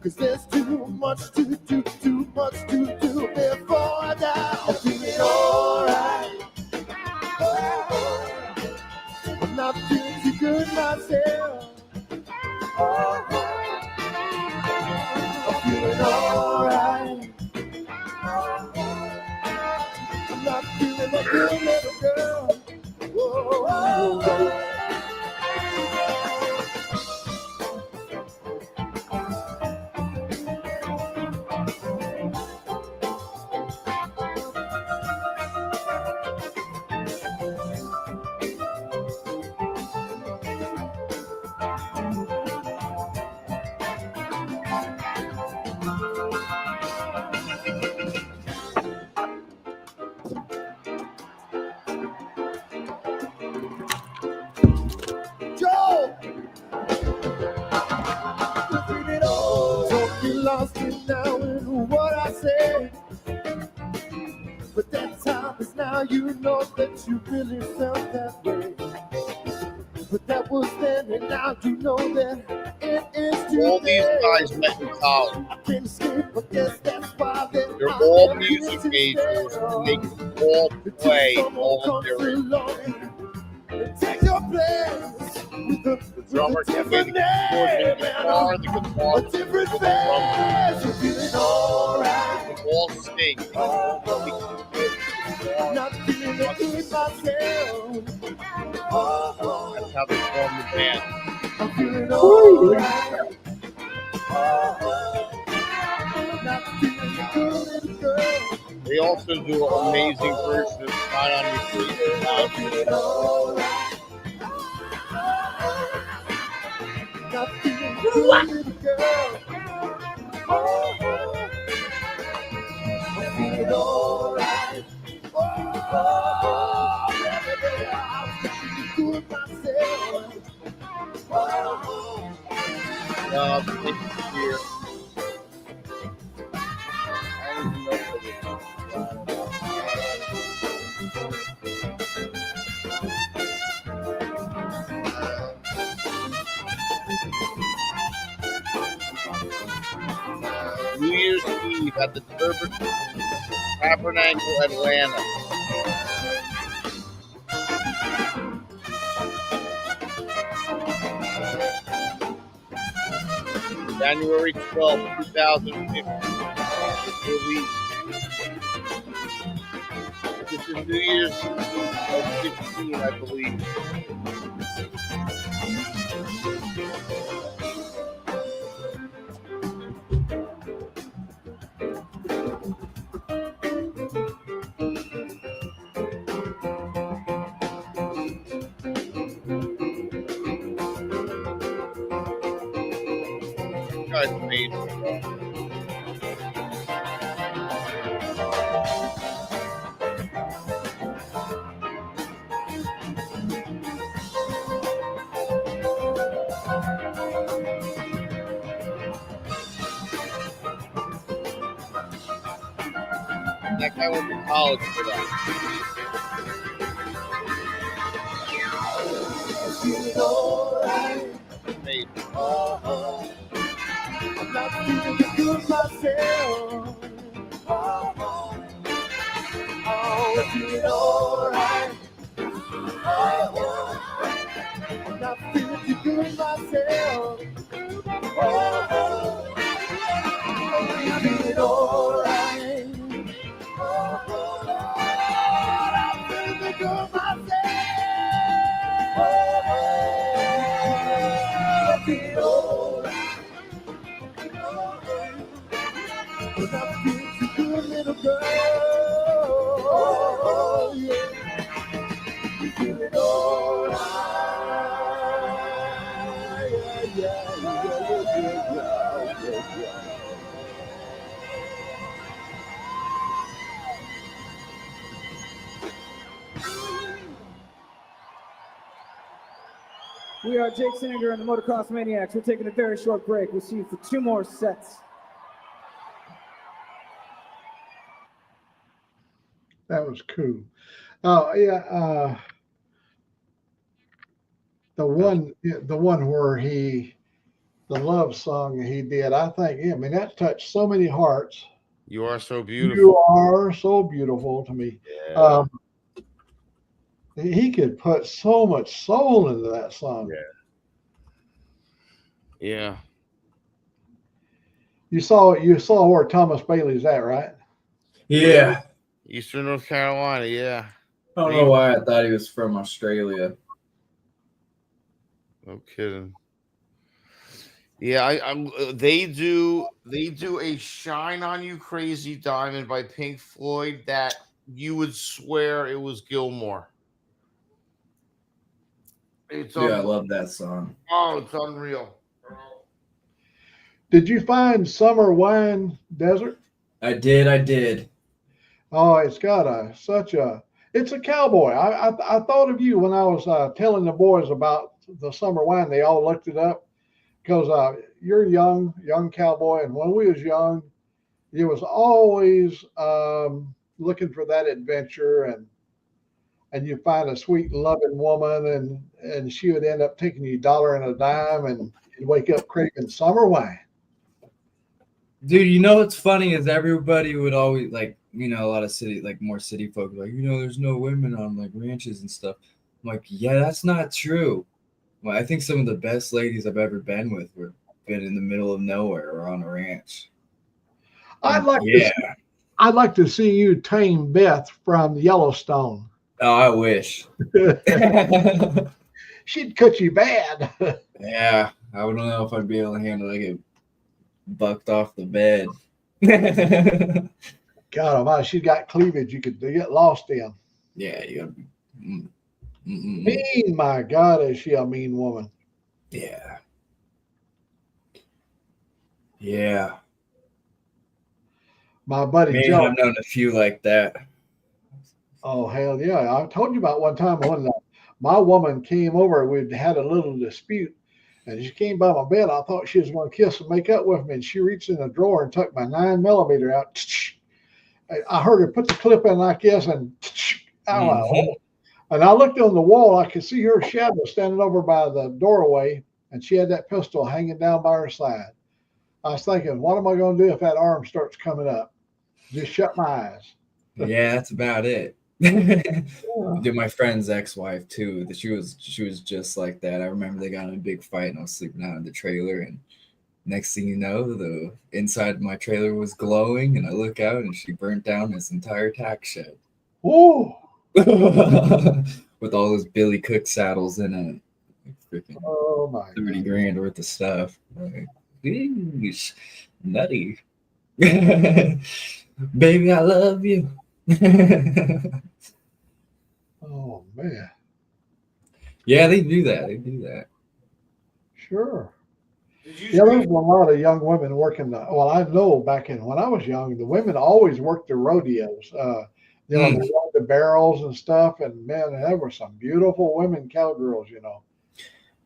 Speaker 8: 'Cause there's too much to do, too much to do before I die. I'm feeling alright. I'm not feeling too good myself. I'm feeling alright. I'm not feeling like a little girl. Whoa. Joe! Don't get lost in now in what I say. But that time is now, you know that you really felt that way. But that was then, and now you know that it is
Speaker 6: All these
Speaker 8: today.
Speaker 6: guys met in college.
Speaker 8: I can't escape, I guess that's why
Speaker 6: They're all music majors. And they can all play all of their instruments.
Speaker 8: Take your place with the
Speaker 6: drummer
Speaker 8: with a
Speaker 6: can maybe
Speaker 8: different
Speaker 6: keyboard,
Speaker 8: name,
Speaker 6: maybe guitar, the guitar,
Speaker 8: a different face. You're feeling alright.
Speaker 6: the wall sing.
Speaker 8: Not feeling good myself.
Speaker 6: That's how they form the band.
Speaker 8: I'm feeling alright. Not feeling good, girl.
Speaker 6: They also do an amazing version of "Shine on Your Face."
Speaker 8: I'm feeling alright. Not feeling good, girl. I'm feeling alright. Every day I'm feeling good myself.
Speaker 6: This year, I don't even know what it is. New Year's Eve at the Tabernacle, Atlanta. January 12th, 2015. Release. This is New Year's of 16, I believe. You guys made it. That guy went to college for that.
Speaker 8: Feeling alright.
Speaker 6: Made it.
Speaker 8: I'm not feeling good myself. I'm feeling alright. I'm not feeling too good myself. I'm feeling alright. I'm feeling good myself. I'm feeling alright. But I'm feeling too good, little girl. Yeah. You feeling alright. Yeah.
Speaker 7: We are Jake Sanger and the Motocross Maniacs. We're taking a very short break. We'll see you for 2 more sets.
Speaker 1: That was cool. Oh yeah, the one where the love song he did. I mean, that touched so many hearts.
Speaker 6: You are so beautiful.
Speaker 1: You are so beautiful to me.
Speaker 6: Yeah.
Speaker 1: He could put so much soul into that song.
Speaker 6: Yeah.
Speaker 1: You saw where Thomas Bailey's at, right?
Speaker 4: Yeah.
Speaker 6: Eastern North Carolina, yeah.
Speaker 4: I don't know why I thought he was from Australia.
Speaker 6: No kidding. Yeah, they do a "Shine on You Crazy Diamond" by Pink Floyd that you would swear it was Gilmore.
Speaker 4: I love that song.
Speaker 6: Oh, it's unreal.
Speaker 1: Did you find Summer Wine Desert?
Speaker 4: I did.
Speaker 1: Oh, it's got it's a cowboy. I thought of you when I was telling the boys about the summer wine. They all looked it up because you're a young cowboy, and when we was young, you was always looking for that adventure, and you find a sweet, loving woman, and she would end up taking you $1 and a dime, and you'd wake up craving summer wine.
Speaker 4: Dude, you know what's funny is everybody would always a lot of more city folk there's no women on like ranches and stuff. I'm like, yeah, that's not true. Well, I think some of the best ladies I've ever been with were been in the middle of nowhere or on a ranch.
Speaker 1: I'd like to
Speaker 4: Yeah.
Speaker 1: see, I'd like to see you tame Beth from Yellowstone.
Speaker 4: Oh, I wish.
Speaker 1: She'd cut you bad.
Speaker 4: Yeah, I don't know if I'd be able to handle it. Get bucked off the bed.
Speaker 1: God Almighty, she's got cleavage you could get lost in.
Speaker 4: Yeah, you gotta be.
Speaker 1: Mean, my God, is she a mean woman?
Speaker 4: Yeah. Yeah.
Speaker 1: My buddy
Speaker 4: Man,
Speaker 1: Joe.
Speaker 4: I've known a few like that.
Speaker 1: Oh hell yeah! I told you about one time when my woman came over. We'd had a little dispute, and she came by my bed. I thought she was going to kiss and make up with me, and she reached in a drawer and took my 9mm out. I heard her put the clip in like this, and and I looked on the wall. I could see her shadow standing over by the doorway, and she had that pistol hanging down by her side. I was thinking, what am I going to do if that arm starts coming up? Just shut my eyes.
Speaker 4: Yeah, that's about it. Did my friend's ex-wife too? That she was just like that. I remember they got in a big fight, and I was sleeping out in the trailer, and next thing you know, the inside of my trailer was glowing, and I look out, and she burnt down this entire tack shed.
Speaker 1: Oh,
Speaker 4: with all those Billy Cook saddles in it. Freaking
Speaker 1: oh my
Speaker 4: 30
Speaker 1: God.
Speaker 4: grand worth of stuff. Like, eesh, nutty. Baby, I love you.
Speaker 1: Oh man,
Speaker 4: Yeah, they do that. They do that.
Speaker 1: sure.
Speaker 6: Did you
Speaker 1: Yeah, there's a lot of young women working. Well, I know back in when I was young, the women always worked the rodeos. They rode the barrels and stuff, and man, there were some beautiful women cowgirls.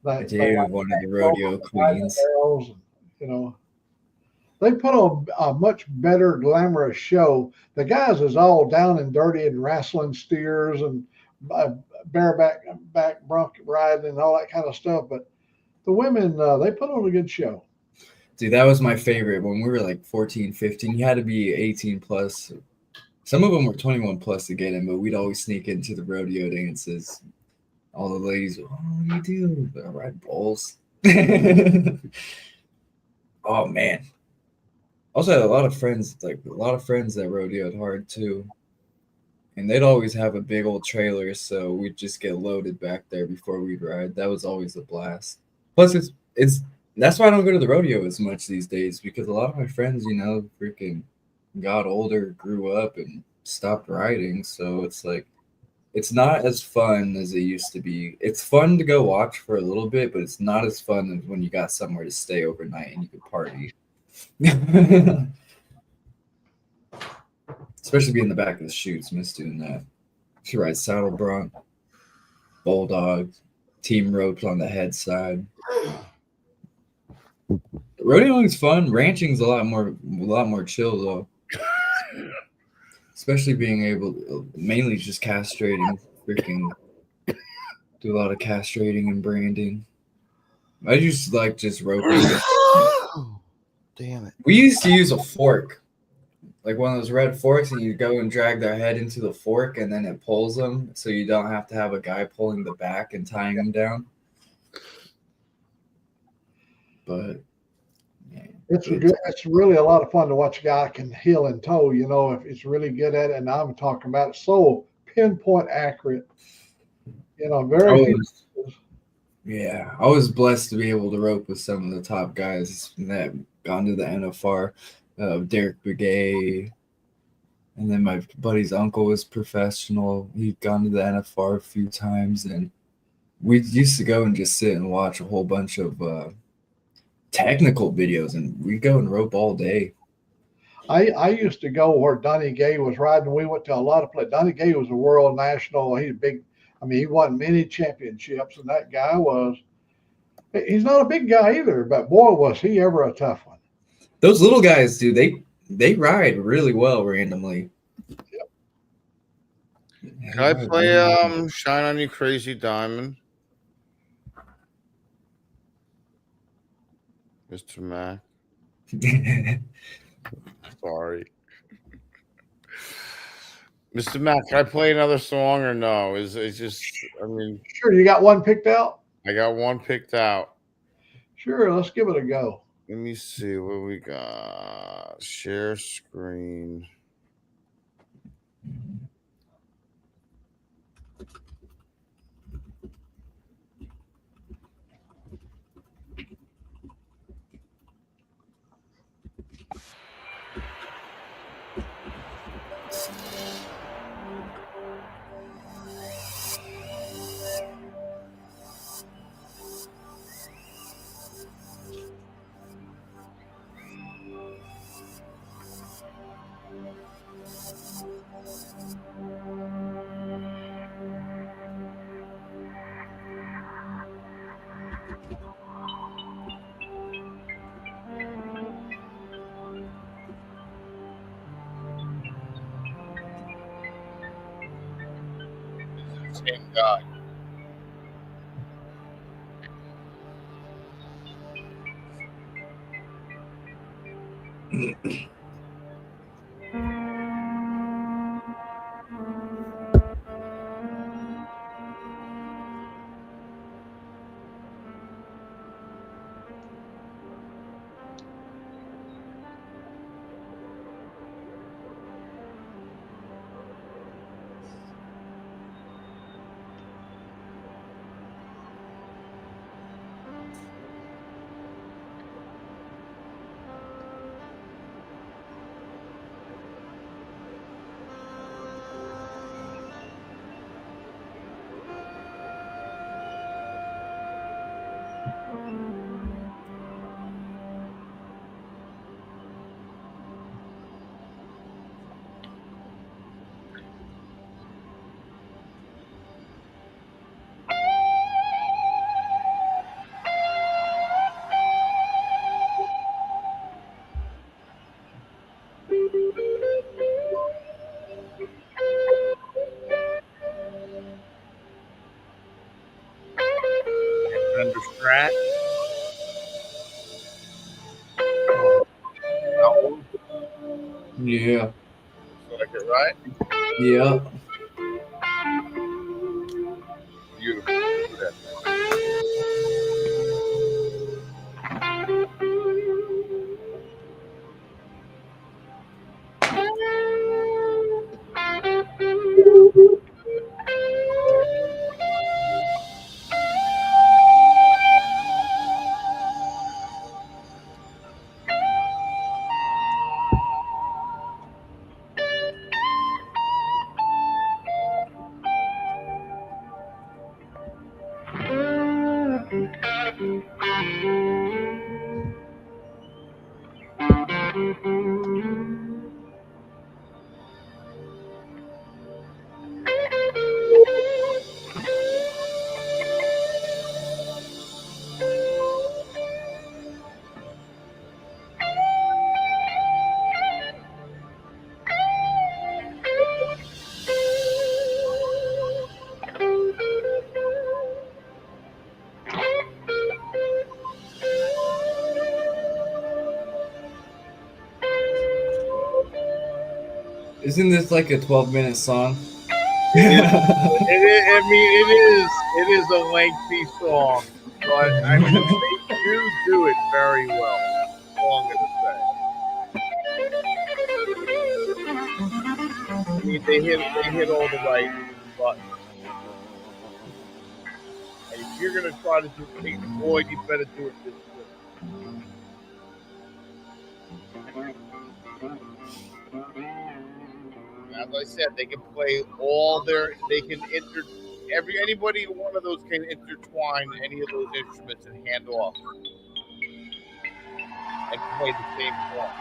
Speaker 4: I do one of the rodeo queens.
Speaker 1: Barrels, and, they put on a much better glamorous show. The guys is all down and dirty and wrestling steers and bareback bronc riding and all that kind of stuff, but the women, they put on a good show.
Speaker 4: Dude, that was my favorite. When we were like 14, 15, you had to be 18 plus. Some of them were 21 plus to get in, but we'd always sneak into the rodeo dances. All the ladies, oh, you do? I ride bulls. Oh, man. Also had a lot of friends that rodeoed hard too. And they'd always have a big old trailer, so we'd just get loaded back there before we'd ride. That was always a blast. Plus, it's that's why I don't go to the rodeo as much these days, because a lot of my friends, freaking got older, grew up, and stopped riding. So it's like, it's not as fun as it used to be. It's fun to go watch for a little bit, but it's not as fun as when you got somewhere to stay overnight and you could party. Especially being in the back of the chutes, miss doing that. She rides saddle bronc, bulldog, team ropes on the head side. Rodeoing is fun. Ranching's a lot more chill though. Especially being able to, mainly just castrating, freaking do a lot of castrating and branding. I used to like just roping.
Speaker 6: Damn it.
Speaker 4: We used to use a fork, like one of those red forks, and you go and drag their head into the fork, and then it pulls them, so you don't have to have a guy pulling the back and tying them down. But
Speaker 1: it's really a lot of fun to watch a guy can heel and toe. If it's really good at it, and I'm talking about it so pinpoint accurate. Very.
Speaker 4: Yeah, I was blessed to be able to rope with some of the top guys that gone to the NFR. Derek Begay, and then my buddy's uncle was professional. He'd gone to the NFR a few times, and we used to go and just sit and watch a whole bunch of technical videos, and we'd go and rope all day.
Speaker 1: I used to go where Donnie Gay was riding. We went to a lot of places. Donnie Gay was a world national. He's big. He won many championships, and that guy he's not a big guy either, but boy, was he ever a tough one.
Speaker 4: Those little guys, dude, they ride really well randomly.
Speaker 1: Yep.
Speaker 6: Can I play Shine On You Crazy Diamond? Mr. Mac. Sorry. Mr. Mac, can I play another song or no? It's just,
Speaker 1: Sure, you got one picked out?
Speaker 6: I got one picked out.
Speaker 1: Sure, let's give it a go.
Speaker 6: Let me see what we got. Share screen. Same guy. Under Strat.
Speaker 4: Yeah.
Speaker 6: Did I get right?
Speaker 4: Yeah.
Speaker 6: Beautiful. Look at that.
Speaker 4: Isn't this like a 12-minute song?
Speaker 6: It is a lengthy song, but I mean, they do it very well. Long as I mean, they hit all the right buttons. And if you're gonna try to do Pink Floyd, you better do it this way. As I said, they can play anybody one of those can intertwine any of those instruments and hand off and play the same song.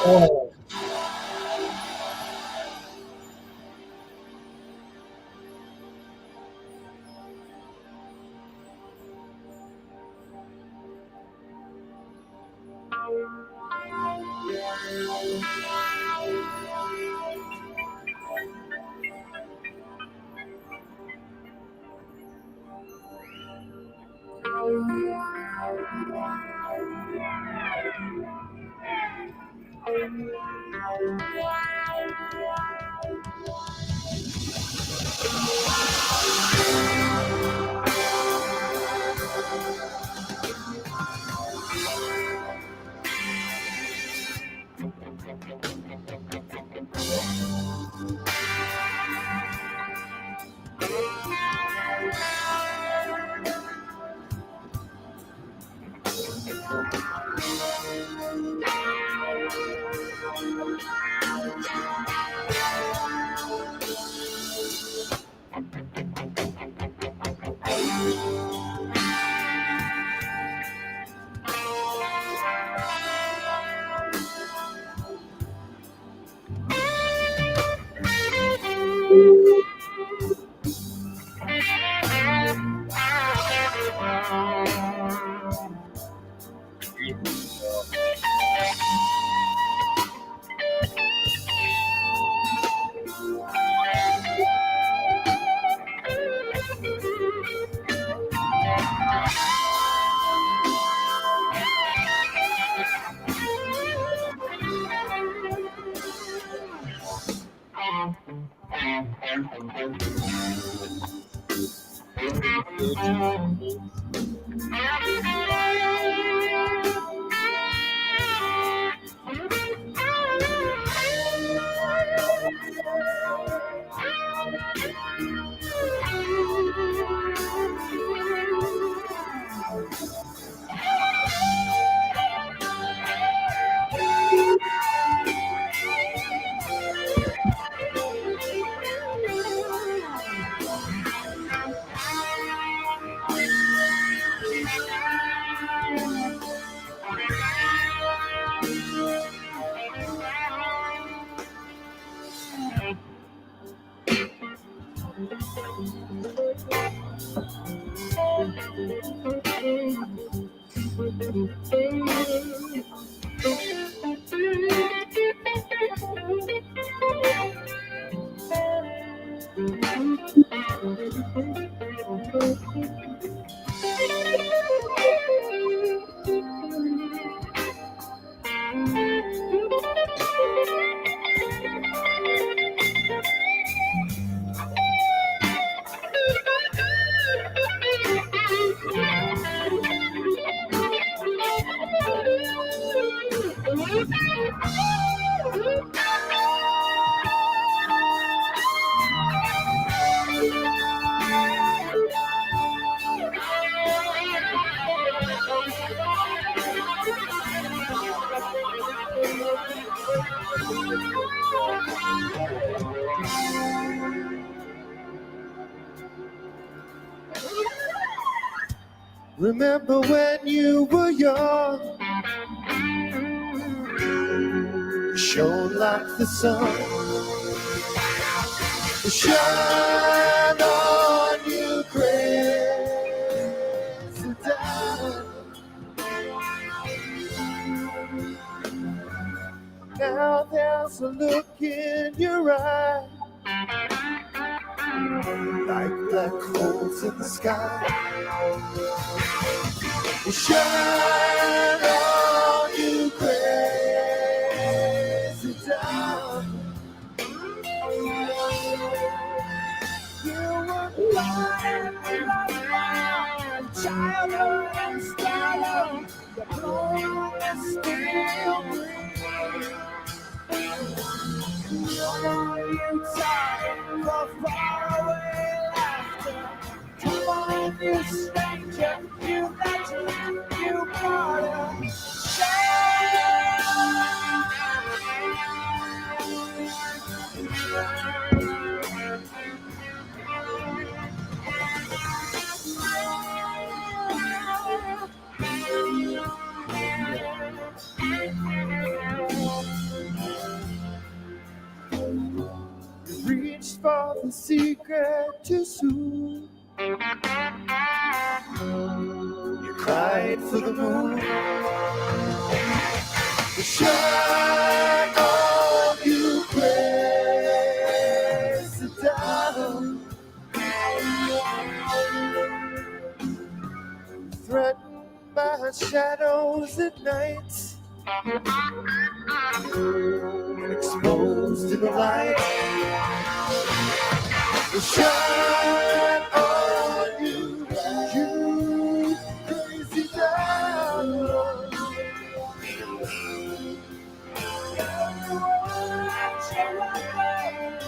Speaker 6: Oh.
Speaker 8: Remember when you were young, shone like the sun, shine on you, crazy diamond. Now there's a look in your eye, like black holes in the sky. Shine on you, crazy diamond. You were blind, childhood and style, the blood is still green. Are you tired of faraway laughter? Come on, you stranger, you veteran, you martyr. You reached for the secret too soon. You cried for the moon. shine on you, crazy down. Threatened by shadows at night, exposed to the light. Shine on you, you crazy diamond.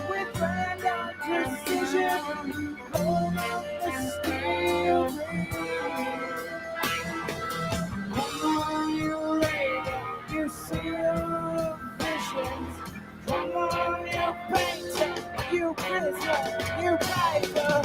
Speaker 7: With random precision, hold up the steering. Come on, you lady, you see your visions. Come on, you painter, you prisoner, you piper,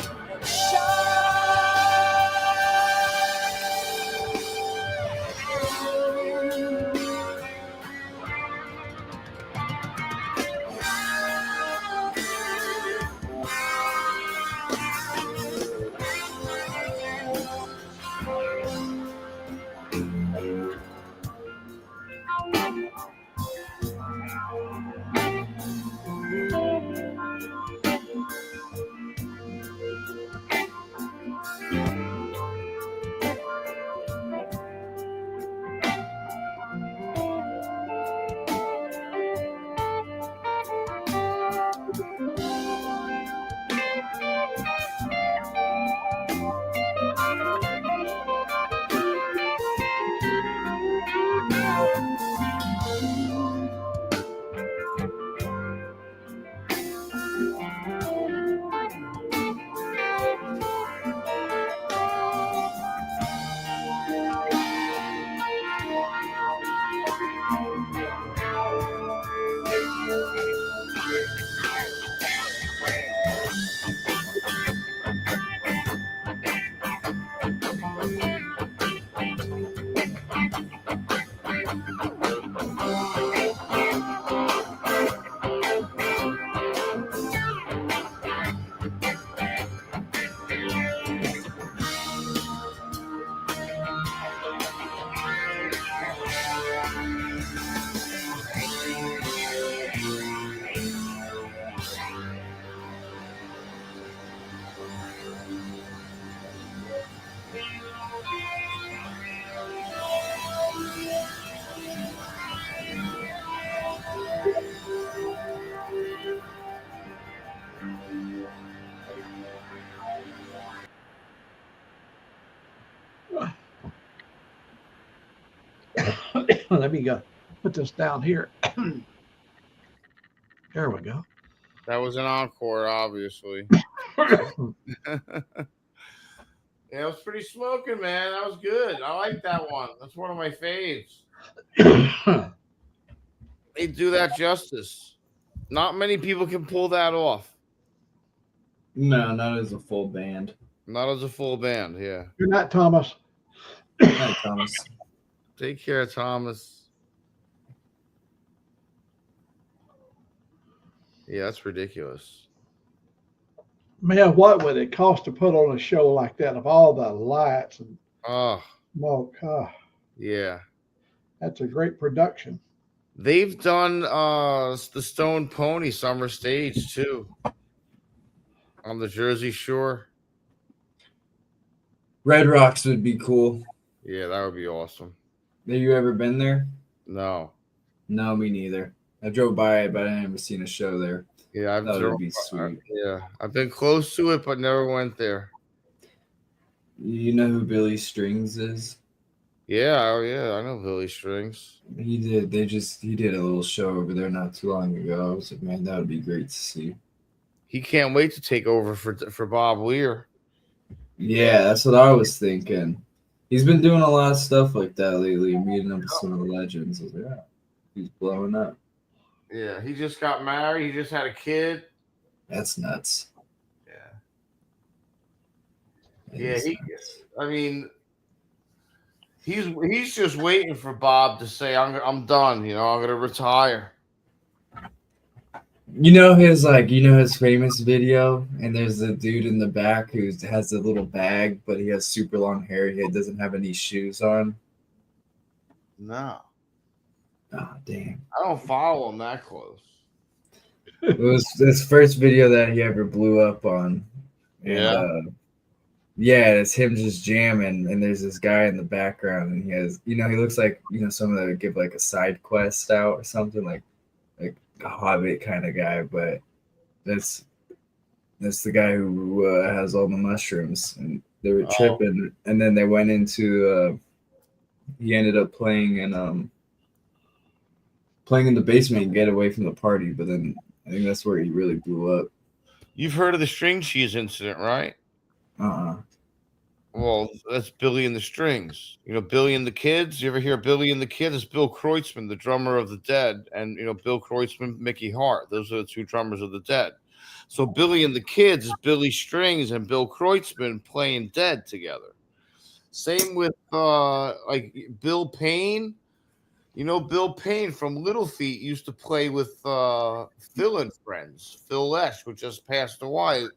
Speaker 1: Let me go put this down here. There we go.
Speaker 6: That was an encore, obviously. Yeah, it was pretty smoking, man. That was good. I like that one. That's one of my faves. They do that justice. Not many people can pull that off.
Speaker 4: No, not as a full band.
Speaker 6: Not as a full band, yeah.
Speaker 1: Good night, Thomas.
Speaker 4: Hi, Thomas.
Speaker 6: Take care, Thomas. Yeah, that's ridiculous.
Speaker 1: Man, what would it cost to put on a show like that of all the lights and
Speaker 6: Oh,
Speaker 1: smoke?
Speaker 6: yeah.
Speaker 1: That's a great production.
Speaker 6: They've done the Stone Pony Summer Stage too on the Jersey Shore.
Speaker 4: Red Rocks would be cool.
Speaker 6: Yeah, that would be awesome.
Speaker 4: Have you ever been there?
Speaker 6: No.
Speaker 4: No, me neither. I drove by it, but I never seen a show there.
Speaker 6: Yeah,
Speaker 4: That would be sweet.
Speaker 6: I've been close to it, but never went there.
Speaker 4: You know who Billy Strings is?
Speaker 6: Yeah, oh yeah, I know Billy Strings.
Speaker 4: He did. He did a little show over there not too long ago. I was like, man, that would be great to see.
Speaker 6: He can't wait to take over for Bob Weir.
Speaker 4: Yeah, that's what I was thinking. He's been doing a lot of stuff like that lately, meeting up with some of the legends. I was like, yeah, he's blowing up.
Speaker 6: Yeah, he just got married. He just had a kid.
Speaker 4: That's nuts.
Speaker 6: Yeah.
Speaker 4: That
Speaker 6: Yeah,
Speaker 4: is nuts.
Speaker 6: I mean, he's just waiting for Bob to say, I'm done. You know, I'm gonna retire.
Speaker 4: You know his famous video, and there's a dude in the back who has a little bag, but he has super long hair. He doesn't have any shoes on.
Speaker 6: No.
Speaker 4: Oh, damn.
Speaker 6: I don't follow him that close.
Speaker 4: It was his first video that he ever blew up on. And,
Speaker 6: Yeah.
Speaker 4: yeah, it's him just jamming, and there's this guy in the background, and he has, he looks like, someone that would give like a side quest out or something, like a Hobbit kind of guy, but that's the guy who has all the mushrooms, and they were tripping, and then they went into, he ended up playing in the basement and get away from the party, but then I think that's where he really blew up.
Speaker 6: You've heard of the string cheese incident, right? Well, that's Billy and the Strings. Billy and the Kids. You ever hear Billy and the Kids? It's Bill Kreutzmann, the drummer of the Dead, and Bill Kreutzmann, Mickey Hart. Those are the two drummers of the Dead. So Billy and the Kids is Billy Strings and Bill Kreutzmann playing Dead together. Same with like Bill Payne. Bill Payne from Little Feat used to play with Phil and Friends. Phil Lesh, who just passed away.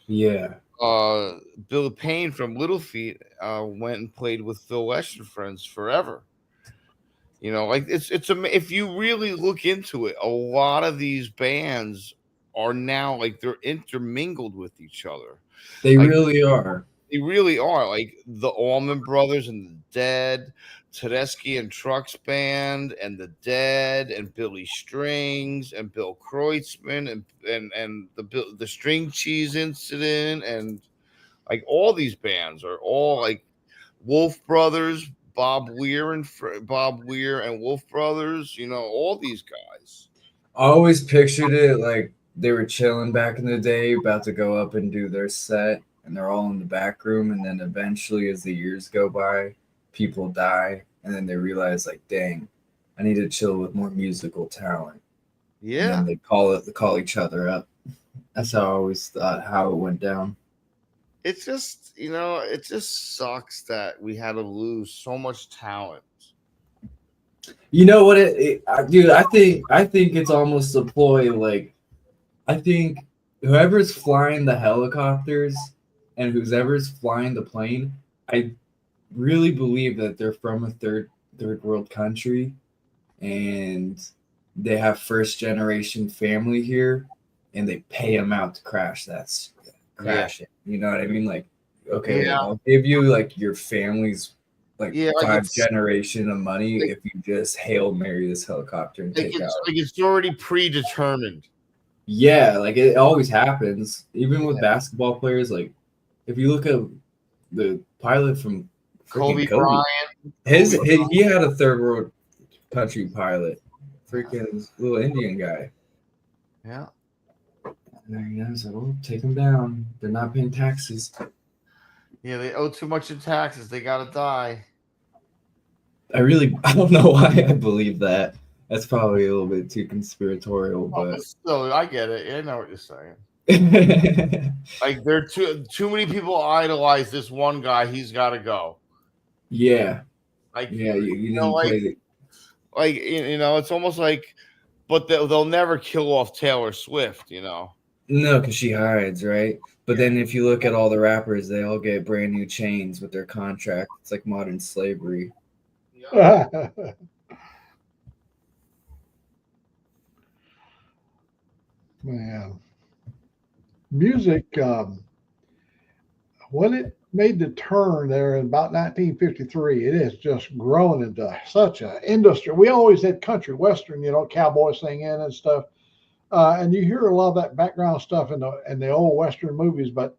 Speaker 4: Yeah.
Speaker 6: Bill Payne from Little Feat went and played with Phil Lesh and Friends forever. If you really look into it, a lot of these bands are now like they're intermingled with each other.
Speaker 4: They really are.
Speaker 6: They really are, like the Allman Brothers and the Dead, Tedeschi and Trucks Band and the Dead and Billy Strings and Bill Kreutzmann and the String Cheese Incident, and like all these bands are all like Wolf Brothers, Bob Weir and Wolf Brothers. All these guys.
Speaker 4: I always pictured it like they were chilling back in the day, about to go up and do their set, and they're all in the back room, and then eventually, as the years go by, people die, and then they realize, like, dang, I need to chill with more musical talent.
Speaker 6: Yeah.
Speaker 4: And then they call each other up. That's how I always thought how it went down.
Speaker 6: It's just, it just sucks that we had to lose so much talent.
Speaker 4: You know what, dude? I think it's almost a ploy. Like, I think whoever's flying the helicopters and whoever's flying the plane, I really believe that they're from a third world country, and they have first generation family here, and they pay them out to crash it. You know what I mean? Like, okay,
Speaker 6: Yeah.
Speaker 4: I'll give you like your family's like
Speaker 6: Yeah, like
Speaker 4: 5
Speaker 6: it's-
Speaker 4: generation of money
Speaker 6: like-
Speaker 4: if you just Hail Mary this helicopter and
Speaker 6: Like
Speaker 4: take out.
Speaker 6: it's already predetermined.
Speaker 4: Yeah, like it always happens. Even with basketball players, like if you look at the pilot from
Speaker 6: Kobe
Speaker 4: freaking
Speaker 6: Bryant.
Speaker 4: he had a third world country pilot, freaking little Indian guy.
Speaker 6: Yeah.
Speaker 4: And I was like, "Oh, take them down. They're not paying taxes."
Speaker 6: Yeah, they owe too much in taxes. They gotta die.
Speaker 4: I don't know why I believe that. That's probably a little bit too conspiratorial, but
Speaker 6: Still, I get it. I know what you're saying. Like there are too many people idolize this one guy. He's got to go.
Speaker 4: yeah,
Speaker 6: Like
Speaker 4: yeah, you
Speaker 6: know,
Speaker 4: didn't play the,
Speaker 6: like it's almost like, but they'll never kill off Taylor Swift.
Speaker 4: no, because she hides, right? But then if you look at all the rappers, they all get brand new chains with their contract. It's like modern slavery.
Speaker 1: Man, music, when it made the turn there in about 1953, it has just grown into such an industry. We always had country western, cowboy singing and stuff, and you hear a lot of that background stuff in the old western movies. But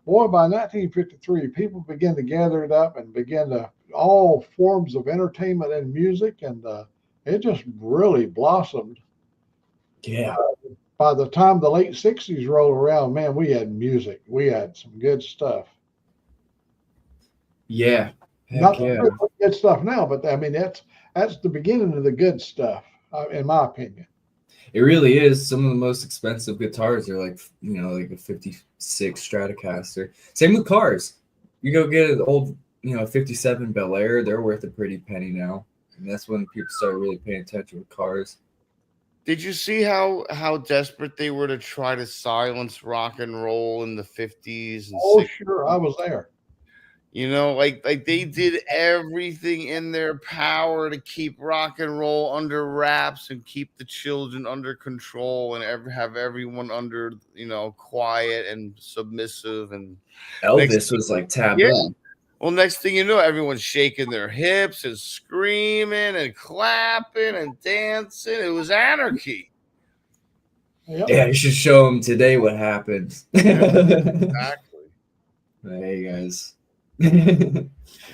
Speaker 1: boy, by 1953, people began to gather it up and begin to all forms of entertainment and music, and it just really blossomed.
Speaker 4: Yeah.
Speaker 1: By the time the late 60s rolled around, man, we had music. We had some good stuff.
Speaker 4: Yeah.
Speaker 1: Not
Speaker 4: Yeah.
Speaker 1: good stuff now, but I mean, that's the beginning of the good stuff, in my opinion.
Speaker 4: It really is. Some of the most expensive guitars are like, like a 56 Stratocaster. Same with cars. You go get an old, 57 Bel Air, they're worth a pretty penny now. And that's when people start really paying attention with cars.
Speaker 6: Did you see how desperate they were to try to silence rock and roll in the 50s and
Speaker 1: Oh,
Speaker 6: 60s?
Speaker 1: sure. I was there.
Speaker 6: You know, like they did everything in their power to keep rock and roll under wraps and keep the children under control and have everyone under, quiet and submissive. And
Speaker 4: Elvis was like taboo.
Speaker 6: yeah. Well, next thing you know, everyone's shaking their hips and screaming and clapping and dancing. It was anarchy.
Speaker 1: Yep.
Speaker 4: Yeah, you should show them today what happens.
Speaker 6: Exactly.
Speaker 4: Hey guys.
Speaker 1: And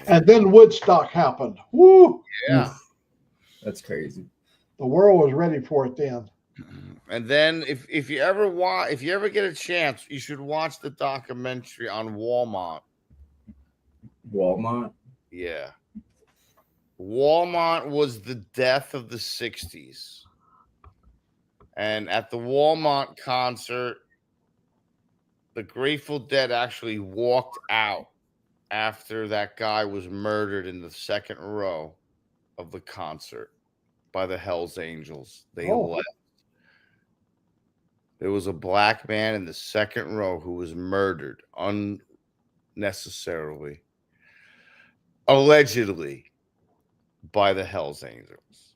Speaker 1: then Woodstock happened. Woo!
Speaker 6: Yeah.
Speaker 4: That's crazy.
Speaker 1: The world was ready for it then.
Speaker 6: And then if you ever get a chance, you should watch the documentary on Walmart.
Speaker 4: Walmart.
Speaker 6: Yeah. Walmart was the death of the 60s. And at the Walmart concert, the Grateful Dead actually walked out after that guy was murdered in the second row of the concert by the Hells Angels. They left. There was a black man in the second row who was murdered unnecessarily, allegedly, by the Hells Angels.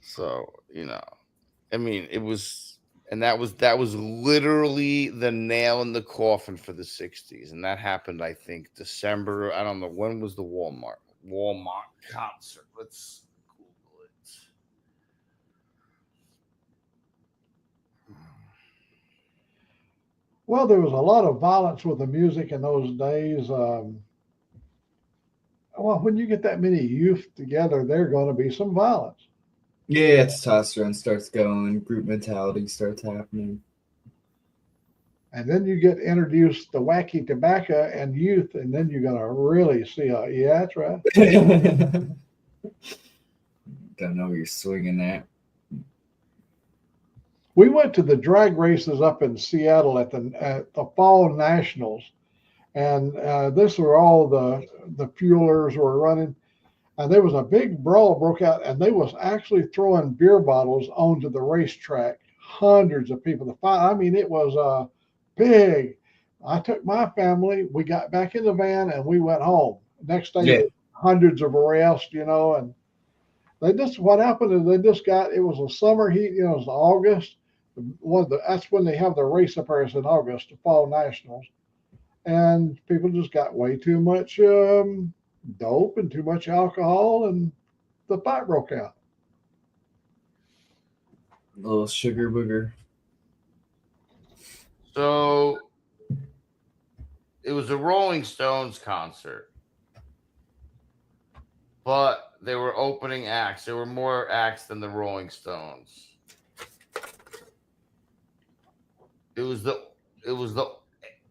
Speaker 6: So, I mean, it was, and that was literally the nail in the coffin for the 60s. And that happened, I think, December. I don't know. When was the Walmart concert? Let's Google it.
Speaker 1: Well, there was a lot of violence with the music in those days. Well, when you get that many youth together, there's going to be some violence.
Speaker 4: Yeah, testosterone starts going, group mentality starts happening.
Speaker 1: And then you get introduced to wacky tobacco and youth, and then you're going to really see yeah, that's right.
Speaker 4: Don't know where you're swinging at.
Speaker 1: We went to the drag races up in Seattle at the Fall Nationals, and this were all the fuelers were running, and there was a big brawl broke out, and they was actually throwing beer bottles onto the racetrack. Hundreds of people. It was big. I took my family. We got back in the van and we went home. Next day, hundreds of arrests, and what happened is it was a summer heat, it was August. That's when they have the race up there in August, the Fall Nationals. And people just got way too much dope and too much alcohol, and the fight broke out.
Speaker 4: A little sugar booger.
Speaker 6: So it was a Rolling Stones concert, but they were opening acts. There were more acts than the Rolling Stones. It was the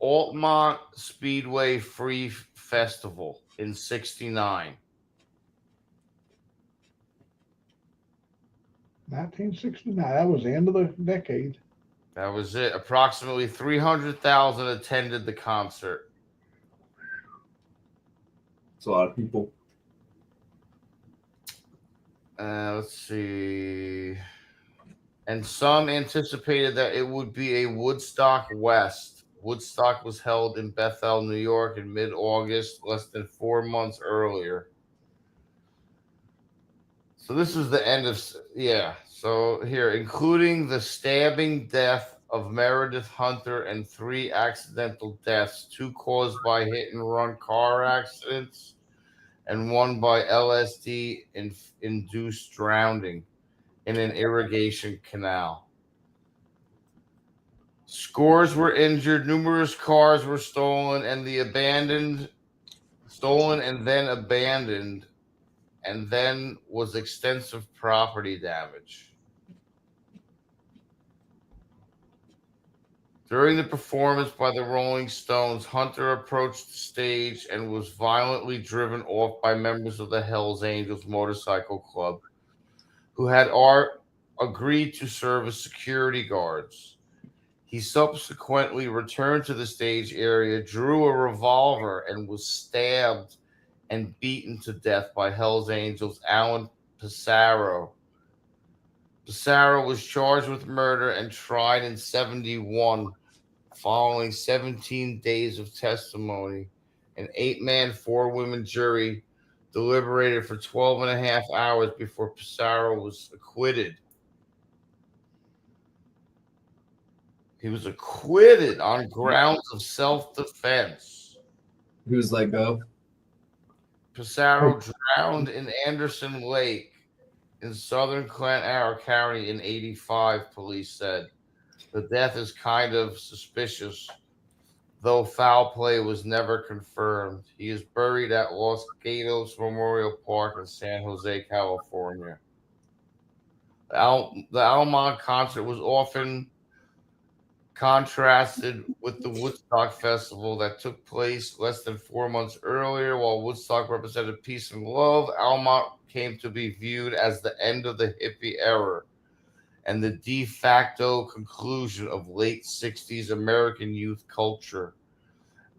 Speaker 6: Altamont Speedway Free Festival in '69.
Speaker 1: 1969. That was the end of the decade.
Speaker 6: That was it. Approximately 300,000 attended the concert.
Speaker 4: It's a lot of people.
Speaker 6: Let's see. And some anticipated that it would be a Woodstock West. Woodstock was held in Bethel, New York in mid-August, less than 4 months earlier. So this is the end of, So here, including the stabbing death of Meredith Hunter and 3 accidental deaths, 2 caused by hit-and-run car accidents and 1 by LSD-induced drowning in an irrigation canal. Scores were injured, numerous cars were stolen, and then was extensive property damage. During the performance by the Rolling Stones, Hunter approached the stage and was violently driven off by members of the Hells Angels Motorcycle Club, who had agreed to serve as security guards. He subsequently returned to the stage area, drew a revolver, and was stabbed and beaten to death by Hells Angels Alan Pissarro. Pissarro was charged with murder and tried in '71 Following 17 days of testimony, an 8-man, 4-woman jury deliberated for 12 and a half hours before Pissarro was acquitted. He was acquitted on grounds of self-defense.
Speaker 4: Who's let go?
Speaker 6: Pissarro drowned in Anderson Lake in southern Clark County in '85, police said. The death is kind of suspicious, though foul play was never confirmed. He is buried at Los Gatos Memorial Park in San Jose, California. The Almont concert was often contrasted with the Woodstock Festival that took place less than 4 months earlier. While Woodstock represented peace and love, Almont came to be viewed as the end of the hippie era and the de facto conclusion of late 60s American youth culture.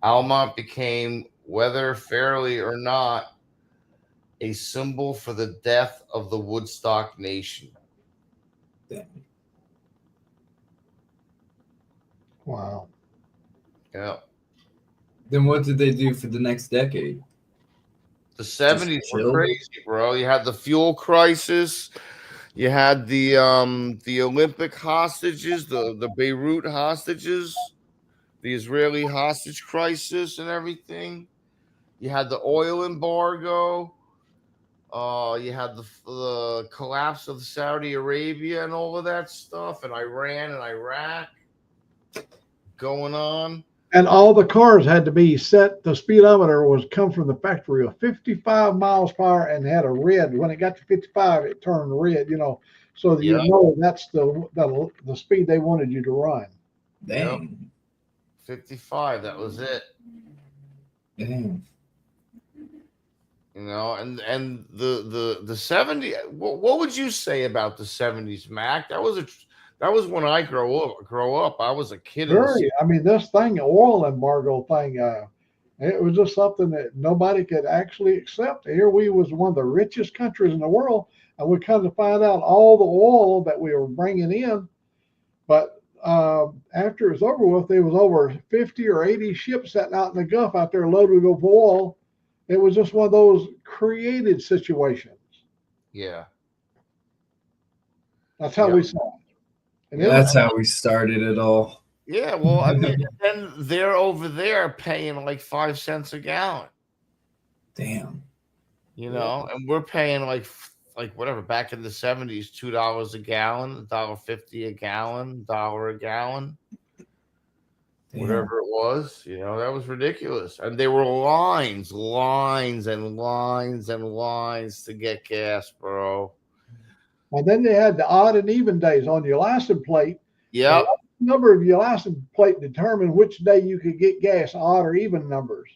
Speaker 6: Almont became, whether fairly or not, a symbol for the death of the Woodstock nation.
Speaker 1: Wow.
Speaker 6: Yeah.
Speaker 4: Then what did they do for the next decade?
Speaker 6: The 70s were
Speaker 4: chill?
Speaker 6: crazy, bro. You had the fuel crisis. You had the Olympic hostages, the Beirut hostages, the Israeli hostage crisis and everything. You had the oil embargo. You had the collapse of Saudi Arabia and all of that stuff, and Iran and Iraq going on.
Speaker 1: And all the cars had to be set. The speedometer was come from the factory of 55 miles per hour and had a red. When it got to 55, it turned red. So that you know that's the speed they wanted you to run.
Speaker 4: Dang.
Speaker 6: 55. That was it.
Speaker 4: Dang.
Speaker 6: And the 70s. What would you say about the 70s, Mac? That was when I grow up. I was a kid.
Speaker 1: This oil embargo thing, it was just something that nobody could actually accept. Here we was one of the richest countries in the world, and we come to find out all the oil that we were bringing in. But after it was over with, there was over 50 or 80 ships sitting out in the Gulf out there loaded with oil. It was just one of those created situations.
Speaker 6: Yeah.
Speaker 1: That's how we saw it. And
Speaker 4: That's how we started it all.
Speaker 6: Yeah, well, I mean, and they're over there paying like 5 cents a gallon.
Speaker 4: Damn.
Speaker 6: And we're paying like whatever back in the 70s, $2 a gallon, $1.50 a gallon, $1 a gallon, whatever it was. That was ridiculous. And there were lines and lines and lines to get gas, bro.
Speaker 1: And then they had the odd and even days on your license plate.
Speaker 6: Yeah.
Speaker 1: The number of your license plate determined which day you could get gas, odd or even numbers.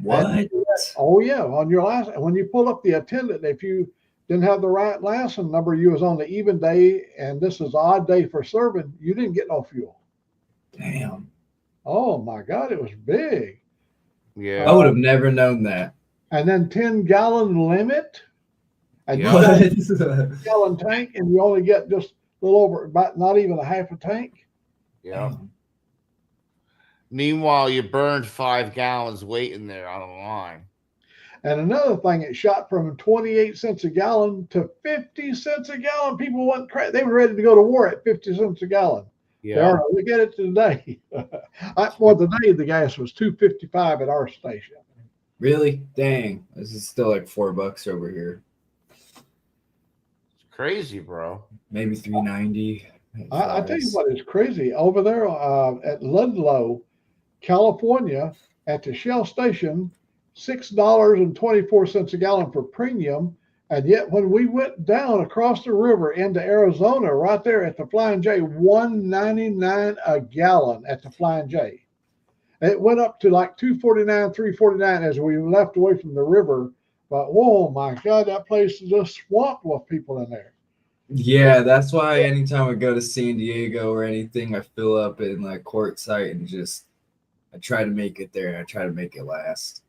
Speaker 4: What?
Speaker 1: Oh yeah, on your license. When you pull up the attendant, if you didn't have the right license number, you was on the even day, and this is odd day for serving, you didn't get no fuel.
Speaker 4: Damn.
Speaker 1: Oh my God, it was big.
Speaker 6: Yeah.
Speaker 4: I would have never known that.
Speaker 1: And then 10-gallon limit. And you
Speaker 4: What?
Speaker 1: got a gallon tank, and you only get just a little over, about not even a half a tank.
Speaker 6: Yeah. Meanwhile, you burned 5 gallons waiting there on the line.
Speaker 1: And another thing, it shot from 28 cents a gallon to 50 cents a gallon. People went crazy. They were ready to go to war at 50 cents a gallon.
Speaker 6: Yeah.
Speaker 1: Look at it today. Today the gas was $2.55 at our station.
Speaker 4: Really? Dang. This is still like $4 over here.
Speaker 6: Crazy, bro.
Speaker 4: Maybe $3.90.
Speaker 1: I tell you what is crazy. Over there at Ludlow, California, at the Shell station, $6.24 a gallon for premium. And yet when we went down across the river into Arizona, right there at the Flying J, $1.99 a gallon at the Flying J. It went up to like $2.49, $3.49 as we left away from the river. But whoa, my God, that place is just swamped with people in there.
Speaker 4: Yeah, that's why anytime I go to San Diego or anything, I fill up in like Quartzsite and I try to make it there. I try to make it last.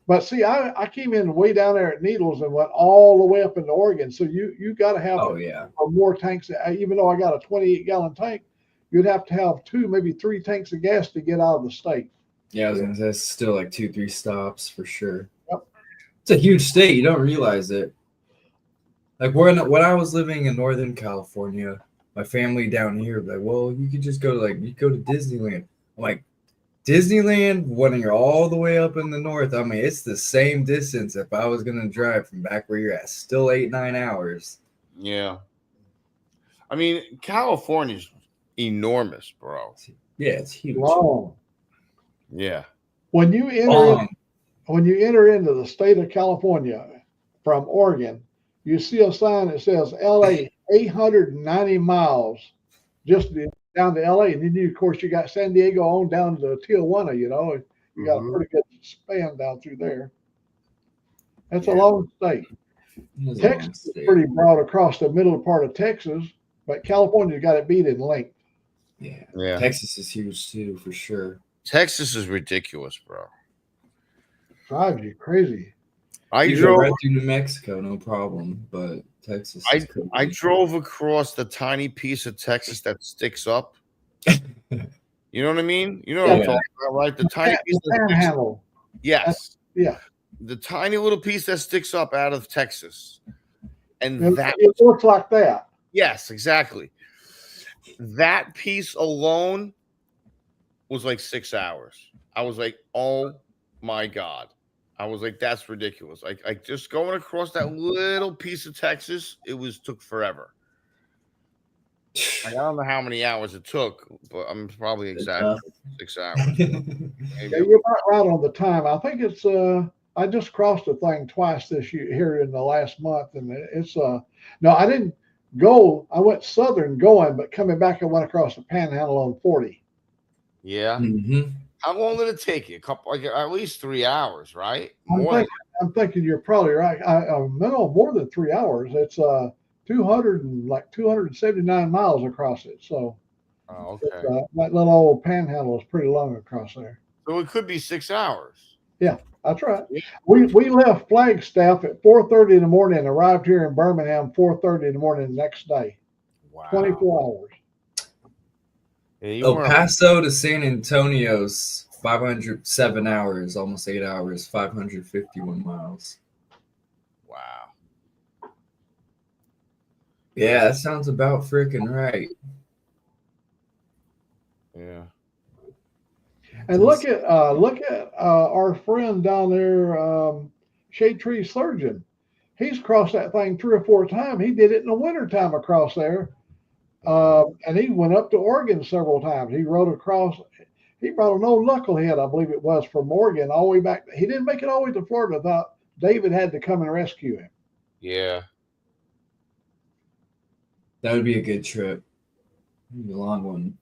Speaker 1: But see, I came in way down there at Needles and went all the way up into Oregon. So you got to have
Speaker 4: yeah,
Speaker 1: more tanks. Even though I got a 28-gallon tank, you'd have to have 2, maybe 3 tanks of gas to get out of the state.
Speaker 4: Yeah, I was gonna say it's still like 2-3 stops for sure.
Speaker 1: Yep.
Speaker 4: It's a huge state. You don't realize it. Like when I was living in Northern California, my family down here was like, well, you could just go to you go to Disneyland. I'm like, Disneyland, when you're all the way up in the north, I mean, it's the same distance if I was gonna drive from back where you're at. Still 8-9 hours.
Speaker 6: Yeah. I mean, California's enormous, bro.
Speaker 4: Yeah, it's huge.
Speaker 1: Long.
Speaker 6: Yeah.
Speaker 1: When you enter into the state of California from Oregon, you see a sign that says LA 890 miles just down to LA. And then you, of course, you got San Diego on down to Tijuana, you know. You got a pretty good span down through there. That's a long state.
Speaker 4: It's a long
Speaker 1: Texas is
Speaker 4: state.
Speaker 1: pretty broad across the middle part of Texas, but California's got it beat in length.
Speaker 4: Yeah.
Speaker 6: Yeah.
Speaker 4: Texas is huge too, for sure.
Speaker 6: Texas is ridiculous, bro.
Speaker 1: Drives you crazy.
Speaker 6: I
Speaker 4: You go
Speaker 6: drove
Speaker 4: right through New Mexico, no problem. But Texas is crazy.
Speaker 6: I drove across the tiny piece of Texas that sticks up. You know what I mean? You know what I'm
Speaker 4: Yeah.
Speaker 6: talking about, right? The tiny piece that sticks up.
Speaker 1: Panhandle.
Speaker 6: Yes.
Speaker 1: Yeah.
Speaker 6: The tiny little piece that sticks up out of Texas. And that
Speaker 1: It looks like that.
Speaker 6: yes, exactly. That piece alone was like 6 hours. I was like, oh my God. I was like, that's ridiculous. Like just going across that little piece of Texas, took forever. I don't know how many hours it took, but I'm probably exaggerating. 6 hours.
Speaker 1: Yeah, you're right on the time. I think it's I just crossed the thing twice this year here in the last month, and it's no, I didn't go. I went southern going, but coming back, I went across the Panhandle on 40.
Speaker 6: Yeah.
Speaker 4: Mhm.
Speaker 6: How long did it take you? A couple, like at least 3 hours, right?
Speaker 1: I'm thinking you're probably right. No, more than 3 hours. It's 279 miles across it. So
Speaker 6: Oh, okay.
Speaker 1: that little old Panhandle is pretty long across there.
Speaker 6: So it could be 6 hours.
Speaker 1: That's right. We left Flagstaff at 4:30 in the morning and arrived here in Birmingham 4:30 in the morning the next day.
Speaker 6: Wow.
Speaker 1: 24 hours.
Speaker 6: Yeah, you
Speaker 4: El
Speaker 6: were-
Speaker 4: Paso to San Antonio's 507 hours, almost 8 hours, 551 miles.
Speaker 6: Wow.
Speaker 4: Yeah, that sounds about freaking right.
Speaker 6: Yeah.
Speaker 1: And look at our friend down there, Shade Tree Surgeon. He's crossed that thing 3 or 4 times. He did it in the wintertime across there. And he went up to Oregon several times. He rode across. He brought an old knucklehead, I believe it was, from Oregon all the way back. He didn't make it all the way to Florida. Thought David had to come and rescue him.
Speaker 6: Yeah.
Speaker 4: That would be a good trip. It'd be a long one.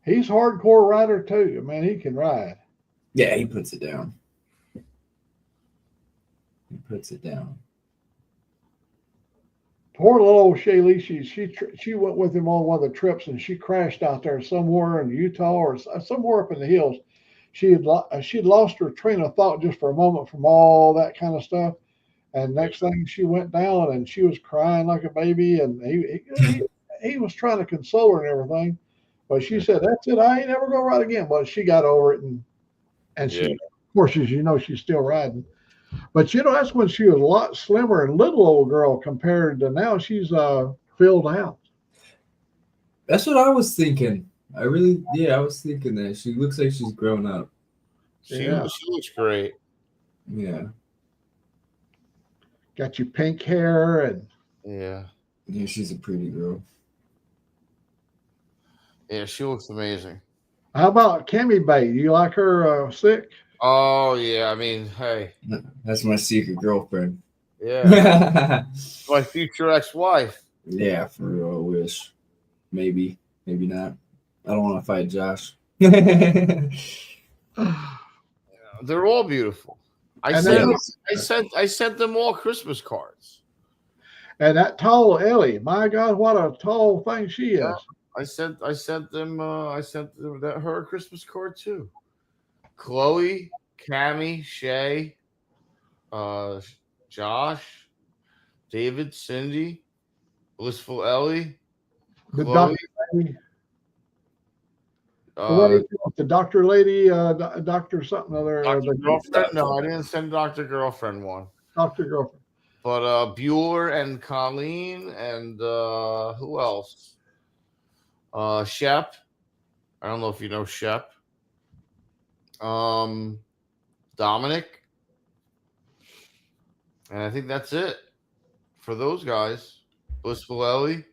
Speaker 1: He's a hardcore rider too. Man, he can ride.
Speaker 4: Yeah, he puts it down. He puts it down.
Speaker 1: Poor little old Shaylee, she went with him on one of the trips, and she crashed out there somewhere in Utah or somewhere up in the hills. She'd lost her train of thought just for a moment from all that kind of stuff, and next thing she went down and she was crying like a baby, and he was trying to console her and everything, but she said, "That's it, I ain't never gonna ride again." But she got over it, and she, of course, as you know, she's still riding. But that's when she was a lot slimmer and little old girl compared to now. She's filled out.
Speaker 4: That's what I was thinking. I was thinking that she looks like she's grown up.
Speaker 6: She looks great.
Speaker 4: Yeah.
Speaker 1: Got your pink hair and
Speaker 6: Yeah.
Speaker 4: Yeah, she's a pretty girl.
Speaker 6: Yeah, she looks amazing.
Speaker 1: how about Cammy Bay? You like her sick?
Speaker 6: Oh yeah, I mean, hey,
Speaker 4: That's my secret girlfriend.
Speaker 6: yeah,
Speaker 4: Yeah,
Speaker 6: my future ex-wife.
Speaker 4: for real. I wish. Maybe not. I don't want to fight Josh.
Speaker 6: They're all beautiful. I sent them all Christmas cards.
Speaker 1: And that tall Ellie, my God, what a tall thing she is.
Speaker 6: Yeah. I sent them her a Christmas card too. Chloe, Cammy, Shay, Josh, David, Cindy, Blissful Ellie,
Speaker 1: The
Speaker 6: Chloe.
Speaker 1: lady?
Speaker 6: Uh,
Speaker 1: The doctor lady, doctor something other.
Speaker 6: Dr. Girlfriend? No, I didn't send Dr. Girlfriend one.
Speaker 1: Doctor girlfriend.
Speaker 6: But Bueller and Colleen and who else? Shep. I don't know if you know Shep. Dominic. And I think that's it for those guys. Blissful Ellie.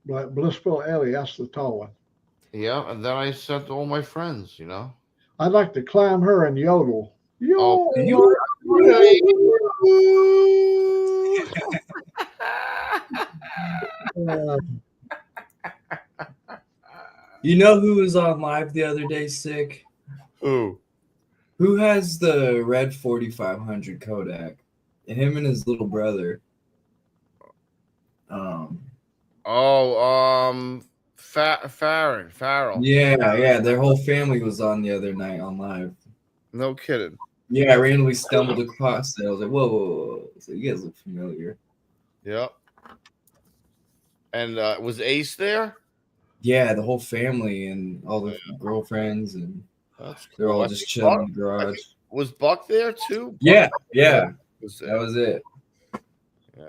Speaker 1: Blissful Ellie, that's the tall one.
Speaker 6: Yeah, and then I sent all my friends, you know.
Speaker 1: I'd like to climb her and yodel.
Speaker 6: Oh,
Speaker 1: Yodel. Uh,
Speaker 4: You know who was on live the other day, sick?
Speaker 6: Who?
Speaker 4: Who has the red 4500 Kodak? And him and his little brother.
Speaker 6: Farrell.
Speaker 4: Yeah, their whole family was on the other night on live.
Speaker 6: No kidding.
Speaker 4: Yeah, I randomly stumbled across it. I was like, whoa. So you guys look familiar.
Speaker 6: Yep. And was Ace there?
Speaker 4: Yeah, the whole family and all the girlfriends, and
Speaker 6: That's
Speaker 4: they're
Speaker 6: cool.
Speaker 4: all
Speaker 6: I
Speaker 4: just
Speaker 6: think
Speaker 4: chilling in
Speaker 6: Buck-
Speaker 4: the garage.
Speaker 6: Was Buck there too?
Speaker 4: Yeah,
Speaker 6: Was
Speaker 4: that
Speaker 6: there?
Speaker 4: was it.
Speaker 6: Yeah.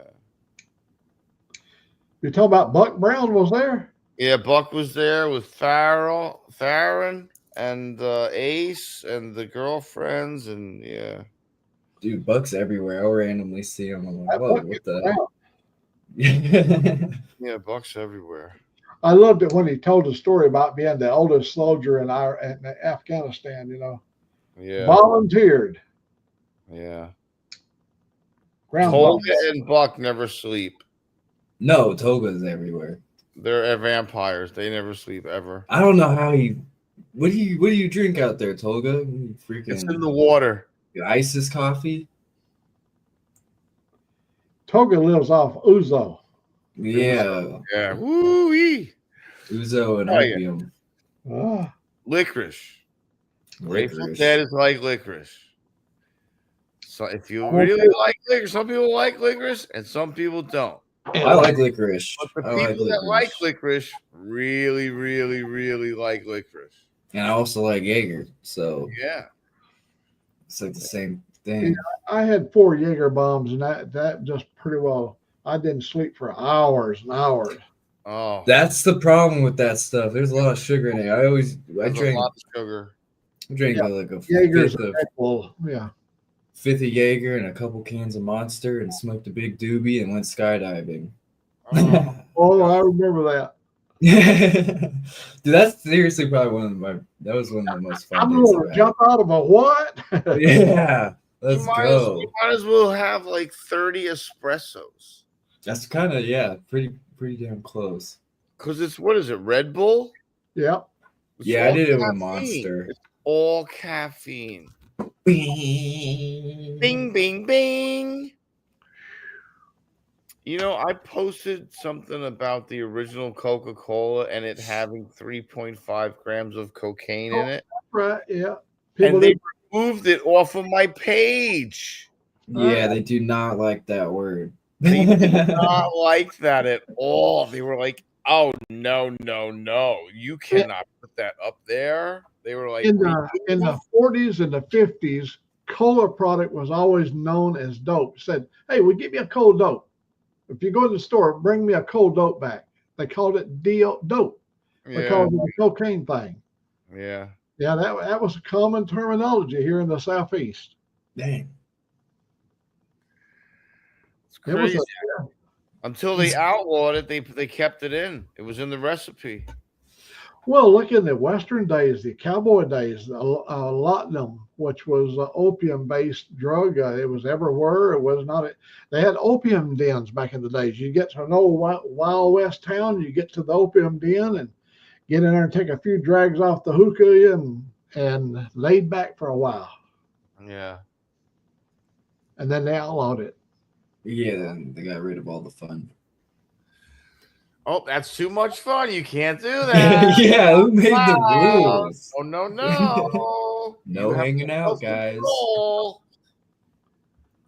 Speaker 1: you talking about Buck Brown was there?
Speaker 6: Yeah, Buck was there with Farron, and Ace, and the girlfriends, and yeah.
Speaker 4: Dude, Buck's everywhere. I'll randomly see him. I'm like,
Speaker 1: That
Speaker 4: whoa,
Speaker 1: Buck
Speaker 4: what
Speaker 1: is
Speaker 4: the?
Speaker 6: Yeah, Buck's everywhere.
Speaker 1: I loved it when he told the story about being the oldest soldier in Afghanistan,
Speaker 6: Yeah.
Speaker 1: volunteered.
Speaker 6: Yeah.
Speaker 1: Ground
Speaker 6: Toga and Buck never sleep.
Speaker 4: No, Toga's everywhere.
Speaker 6: They're vampires. They never sleep ever.
Speaker 4: I don't know how he. What do you drink out there, Toga? You freaking
Speaker 6: It's in the water.
Speaker 4: ISIS coffee.
Speaker 1: Toga lives off Uzo.
Speaker 4: Yeah,
Speaker 6: Yeah. Woo-wee.
Speaker 4: Uzo and
Speaker 6: Oh, yeah.
Speaker 4: opium.
Speaker 1: Ah,
Speaker 6: Licorice. Grateful
Speaker 4: Licorice.
Speaker 6: Dead is like licorice. So if you
Speaker 1: Okay.
Speaker 6: really like licorice, some people like licorice and some people don't.
Speaker 4: I like licorice.
Speaker 6: But the
Speaker 4: I
Speaker 6: people
Speaker 4: like
Speaker 6: that like
Speaker 4: licorice.
Speaker 6: licorice really, really, really like licorice.
Speaker 4: And I also like Jaeger, so
Speaker 6: Yeah.
Speaker 4: it's like the same thing.
Speaker 1: I had 4 Jaeger bombs, and that just pretty well. I didn't sleep for hours and hours.
Speaker 6: Oh,
Speaker 4: That's the problem with that stuff. There's a lot of sugar in it. I
Speaker 6: there's a
Speaker 4: drank
Speaker 6: lot of sugar.
Speaker 4: like a
Speaker 1: Jaeger's
Speaker 4: fifth of,
Speaker 1: well, yeah.
Speaker 4: fifth of Jaeger and a couple cans of Monster and smoked a big doobie and went skydiving.
Speaker 6: Oh,
Speaker 1: Oh, I remember that.
Speaker 4: Dude, that's seriously probably that was one of the most fun
Speaker 1: I'm
Speaker 4: days
Speaker 1: going
Speaker 4: I've
Speaker 1: to
Speaker 4: had.
Speaker 1: jump out of a what?
Speaker 4: Yeah, let's
Speaker 6: you
Speaker 4: go.
Speaker 6: might as well have like 30 espressos.
Speaker 4: That's kind of pretty damn close.
Speaker 6: Because it's, what is it, Red Bull?
Speaker 1: Yep.
Speaker 6: It's
Speaker 4: Yeah, I
Speaker 6: all
Speaker 4: did it with
Speaker 6: caffeine.
Speaker 4: Monster.
Speaker 6: It's all caffeine. Bing, bing, bing. You know, I posted something about the original Coca-Cola and it having 3.5 grams of cocaine in it.
Speaker 1: Right. Yeah.
Speaker 6: And they
Speaker 1: didn't-
Speaker 6: removed it off of my page.
Speaker 4: Yeah, they do not like that word.
Speaker 6: They did not like that at all. They were like, oh, no. You cannot put that up there. They were like,
Speaker 1: in the 40s and the 50s, cola product was always known as dope. Said, hey, we give you a cold dope. If you go to the store, bring me a cold dope back. They called it dope. They
Speaker 6: yeah,
Speaker 1: called it the cocaine thing.
Speaker 6: yeah.
Speaker 1: Yeah, that was a common terminology here in the Southeast.
Speaker 4: Dang.
Speaker 6: It's
Speaker 1: It was
Speaker 6: crazy.
Speaker 1: a,
Speaker 6: Until they outlawed it, they kept it in. It was in the recipe.
Speaker 1: well, look in the Western days, the cowboy days, laudanum, which was an opium-based drug. It was everywhere. It was not. They had opium dens back in the days. You get to an old Wild West town, you get to the opium den and get in there and take a few drags off the hookah and laid back for a while.
Speaker 6: Yeah.
Speaker 1: And then they outlawed it.
Speaker 4: Yeah, then they got rid of all the fun.
Speaker 6: Oh, that's too much fun. You can't do that.
Speaker 4: Yeah, who made the
Speaker 6: Wow.
Speaker 4: rules?
Speaker 6: Oh, no.
Speaker 4: No
Speaker 6: You have
Speaker 4: hanging out, guys.
Speaker 6: self-control.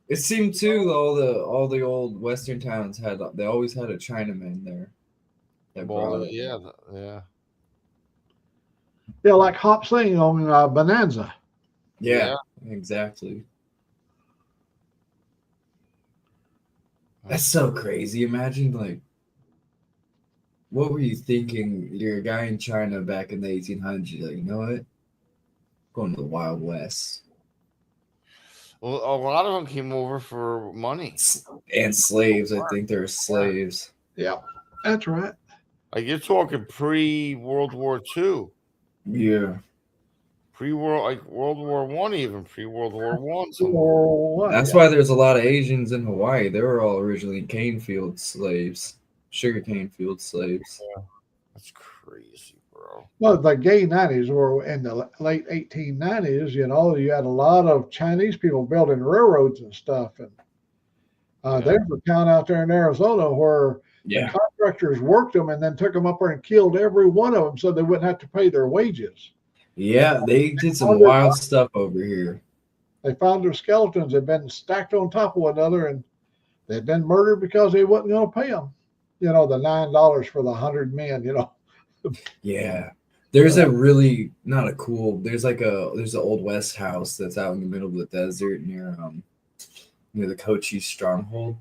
Speaker 4: It seemed too all the old Western towns they always had a Chinaman there. that brought
Speaker 6: Well,
Speaker 4: it.
Speaker 6: yeah, yeah.
Speaker 1: Yeah, like Hop Sing on Bonanza.
Speaker 4: Yeah, exactly. That's so crazy. Imagine, like, what were you thinking? You're a guy in China back in the 1800s. Like, you know what? Going to the Wild West.
Speaker 6: Well, a lot of them came over for money.
Speaker 4: And slaves. I think they were slaves.
Speaker 1: Yeah, that's right.
Speaker 6: Like you're talking pre-World War II,
Speaker 4: Yeah.
Speaker 6: like World War One, even pre-World War One.
Speaker 1: Or what?
Speaker 4: That's why there's a lot of Asians in Hawaii. They were all originally cane field slaves, sugarcane field slaves.
Speaker 6: That's crazy, bro.
Speaker 1: Well, the gay 90s were in the late 1890s. You know, you had a lot of Chinese people building railroads and stuff. And there's a town out there in Arizona where the contractors worked them and then took them up there and killed every one of them so they wouldn't have to pay their wages.
Speaker 4: Yeah, they did some wild stuff over here.
Speaker 1: They found their skeletons had been stacked on top of one another, and they'd been murdered because they wasn't going to pay them. You know, the $9 for the 100 men. You know.
Speaker 4: Yeah, there's a really not a cool. There's an old West house that's out in the middle of the desert near the Cochise stronghold,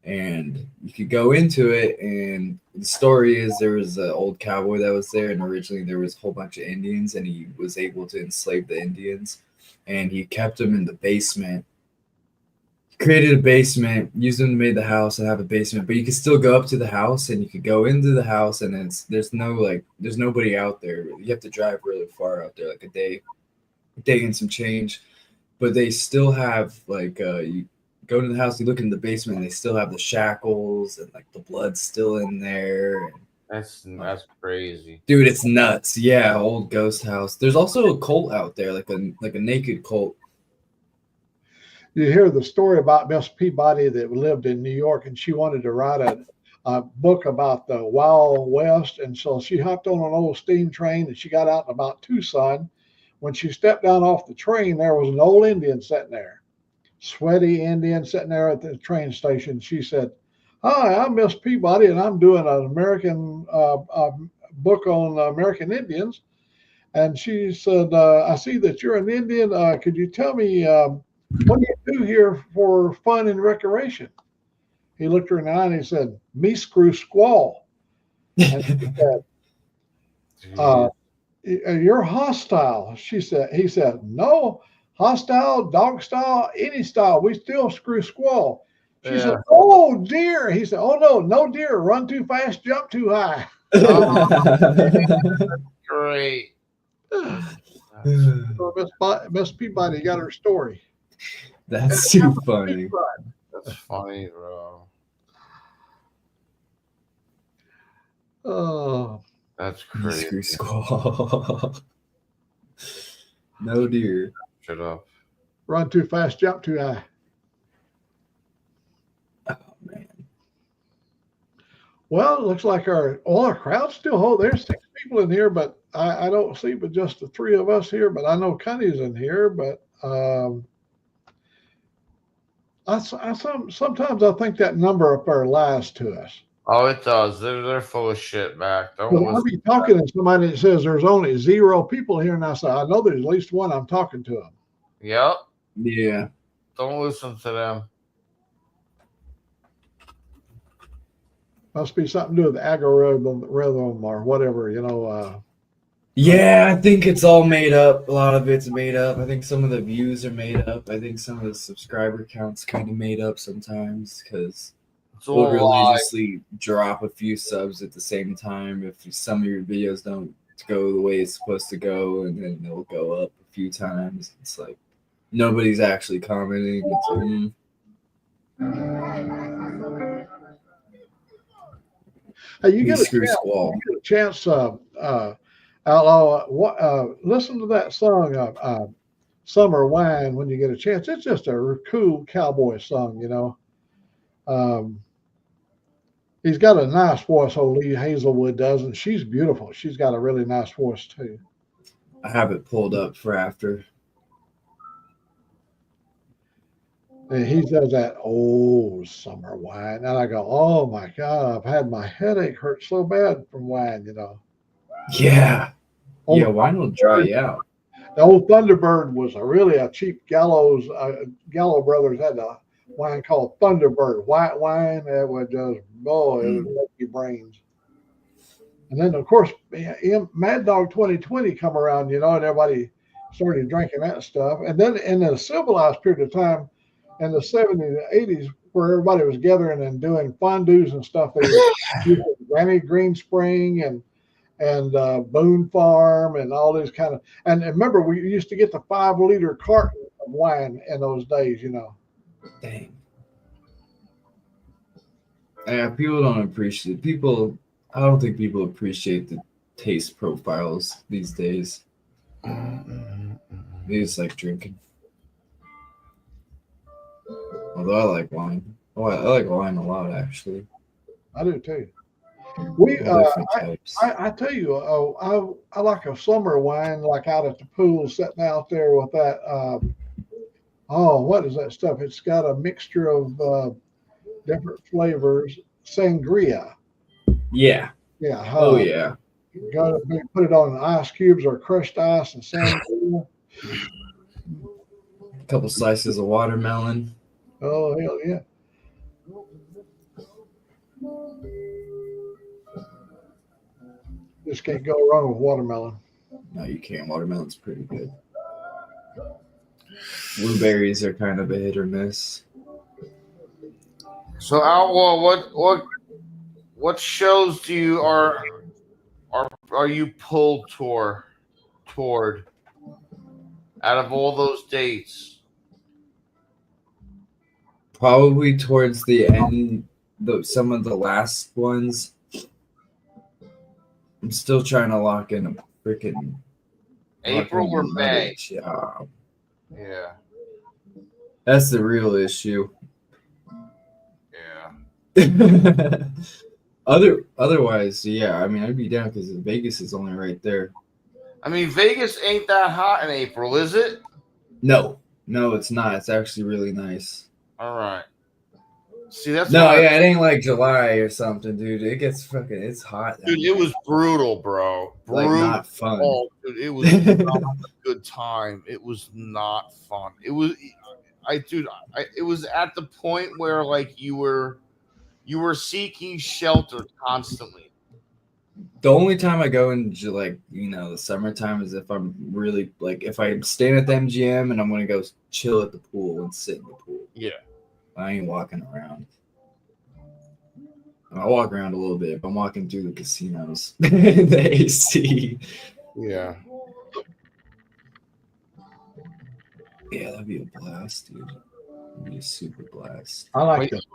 Speaker 4: and you could go into it. And the story is there was an old cowboy that was there, and originally there was a whole bunch of Indians, and he was able to enslave the Indians, and he kept them in the basement. He created a basement, used them to make the house and have a basement, but you could still go up to the house, and you could go into the house, and there's nobody out there. You have to drive really far out there, like a day and some change, but they still have you go to the house, you look in the basement, and they still have the shackles and like the blood's still in there.
Speaker 6: That's crazy,
Speaker 4: Dude, it's nuts. Yeah, old ghost house. There's also a cult out there, like a naked cult.
Speaker 1: You hear the story about Miss Peabody that lived in New York, and she wanted to write a book about the Wild West, and so she hopped on an old steam train, and she got out in about Tucson. When she stepped down off the train, there was an old Indian sitting there, sweaty Indian sitting there at the train station. She said, "Hi, I'm Miss Peabody, and I'm doing an American book on American Indians." And she said, "I see that you're an Indian. Could you tell me what do you do here for fun and recreation?" He looked her in the eye and he said, "Me screw squall." And she said, "You're hostile." He said, "No, hostile, dog style, any style. We still screw squall." She said, "Oh dear." He said, "Oh no dear. Run too fast, jump too high."
Speaker 6: Great.
Speaker 1: So Miss Peabody got her story.
Speaker 4: That's too funny.
Speaker 6: That's funny, bro.
Speaker 1: Oh,
Speaker 6: That's
Speaker 4: Me
Speaker 6: crazy.
Speaker 4: screw squall. No dear.
Speaker 6: Shut up.
Speaker 1: run too fast, jump too high.
Speaker 4: Oh man.
Speaker 1: Well, it looks like our crowd's still hold. There's 6 people in here, but I don't see but just the 3 of us here. But I know Connie's in here. But sometimes I think that number up there lies to us.
Speaker 6: Oh, it does. They're full of shit, Mac. Don't
Speaker 1: But I'll
Speaker 6: listen.
Speaker 1: be talking to somebody that says there's only 0 people here, and I say I know there's at least one. I'm talking to them.
Speaker 6: Yep.
Speaker 4: Yeah.
Speaker 6: Don't listen to them.
Speaker 1: Must be something to do with the algorithm or whatever, you know.
Speaker 4: Yeah, I think it's all made up. A lot of it's made up. I think some of the views are made up. I think some of the subscriber counts kind of made up sometimes because
Speaker 6: It's
Speaker 4: we'll
Speaker 6: all lies.
Speaker 4: religiously drop a few subs at the same time if some of your videos don't go the way it's supposed to go, and then they'll go up a few times. It's like nobody's actually commenting. It's,
Speaker 1: Hey, you
Speaker 4: we
Speaker 1: get a
Speaker 4: screw
Speaker 1: chance.
Speaker 4: squall.
Speaker 1: You get a chance, Outlaw. Listen to that song, "Summer Wine," when you get a chance. It's just a cool cowboy song, you know. He's got a nice voice. Old Lee Hazelwood does, and she's beautiful. She's got a really nice voice too.
Speaker 4: I have it pulled up for after.
Speaker 1: And he does that old summer wine. And I go, oh my God, I've had my headache hurt so bad from wine, you know.
Speaker 4: Yeah.
Speaker 1: Old
Speaker 4: Yeah, wine will dry you out.
Speaker 1: The old Thunderbird was really a cheap Gallows. Gallo Brothers had a wine called Thunderbird, white wine that would just, oh, it would make your brains. And then, of course, Mad Dog 2020 come around, you know, and everybody started drinking that stuff. And then in a civilized period of time, in the 70s and 80s, where everybody was gathering and doing fondues and stuff, they were using Granny Green Spring and Boone Farm and all these kind of. And remember, we used to get the 5-liter carton of wine in those days, you know.
Speaker 4: Dang. Yeah, people don't appreciate people. I don't think people appreciate the taste profiles these days. They just like drinking. Although I like wine. Oh, I like wine a lot, actually.
Speaker 1: I do too. We,
Speaker 4: All different types.
Speaker 1: I tell you, I like a summer wine, like out at the pool, sitting out there with that. What is that stuff? It's got a mixture of different flavors. Sangria.
Speaker 4: Yeah.
Speaker 1: Yeah.
Speaker 4: Oh, yeah.
Speaker 1: Got to put it on ice cubes or crushed ice and sangria.
Speaker 4: A couple slices of watermelon.
Speaker 1: Oh, hell yeah. Just can't go wrong with watermelon.
Speaker 4: No, you can't. Watermelon's pretty good. Blueberries are kind of a hit or miss.
Speaker 6: So Outlaw, what shows do you are you pulled toward out of all those dates?
Speaker 4: Probably towards the end, some of the last ones. I'm still trying to lock in a freaking
Speaker 6: April or May?
Speaker 4: Job.
Speaker 6: Yeah.
Speaker 4: That's the real issue.
Speaker 6: Yeah.
Speaker 4: Otherwise, yeah. I mean, I'd be down because Vegas is only right there.
Speaker 6: I mean, Vegas ain't that hot in April, is it?
Speaker 4: No, it's not. It's actually really nice.
Speaker 6: All right. See, that's
Speaker 4: No,
Speaker 6: why-
Speaker 4: yeah, it ain't like July or something, dude. It gets it's hot.
Speaker 6: Dude, it was brutal, bro.
Speaker 4: like
Speaker 6: Brutal.
Speaker 4: not fun.
Speaker 6: Oh, dude, it was not a good time. It was not fun. It was, it was at the point where like you were seeking shelter constantly.
Speaker 4: The only time I go into like the summertime is if I'm really like if I'm staying at the MGM and I'm gonna go chill at the pool and sit in the pool.
Speaker 6: Yeah.
Speaker 4: I ain't walking around. I walk around a little bit, but I'm walking through the casinos, the AC.
Speaker 6: Yeah.
Speaker 4: Yeah, that'd be a blast, dude. That'd be a super blast.
Speaker 1: I like this.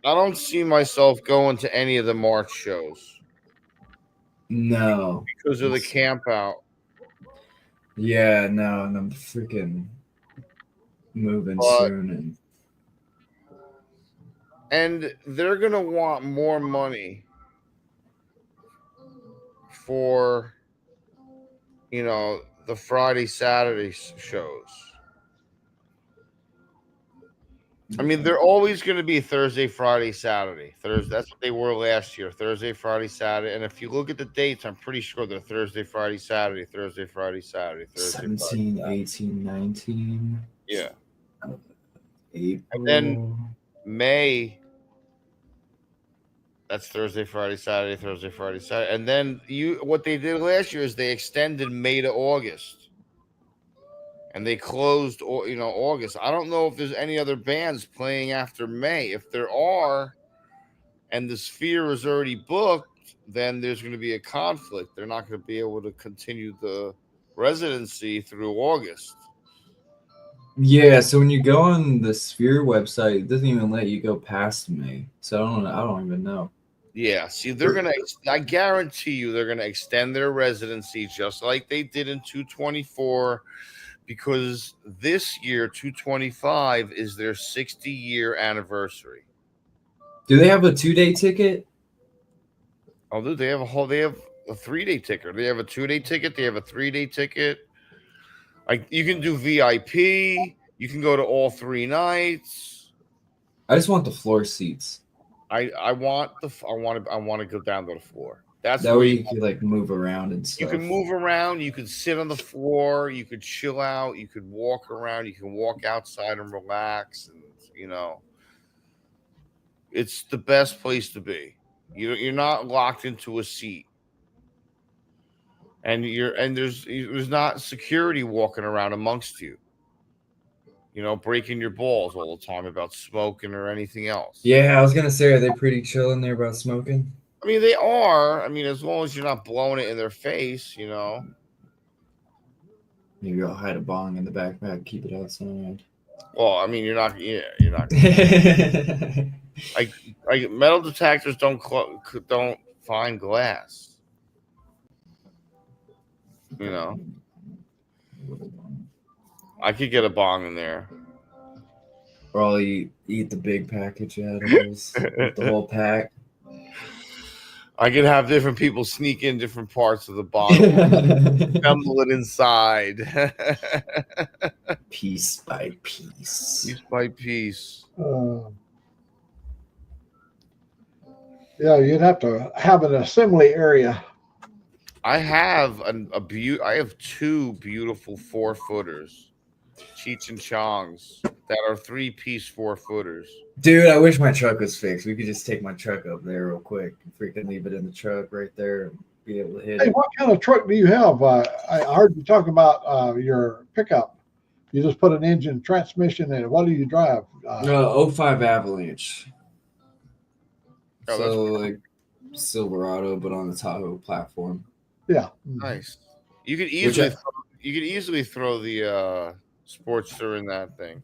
Speaker 6: I don't see myself going to any of the March shows
Speaker 4: No.
Speaker 6: because of the camp out.
Speaker 4: Yeah, no, and I'm freaking moving
Speaker 6: But-
Speaker 4: soon
Speaker 6: And they're gonna want more money for the Friday, Saturday shows. I mean, they're always going to be Thursday, Friday, Saturday. Thursday. That's what they were last year. Thursday, Friday, Saturday. And if you look at the dates, I'm pretty sure they're Thursday, Friday, Saturday, Thursday, Friday, Saturday, Thursday,
Speaker 4: 17,
Speaker 6: Friday,
Speaker 4: 18, 19.
Speaker 6: Yeah.
Speaker 4: April.
Speaker 6: And then May. That's Thursday, Friday, Saturday, Thursday, Friday, Saturday. And then what they did last year is they extended May to August. And they closed, August. I don't know if there's any other bands playing after May. If there are, and the Sphere is already booked, then there's going to be a conflict. They're not going to be able to continue the residency through August.
Speaker 4: Yeah, so when you go on the Sphere website, it doesn't even let you go past May. So I don't even know.
Speaker 6: Yeah, see, I guarantee you they're going to extend their residency just like they did in 224, because this year, 225, is their 60-year anniversary.
Speaker 4: Do they have a 2-day ticket?
Speaker 6: Oh, dude, they have a 3-day ticket. They have a 2-day ticket. They have a 3-day ticket. Like, you can do VIP. You can go to all 3 nights.
Speaker 4: I just want the floor seats.
Speaker 6: I want to go down to the floor. That's
Speaker 4: That
Speaker 6: where
Speaker 4: way you could like move around and
Speaker 6: you
Speaker 4: stuff.
Speaker 6: can move around. You could sit on the floor. You could chill out. You could walk around. You can walk outside and relax. And it's the best place to be. You're not locked into a seat, and there's not security walking around amongst you. Breaking your balls all the time about smoking or anything else.
Speaker 4: Yeah, I was gonna say, are they pretty chill in there about smoking?
Speaker 6: I mean, they are. I mean, as long as you're not blowing it in their face,
Speaker 4: Maybe I'll hide a bong in the backpack, keep it outside.
Speaker 6: Well, I mean, you're not. Yeah, you're not. Like metal detectors don't find glass. I could get a bong in there.
Speaker 4: Or I'll eat the big package edibles, the whole pack.
Speaker 6: I could have different people sneak in different parts of the bottle, assemble it inside.
Speaker 4: Piece by piece.
Speaker 6: Piece by piece.
Speaker 1: Yeah, you'd have to have an assembly area.
Speaker 6: I have I have 2 beautiful 4-footers, Cheech and Chong's, that are 3-piece 4-footers.
Speaker 4: Dude, I wish my truck was fixed. We could just take my truck up there real quick and freaking leave it in the truck right there and be able to hit
Speaker 1: Hey,
Speaker 4: it.
Speaker 1: what kind of truck do you have? I heard you talking about your pickup. You just put an engine, transmission in it. What do you drive?
Speaker 4: 05 Avalanche.
Speaker 6: Oh,
Speaker 4: So like Silverado, but on the Tahoe platform.
Speaker 1: Yeah.
Speaker 6: Nice. You could easily throw the Sportster in that thing.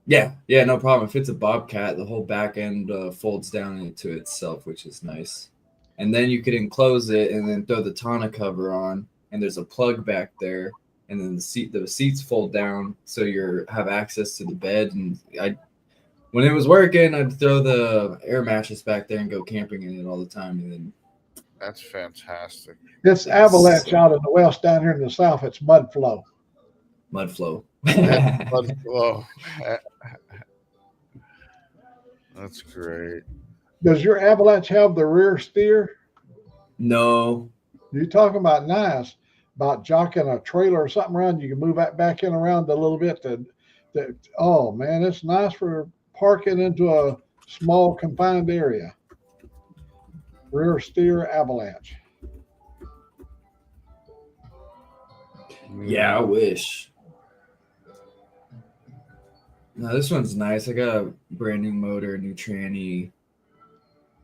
Speaker 4: Yeah, no problem. If it's a Bobcat, the whole back end folds down into itself, which is nice. And then you could enclose it and then throw the tonneau cover on, and there's a plug back there, and then the seats fold down so you have access to the bed. And when it was working, I'd throw the air mattress back there and go camping in it all the time. And then
Speaker 6: That's fantastic.
Speaker 1: It's Avalanche out in the west. Down here in the south, it's Mud Flow.
Speaker 4: mud flow.
Speaker 6: Whoa. That's great.
Speaker 1: Does your Avalanche have the rear steer?
Speaker 4: No.
Speaker 1: You're talking about nice, about jocking a trailer or something around. You can move that back in around a little bit. Oh, man, it's nice for parking into a small confined area. Rear steer Avalanche.
Speaker 4: Yeah, I wish. No, this one's nice. I got a brand new motor, new tranny,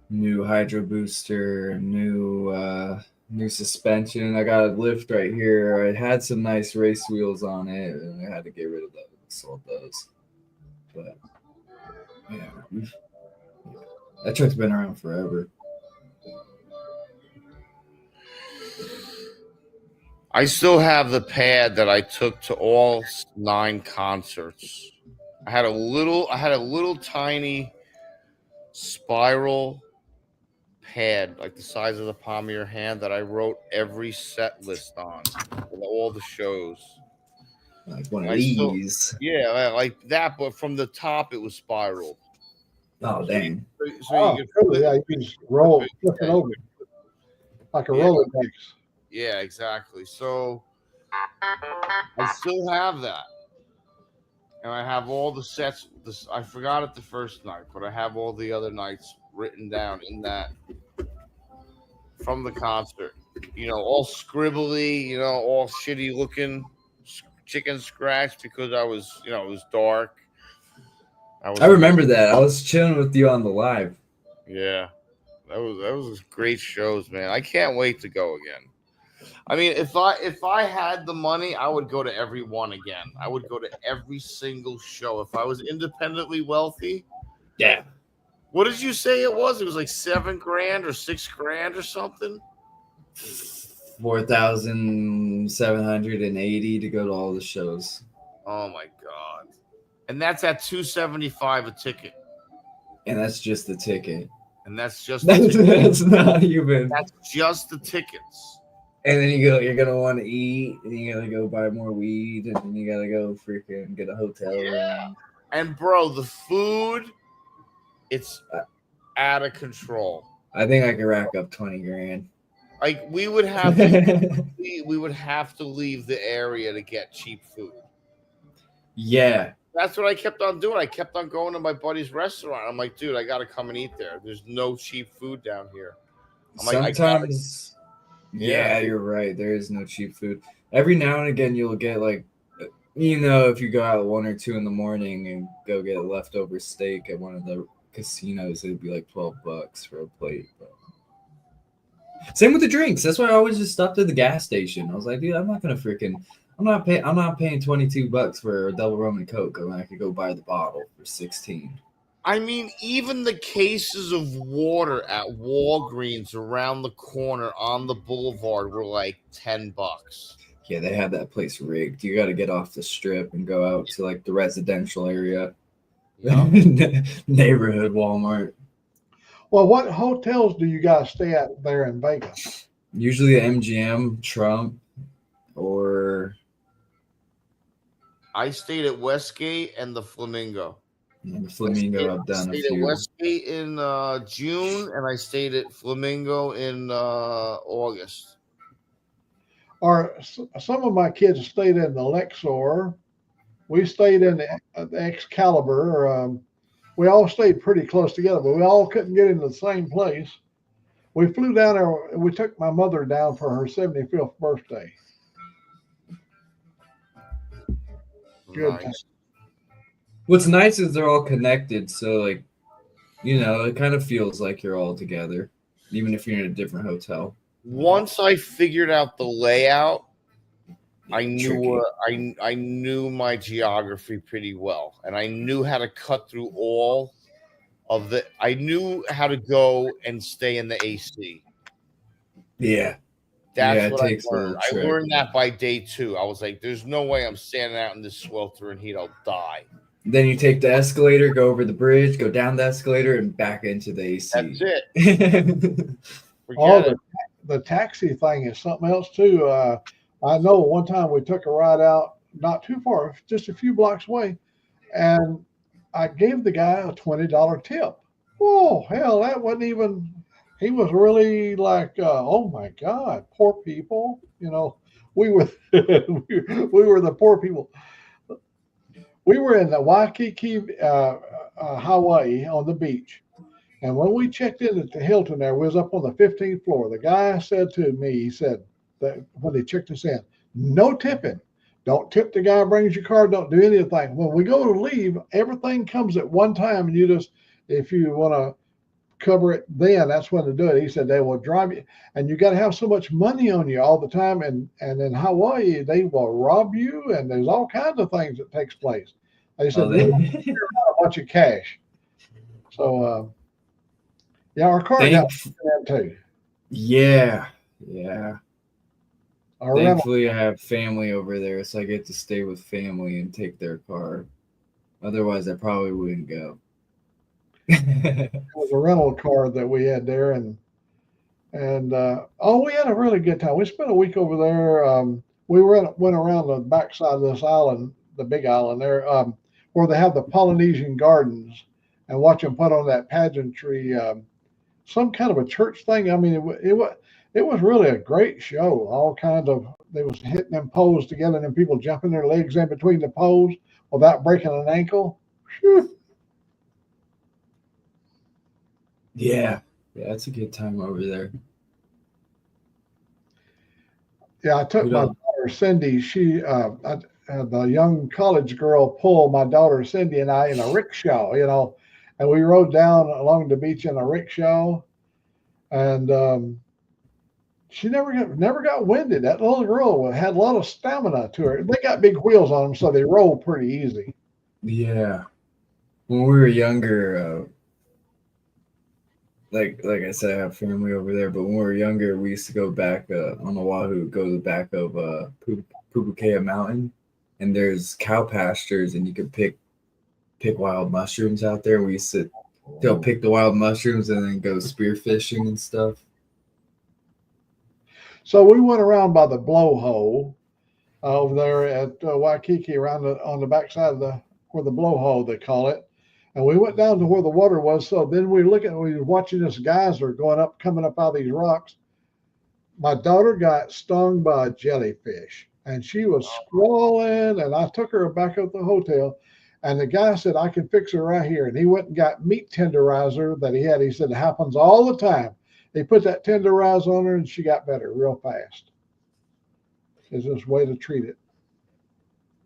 Speaker 4: new hydro booster, new suspension. I got a lift right here. I had some nice race wheels on it, and I had to get rid of those. Sold those. But yeah, that truck's been around forever.
Speaker 6: I still have the pad that I took to all 9 concerts. I had a little tiny spiral pad, like the size of the palm of your hand, that I wrote every set list on for all the shows.
Speaker 4: Like one of
Speaker 6: I still-
Speaker 4: these.
Speaker 6: Yeah, like that, but from the top it was spiraled.
Speaker 4: Oh, dang.
Speaker 1: Oh,
Speaker 6: You could
Speaker 1: cool.
Speaker 6: flip-
Speaker 1: Yeah, you can just roll, flip it
Speaker 6: Yeah,
Speaker 1: over like a
Speaker 6: Yeah.
Speaker 1: roller base.
Speaker 6: Yeah, exactly. So I still have that. And I have all the sets. I forgot it the first night, but I have all the other nights written down in that from the concert. All scribbly, all shitty looking, chicken scratch because I was, it was dark.
Speaker 4: I remember that. I was chilling with you on the live.
Speaker 6: Yeah, that was great shows, man. I can't wait to go again. I mean, if I had the money, I would go to every one again. I would go to every single show if I was independently wealthy.
Speaker 4: Yeah.
Speaker 6: What did you say it was? It was like $7,000 or $6,000 or something.
Speaker 4: 4,780 to go to all the shows.
Speaker 6: Oh my god! And that's at $275 a ticket.
Speaker 4: And that's just the ticket.
Speaker 6: And that's just the
Speaker 4: That's not even.
Speaker 6: that's just the tickets.
Speaker 4: And then you're gonna want to eat, and you gotta go buy more weed, and then you gotta go freaking get a hotel room.
Speaker 6: And bro, the food, it's out of control.
Speaker 4: I think I could rack up 20 grand.
Speaker 6: Like we would have to, we would have to leave the area to get cheap food.
Speaker 4: Yeah.
Speaker 6: That's what I kept on doing. I kept on going to my buddy's restaurant. I'm like, dude, I gotta come and eat there. There's no cheap food down here. I'm like, I
Speaker 4: Sometimes,
Speaker 6: Yeah.
Speaker 4: you're right. There is no cheap food. Every now and again, you'll get like, if you go out 1 or 2 in the morning and go get a leftover steak at one of the casinos, it'd be like $12 for a plate. But same with the drinks. That's why I always just stopped at the gas station. I was like, dude, I'm not paying $22 for a double rum and Coke when I could go buy the bottle for 16.
Speaker 6: I mean, even the cases of water at Walgreens around the corner on the boulevard were like $10.
Speaker 4: Yeah, they have that place rigged. You got to get off the strip and go out to like the residential area. Neighborhood Walmart.
Speaker 1: Well, what hotels do you guys stay at there in Vegas?
Speaker 4: Usually the MGM, Trump, or
Speaker 6: I stayed at Westgate and the Flamingo.
Speaker 4: the Flamingo. I've
Speaker 6: I
Speaker 4: done a
Speaker 6: stayed at
Speaker 4: few.
Speaker 6: Westgate in June, and I stayed at Flamingo in August.
Speaker 1: Or some of my kids stayed in the Lexor. We stayed in the Excalibur. We all stayed pretty close together, but we all couldn't get into the same place. We flew down there. We took my mother down for her 75th birthday. Good
Speaker 6: Nice.
Speaker 1: time.
Speaker 4: What's nice is they're all connected, so like, it kind of feels like you're all together, even if you're in a different hotel.
Speaker 6: Once I figured out the layout, I
Speaker 4: Tricky.
Speaker 6: knew I knew my geography pretty well, and I knew how to cut through all of the. I knew how to go and stay in the AC.
Speaker 4: Yeah.
Speaker 6: That's
Speaker 4: Yeah, it
Speaker 6: what I
Speaker 4: takes a
Speaker 6: learned.
Speaker 4: little
Speaker 6: I
Speaker 4: trick.
Speaker 6: learned that by day 2. I was like, "There's no way I'm standing out in this swelter and heat. I'll die."
Speaker 4: Then you take the escalator, go over the bridge, go down the escalator, and back into the AC.
Speaker 6: That's it. Forget
Speaker 1: Oh,
Speaker 6: it.
Speaker 1: the taxi thing is something else too. I know one time we took a ride out not too far, just a few blocks away, and I gave the guy a $20 tip. Oh hell, that wasn't even. He was really like, oh my God, poor people. We were we were the poor people. We were in the Waikiki, Hawaii, on the beach. And when we checked in at the Hilton there, we was up on the 15th floor. The guy said to me, he said that when they checked us in, no tipping. Don't tip the guy who brings your car. Don't do anything. When we go to leave, everything comes at one time. And you just, if you want to cover it then, that's when to do it. He said they will drive you. And you got to have so much money on you all the time. And in Hawaii, they will rob you. And there's all kinds of things that takes place. They said, we don't care about a bunch of cash. So, yeah, our car got that too.
Speaker 4: Yeah.
Speaker 1: Our rental,
Speaker 4: Thankfully, I have family over there, so I get to stay with family and take their car. Otherwise, I probably wouldn't go.
Speaker 1: it was a rental car that we had there, and we had a really good time. We spent a week over there. We went around the backside of this island, the big island there, where they have the Polynesian gardens, and watch them put on that pageantry, some kind of a church thing. I mean, it was really a great show. All kinds of, they was hitting them poles together, and then people jumping their legs in between the poles without breaking an ankle. Whew.
Speaker 4: Yeah, it's a good time over there.
Speaker 1: Yeah, I took my daughter Cindy. She, the young college girl, pulled my daughter Cindy and I in a rickshaw, and we rode down along the beach in a rickshaw, and she never got winded. That little girl had a lot of stamina to her. They got big wheels on them, so they roll pretty easy.
Speaker 4: Yeah, when we were younger, like I said, I have family over there. But when we were younger, we used to go back on Oahu, go to the back of Pupukea Mountain, and there's cow pastures, and you could pick wild mushrooms out there. We used to go pick the wild mushrooms and then go spear fishing and stuff.
Speaker 1: So we went around by the blowhole over there at Waikiki, around on the backside of where the blowhole they call it, and we went down to where the water was. So then we were watching this geyser coming up out of these rocks. My daughter got stung by a jellyfish, and she was squalling. And I took her back up to the hotel, and the guy said, "I can fix her right here." And he went and got meat tenderizer that he had. He said it happens all the time. He put that tenderizer on her, and she got better real fast. It's just a way to treat it.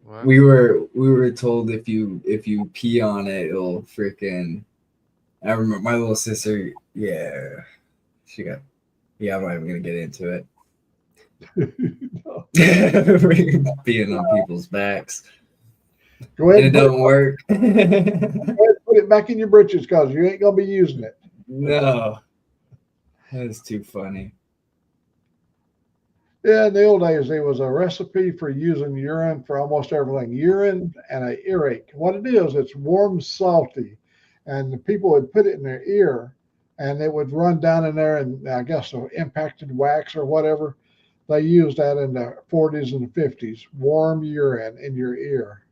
Speaker 6: What?
Speaker 4: We were told if you pee on it, it'll freaking. I remember my little sister. Yeah, she got. Yeah, I'm not even gonna get into it. Peeing on people's backs.
Speaker 1: Go
Speaker 4: And
Speaker 1: ahead
Speaker 4: it
Speaker 1: and
Speaker 4: don't work.
Speaker 1: put it back in your britches because you ain't gonna be using it.
Speaker 4: No, that is too funny.
Speaker 1: Yeah, in the old days, there was a recipe for using urine for almost everything. Urine and an earache. What it is, it's warm, salty, and the people would put it in their ear, and it would run down in there, and I guess impacted wax or whatever. They used that in the 40s and the 50s. Warm urine in your ear.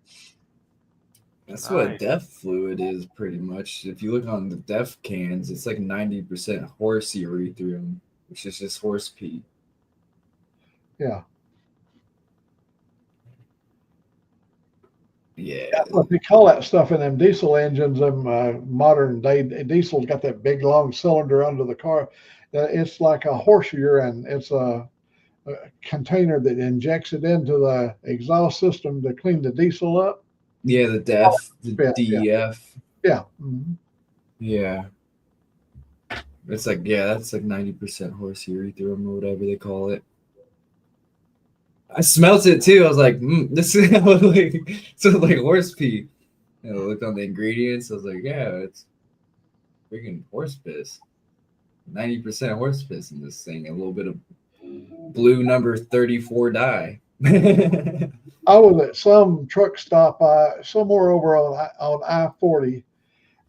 Speaker 4: That's what
Speaker 3: Nice.
Speaker 4: deaf fluid is, pretty much. If you look on the deaf cans, it's like 90% horse urethrum, which is just horse pee.
Speaker 1: Yeah.
Speaker 4: Yeah.
Speaker 1: That's what they call that stuff in them diesel engines. Them modern day diesels got that big long cylinder under the car. It's like a horse urine. It's a container that injects it into the exhaust system to clean the diesel up.
Speaker 4: Yeah, the DEF, the
Speaker 1: Yeah.
Speaker 4: DEF.
Speaker 1: Yeah. Mhm.
Speaker 4: Yeah. It's like, yeah, that's like 90% horse urethrum or whatever they call it. I smelt it too. I was like, this is like horse pee. And I looked on the ingredients. I was like, yeah, it's freaking horse piss. 90% horse piss in this thing. A little bit of blue number 34 dye.
Speaker 1: I was at some truck stop somewhere over on I-40,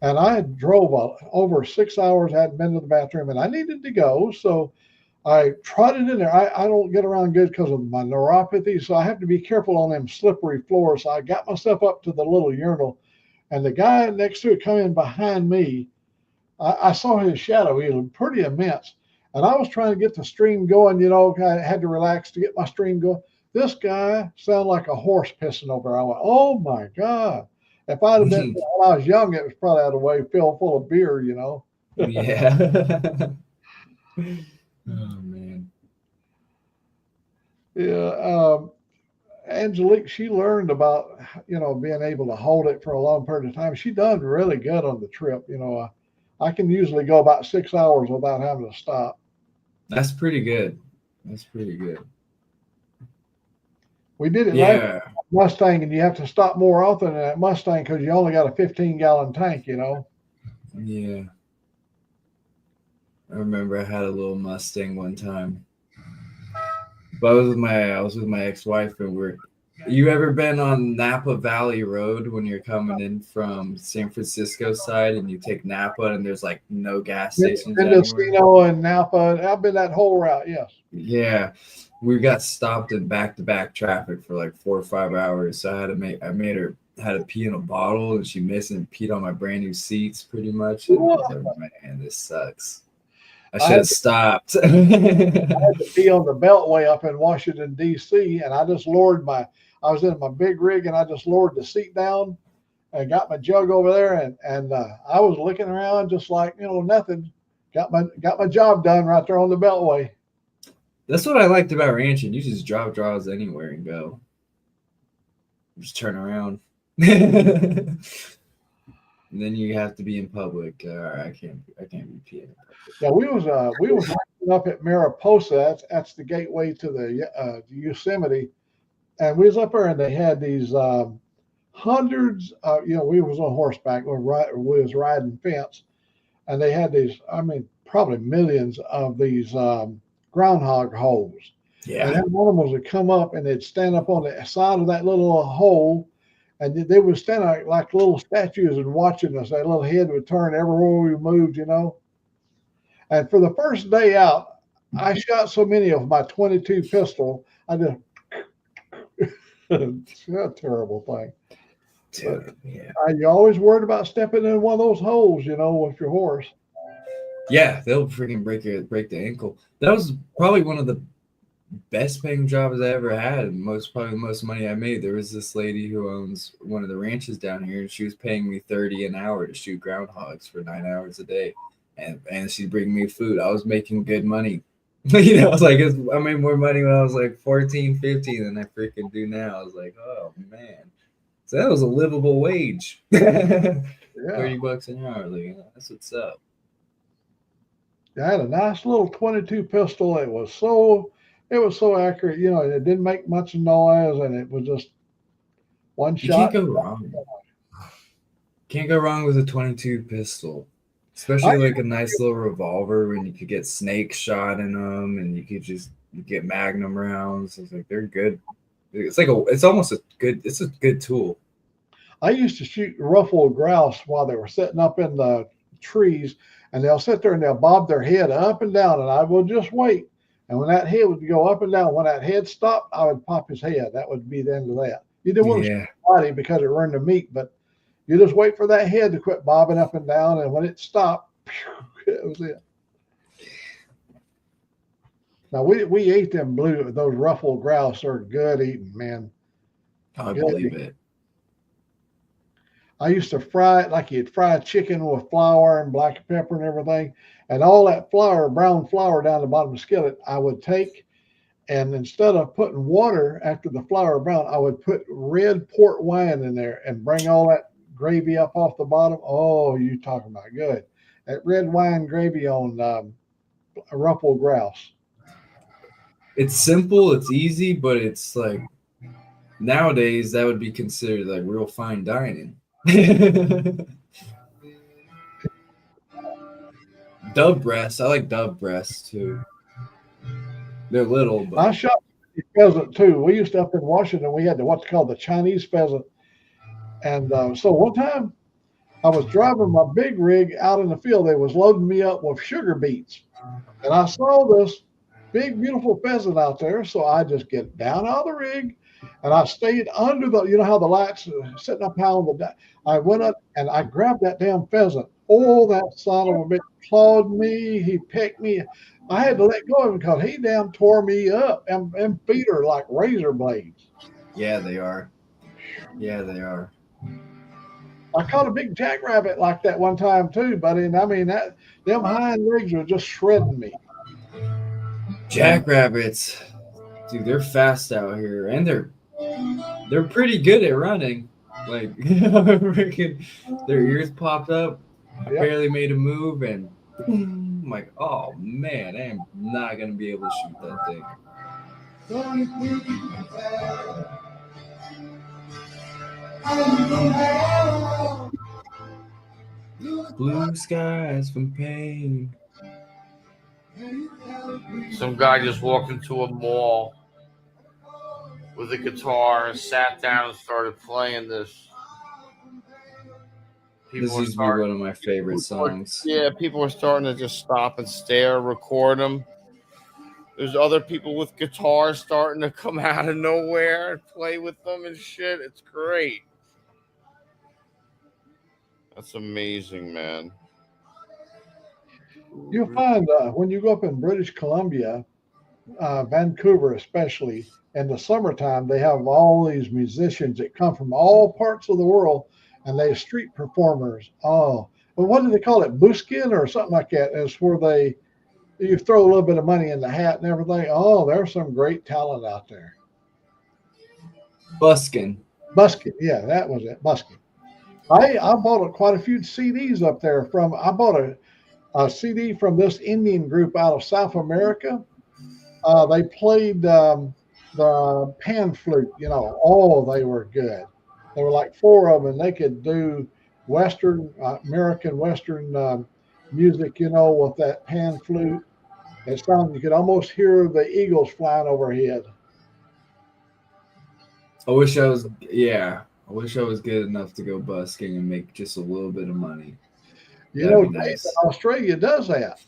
Speaker 1: and I drove over 6 hours, hadn't been to the bathroom, and I needed to go. So I trotted in there. I don't get around good because of my neuropathy, so I have to be careful on them slippery floors. So I got myself up to the little urinal, and the guy next to it come in behind me. I saw his shadow. He was pretty immense. And I was trying to get the stream going, I had to relax to get my stream going. This guy sounded like a horse pissing over. I went, oh my God. If I'd have been when I was young, it was probably out of the way, filled full of beer,
Speaker 4: Yeah. Oh, man.
Speaker 1: Yeah. Angelique, she learned about, being able to hold it for a long period of time. She done really good on the trip. I can usually go about 6 hours without having to stop.
Speaker 4: That's pretty good. That's pretty good.
Speaker 1: We did it
Speaker 4: Yeah.
Speaker 1: like Mustang, and you have to stop more often than that Mustang because you only got a 15-gallon tank,
Speaker 4: Yeah. I remember I had a little Mustang one time. But I was with my ex-wife, and you ever been on Napa Valley Road when you're coming in from San Francisco side and you take Napa and there's like no gas stations anywhere?
Speaker 1: Mendocino and Napa. I've been that whole route, yes.
Speaker 4: Yeah. We got stopped in back-to-back traffic for like 4 or 5 hours. So I made her had to pee in a bottle, and she missed and peed on my brand new seats pretty much. And I was like, man, this sucks. I should have stopped.
Speaker 1: I had to be on the Beltway up in Washington, D.C., and I just I was in my big rig, and I just lowered the seat down and got my jug over there, and I was looking around just like, nothing. Got my job done right there on the Beltway.
Speaker 4: That's what I liked about ranching. You just drop draws anywhere and go. Just turn around. And then you have to be in public. I can't be peeing.
Speaker 1: Yeah, we was up at Mariposa. That's the gateway to the Yosemite, and we was up there, and they had these hundreds. We was on horseback. We was riding fence, and they had these. Probably millions of these groundhog holes.
Speaker 4: Yeah.
Speaker 1: And them animals would come up, and they'd stand up on the side of that little hole, and they would stand like little statues and watching us. That little head would turn everywhere we moved, And for the first day out, I shot so many of my 22 pistol. I just it's a terrible thing.
Speaker 4: Dude, yeah.
Speaker 1: You always worried about stepping in one of those holes, you know, with your horse.
Speaker 4: Yeah, they'll freaking break the ankle. That was probably one of the best paying jobs I ever had. Probably the most money I made. There was this lady who owns one of the ranches down here, and she was paying me $30 an hour to shoot groundhogs for 9 hours a day, and she'd bring me food. I was making good money. You know, I made more money when I was like 14, 15 than I freaking do now. I was like, oh man. So that was a livable wage.
Speaker 1: Yeah.
Speaker 4: $30 an hour. Like, yeah, that's what's up.
Speaker 1: I had a nice little 22 pistol. It was so accurate, you know, it didn't make much noise, and it was just one
Speaker 4: You
Speaker 1: shot.
Speaker 4: can't go wrong. Can't go wrong with a 22 pistol. Especially like a nice little revolver when you could get snake shot in them, and you could just get magnum rounds. It's like they're good. It's a good tool.
Speaker 1: I used to shoot ruffled grouse while they were sitting up in the trees, and they'll sit there and they'll bob their head up and down, and I will just wait. And when that head would go up and down, when that head stopped, I would pop his head. That would be the end of that. You didn't want to shoot the body because it ruined the meat, but you just wait for that head to quit bobbing up and down, and when it stopped, it was it. Now we ate those ruffled grouse are good eating, man.
Speaker 4: I believe it.
Speaker 1: I used to fry it like you'd fry chicken with flour and black pepper and everything. And all that flour, brown flour down the bottom of the skillet, I would take, and instead of putting water after the flour brown, I would put red port wine in there and bring all that gravy up off the bottom. Oh, you talking about good. That red wine gravy on ruffled grouse.
Speaker 4: It's simple, it's easy, but it's like nowadays that would be considered like real fine dining. Dove breasts. I like dove breasts too. They're little, but
Speaker 1: I shot pheasant too. We used to up in Washington, we had what's called the Chinese pheasant. And so one time I was driving my big rig out in the field. They was loading me up with sugar beets. And I saw this big, beautiful pheasant out there. So I just get down out of the rig, and I stayed under you know how the lights are sitting up high on the, I went up and I grabbed that damn pheasant. Oh, that son of a bitch clawed me. He pecked me. I had to let go of him because he damn tore me up. And feet are like razor blades.
Speaker 4: yeah, they are. Yeah, they are.
Speaker 1: I caught a big jackrabbit like that one time too, buddy. And I mean, them hind legs were just shredding me.
Speaker 4: Jackrabbits, dude, they're fast out here, and they're pretty good at running. Like freaking, their ears popped up. I barely made a move, and I'm like, oh man, I am not gonna be able to shoot that thing. Blue skies from pain.
Speaker 6: Some guy just walked into a mall with a guitar and sat down and started playing this.
Speaker 4: This used to be one of my favorite songs.
Speaker 6: Yeah, people are starting to just stop and stare, record them. There's other people with guitars starting to come out of nowhere and play with them and shit. It's great. That's amazing, man.
Speaker 1: You'll find when you go up in British Columbia, Vancouver especially, in the summertime, they have all these musicians that come from all parts of the world, and they're street performers. Oh, well, what do they call it? Busking or something like that. It's where you throw a little bit of money in the hat and everything. Oh, there's some great talent out there.
Speaker 4: Busking,
Speaker 1: yeah, that was it. Busking. I bought quite a few CDs up there I bought a CD from this Indian group out of South America. They played the pan flute, you know. Oh, they were good. There were like 4 of them, and they could do American Western music, you know, with that pan flute. It sounded, you could almost hear the eagles flying overhead.
Speaker 4: I wish I was good enough to go busking and make just a little bit of money.
Speaker 1: You know, nice. Australia does that.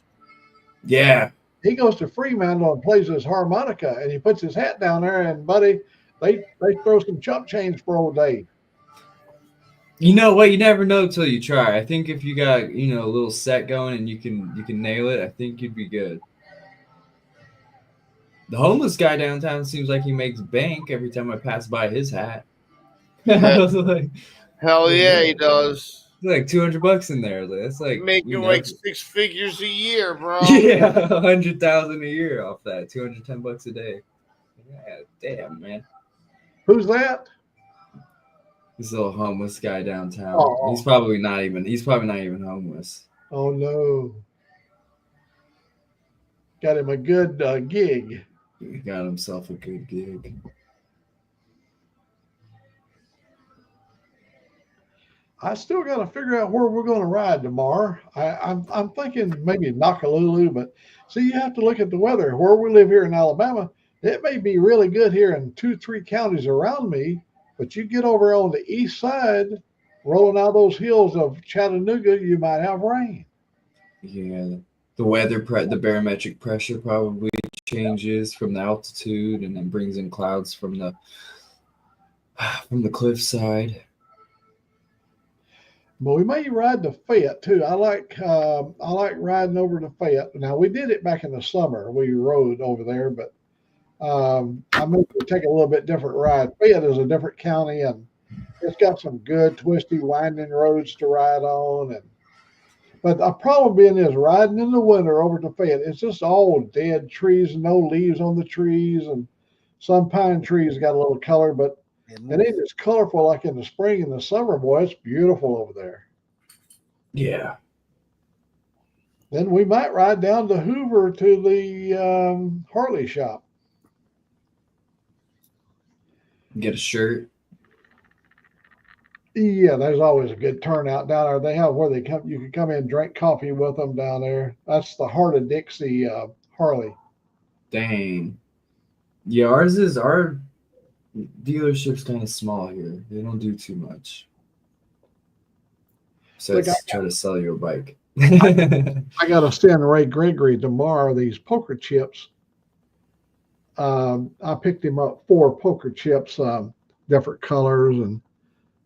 Speaker 4: Yeah,
Speaker 1: he goes to Fremantle and plays his harmonica, and he puts his hat down there, and buddy, they throw some chump change for old Dave.
Speaker 4: You know what? You never know till you try. I think if you got a little set going and you can nail it, I think you'd be good. The homeless guy downtown seems like he makes bank every time I pass by his hat. I was like,
Speaker 6: Hell yeah, he does.
Speaker 4: like $200 in there. That's like
Speaker 6: Making like 6 figures a year, bro.
Speaker 4: yeah, 100,000 a year off that. $210 a day. Yeah, damn, man.
Speaker 1: Who's that?
Speaker 4: This little homeless guy downtown.
Speaker 1: Oh.
Speaker 4: He's probably not even homeless.
Speaker 1: Oh no! Got him a good gig.
Speaker 4: He got himself a good gig.
Speaker 1: I still got to figure out where we're going to ride tomorrow. I'm thinking maybe Nakalulu, but see, you have to look at the weather. Where we live here in Alabama, it may be really good here in 2-3 counties around me, but you get over on the east side, rolling out those hills of Chattanooga, you might have rain.
Speaker 4: Yeah, the weather, the barometric pressure probably changes from the altitude, and then brings in clouds from the cliffside.
Speaker 1: But we may ride to Fayette too. I like riding over to Fayette. Now we did it back in the summer. We rode over there, but I maybe take a little bit different ride. Fayette is a different county, and it's got some good twisty, winding roads to ride on. But the problem being is riding in the winter over to Fayette. It's just all dead trees, no leaves on the trees, and some pine trees got a little color, but it ain't as colorful like in the spring and the summer, boy. It's beautiful over there.
Speaker 4: Yeah.
Speaker 1: Then we might ride down to Hoover to the Harley shop.
Speaker 4: Get a shirt.
Speaker 1: Yeah, there's always a good turnout down there. They have where you can come in and drink coffee with them down there. That's the Heart of Dixie Harley.
Speaker 4: Dang. Yeah, our dealership's kind of small here. They don't do too much. So try to sell you a bike.
Speaker 1: I got to send Ray Gregory tomorrow these poker chips. I picked him up 4 poker chips, different colors, and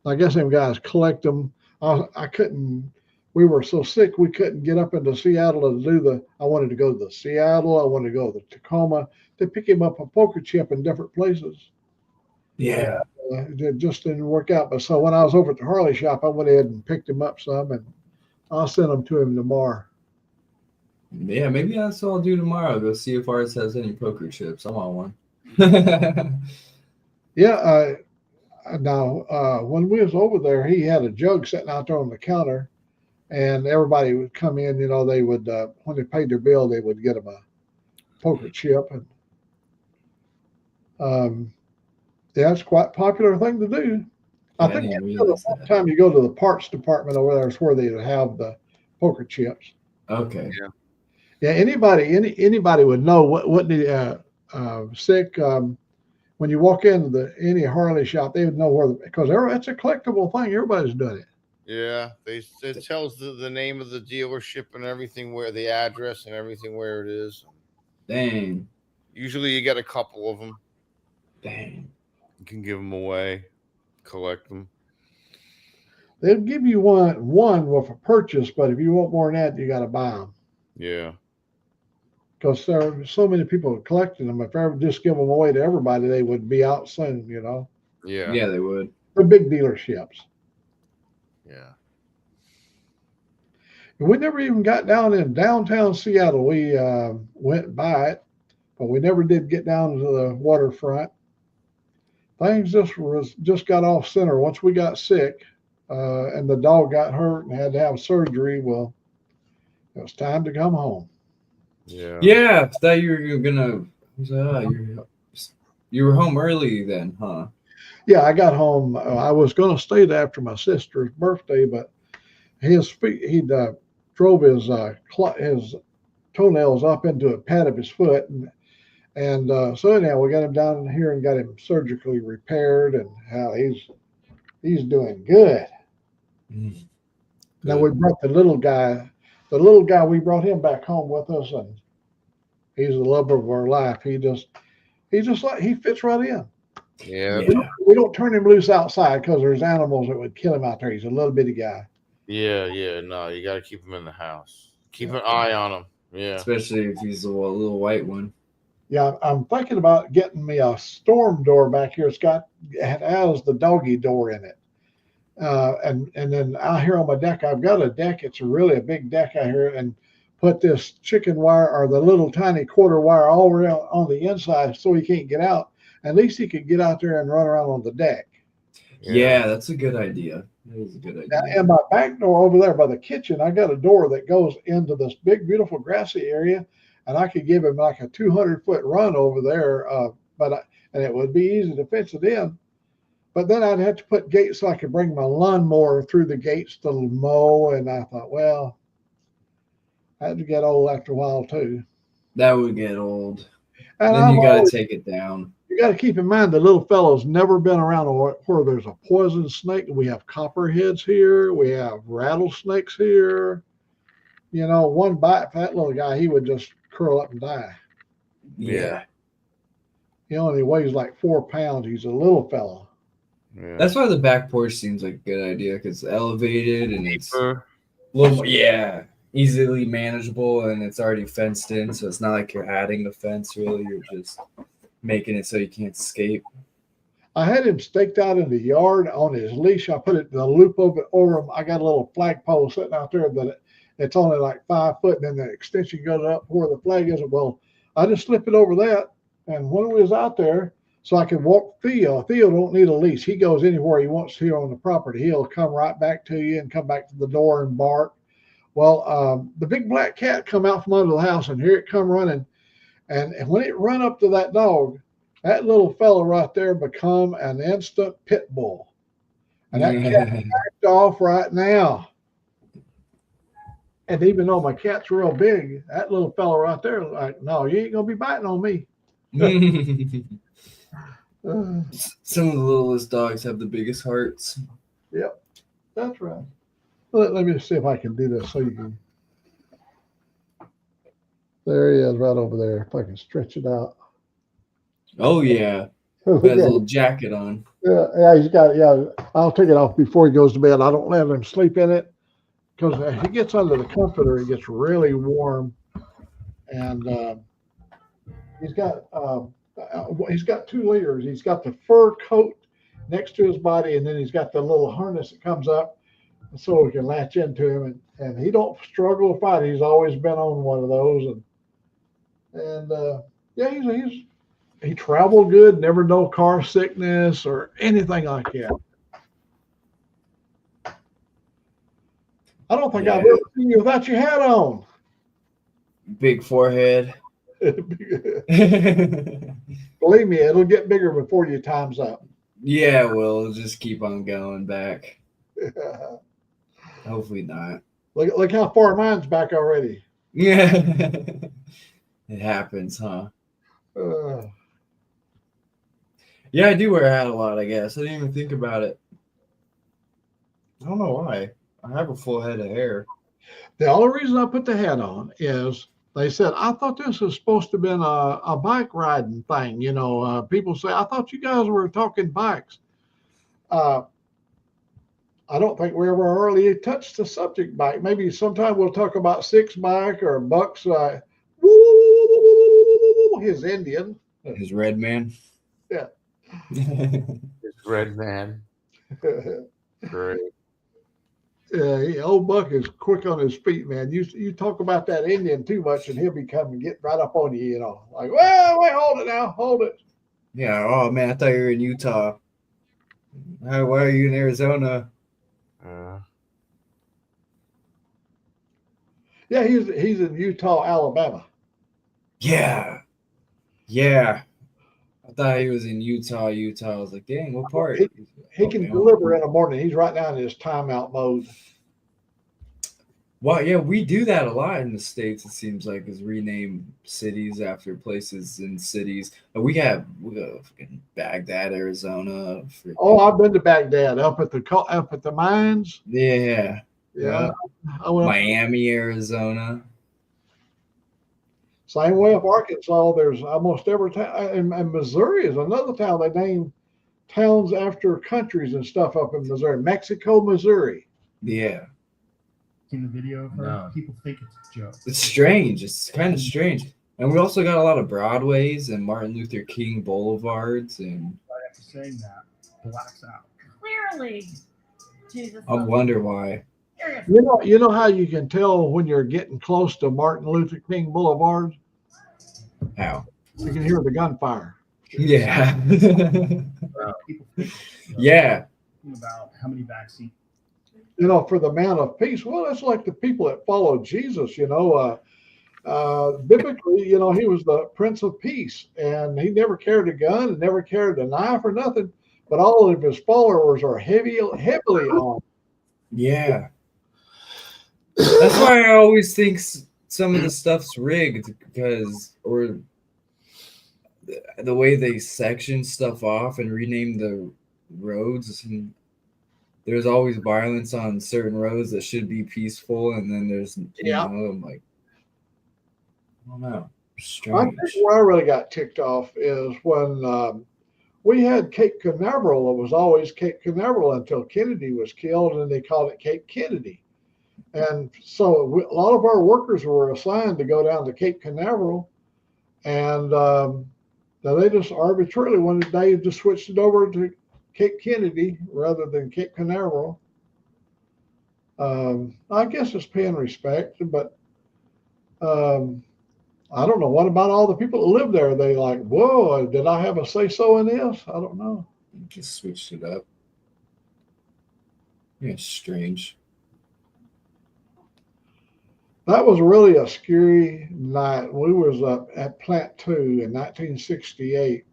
Speaker 1: I guess them guys collect them. I couldn't. We were so sick we couldn't get up into Seattle to do I wanted to go to the Seattle. I wanted to go to the Tacoma to pick him up a poker chip in different places.
Speaker 4: Yeah.
Speaker 1: It just didn't work out. But so when I was over at the Harley shop, I went ahead and picked him up some, and I'll send them to him tomorrow.
Speaker 4: Yeah, maybe that's what I'll do tomorrow. Go see if ours has any poker chips. I want one.
Speaker 1: Yeah. Now, when we was over there, he had a jug sitting out there on the counter, and everybody would come in. They would when they paid their bill, they would get them a poker chip, and yeah, it's quite a popular thing to do. I think the time you go to the parts department over there is where they would have the poker chips.
Speaker 4: Okay.
Speaker 1: Yeah. Anybody would know what the sick. When you walk into any Harley shop, they would know because it's a collectible thing. Everybody's doing it.
Speaker 6: Yeah, it tells the name of the dealership and everything, where the address and everything where it is.
Speaker 4: Dang.
Speaker 6: Usually, you get a couple of them.
Speaker 4: Dang.
Speaker 6: You can give them away, collect them.
Speaker 1: They'll give you one with a purchase, but if you want more than that, you got to buy them.
Speaker 6: Yeah.
Speaker 1: Because there are so many people collecting them. If I ever just give them away to everybody, they would be out soon,
Speaker 6: Yeah.
Speaker 4: Yeah, they would.
Speaker 1: They're big dealerships.
Speaker 6: Yeah.
Speaker 1: And we never even got down in downtown Seattle. We went by it, but we never did get down to the waterfront. Things just got off center. Once we got sick and the dog got hurt and had to have surgery, well, it was time to come home.
Speaker 6: Yeah.
Speaker 4: Yeah, I thought you were gonna. You were home early then, huh?
Speaker 1: Yeah, I got home. I was going to stay there after my sister's birthday, but he drove his toenails up into a pad of his foot, and so anyhow, we got him down here and got him surgically repaired, and how he's doing good. Now we brought the little guy. We brought him back home with us, and He's the love of our life. He fits right in.
Speaker 6: Yeah.
Speaker 1: We don't turn him loose outside because there's animals that would kill him out there. He's a little bitty guy.
Speaker 6: Yeah. No, you got to keep him in the house. Keep an eye on him. Yeah.
Speaker 4: Especially if he's a little white one.
Speaker 1: Yeah, I'm thinking about getting me a storm door back here. It has the doggy door in it. And then out here on my deck, I've got a deck. It's really a big deck out here, and put this chicken wire or the little tiny quarter wire all around on the inside so he can't get out. At least he could get out there and run around on the deck.
Speaker 4: Yeah, that's a good idea. That is a good idea.
Speaker 1: And my back door over there by the kitchen, I got a door that goes into this big, beautiful grassy area, and I could give him like a 200-foot run over there. And it would be easy to fence it in. But then I'd have to put gates so I could bring my lawnmower through the gates to mow. And I thought, well, that would get old after a while too.
Speaker 4: That would get old.
Speaker 1: And
Speaker 4: then you got to take it down.
Speaker 1: You got to keep in mind the little fellow's never been around where there's a poison snake. We have copperheads here. We have rattlesnakes here. You know, one bite for that little guy, he would just curl up and die.
Speaker 4: Yeah.
Speaker 1: He only weighs like 4 pounds. He's a little fellow.
Speaker 6: Yeah.
Speaker 4: That's why the back porch seems like a good idea, because it's elevated and it's
Speaker 6: Deeper.
Speaker 4: a little more, easily manageable, and it's already fenced in, so it's not like you're adding a fence really. You're just making it so you can't escape.
Speaker 1: I had him staked out in the yard on his leash. I put the loop over him. I got a little flagpole sitting out there that it's only like 5 foot, and then the extension goes up where the flag is. Well, I just slip it over that, and when we was out there, so I can walk Theo. Theo don't need a leash. He goes anywhere he wants to on the property. He'll come right back to you and come back to the door and bark. Well, the big black cat come out from under the house, and here it come running. And when it run up to that dog, that little fella right there become an instant pit bull. And that cat backed off right now. And even though my cat's real big, that little fella right there, like, no, you ain't going to be biting on me.
Speaker 4: Some of the littlest dogs have the biggest hearts.
Speaker 1: Yep, that's right. Let me see if I can do this so you can. There he is right over there. If I can stretch it out.
Speaker 4: Oh, yeah. Got his little jacket on.
Speaker 1: Yeah, he's got it. Yeah, I'll take it off before he goes to bed. I don't let him sleep in it because if he gets under the comforter, it gets really warm. And he's got 2 layers. He's got the fur coat next to his body, and then he's got the little harness that comes up so we can latch into him. And he don't struggle to fight. He's always been on one of those. And he traveled good, never no car sickness or anything like that. I don't think I've ever seen you without your hat on.
Speaker 4: Big forehead.
Speaker 1: Believe me, it'll get bigger before your time's up.
Speaker 4: Yeah, we'll just keep on going back. Hopefully not.
Speaker 1: Look how far mine's back already.
Speaker 4: Yeah. It happens, huh? Yeah, I do wear a hat a lot, I guess. I didn't even think about it. I don't know why. I have a full head of hair.
Speaker 1: The only reason I put the hat on is they said, I thought this was supposed to have been a bike riding thing. You know, people say, I thought you guys were talking bikes. I don't think we ever really touched the subject bike. Maybe sometime we'll talk about Six Bike or Buck's his Indian.
Speaker 4: His red man.
Speaker 1: Yeah.
Speaker 6: His red man. Great.
Speaker 1: Old Buck is quick on his feet, man. You talk about that Indian too much, and he'll be coming get right up on you. You know, like, well, wait, hold it now, hold it.
Speaker 4: Yeah. Oh man, I thought you were in Utah. Why are you in Arizona?
Speaker 1: Yeah, he's in Utah, Alabama.
Speaker 4: Yeah. I thought he was in Utah. I was like, dang, what part?
Speaker 1: He can deliver in the morning. He's right now in his timeout mode.
Speaker 4: Well, yeah, we do that a lot in the States, it seems like, is rename cities after places in cities. We got fucking Baghdad, Arizona.
Speaker 1: Oh, I've been to Baghdad, up at the mines.
Speaker 4: Yeah.
Speaker 1: Yeah. I went
Speaker 4: Miami, Arizona.
Speaker 1: Same way up Arkansas, there's almost every town, and Missouri is another town. They name towns after countries and stuff up in Missouri. Mexico, Missouri.
Speaker 4: Yeah.
Speaker 9: Seen the video of her?
Speaker 4: No.
Speaker 9: People think it's a joke.
Speaker 4: It's strange. It's kind of strange. And we also got a lot of Broadways and Martin Luther King Boulevards, and
Speaker 9: Right after saying that, blacks out.
Speaker 7: Clearly. Jesus.
Speaker 4: I wonder why.
Speaker 1: You know how you can tell when you're getting close to Martin Luther King Boulevard?
Speaker 4: How?
Speaker 1: You can hear the gunfire.
Speaker 4: Yeah.
Speaker 9: People think
Speaker 4: Yeah.
Speaker 9: about how many vaccines.
Speaker 1: You know, for the man of peace. Well, it's like the people that follow Jesus. You know, biblically, you know, he was the Prince of Peace, and he never carried a gun and never carried a knife or nothing. But all of his followers are heavily armed.
Speaker 4: Yeah. That's why I always think some of the stuff's rigged, because, or the way they section stuff off and rename the roads, and there's always violence on certain roads that should be peaceful, and then there's, you know, I'm like, I don't know,
Speaker 1: I
Speaker 4: strange.
Speaker 1: think where I really got ticked off is when we had Cape Canaveral. It was always Cape Canaveral until Kennedy was killed, and they called it Cape Kennedy. And so a lot of our workers were assigned to go down to Cape Canaveral, and now they just arbitrarily one day just switched it over to Cape Kennedy rather than Cape Canaveral. I guess it's paying respect, but I don't know. What about all the people that live there? Are they like, whoa, did I have a say-so in this? I don't know.
Speaker 4: Just switched it up. Yeah, it's strange.
Speaker 1: That was really a scary night. We was up at Plant 2 in 1968,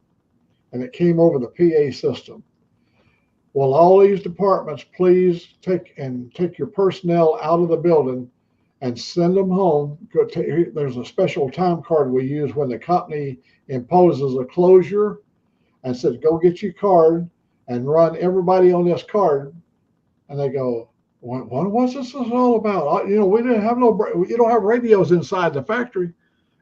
Speaker 1: and it came over the PA system. Well, all these departments, please take your personnel out of the building and send them home. There's a special time card we use when the company imposes a closure and says, go get your card and run everybody on this card. And they go, what's this all about? You know, we didn't have you don't have radios inside the factory.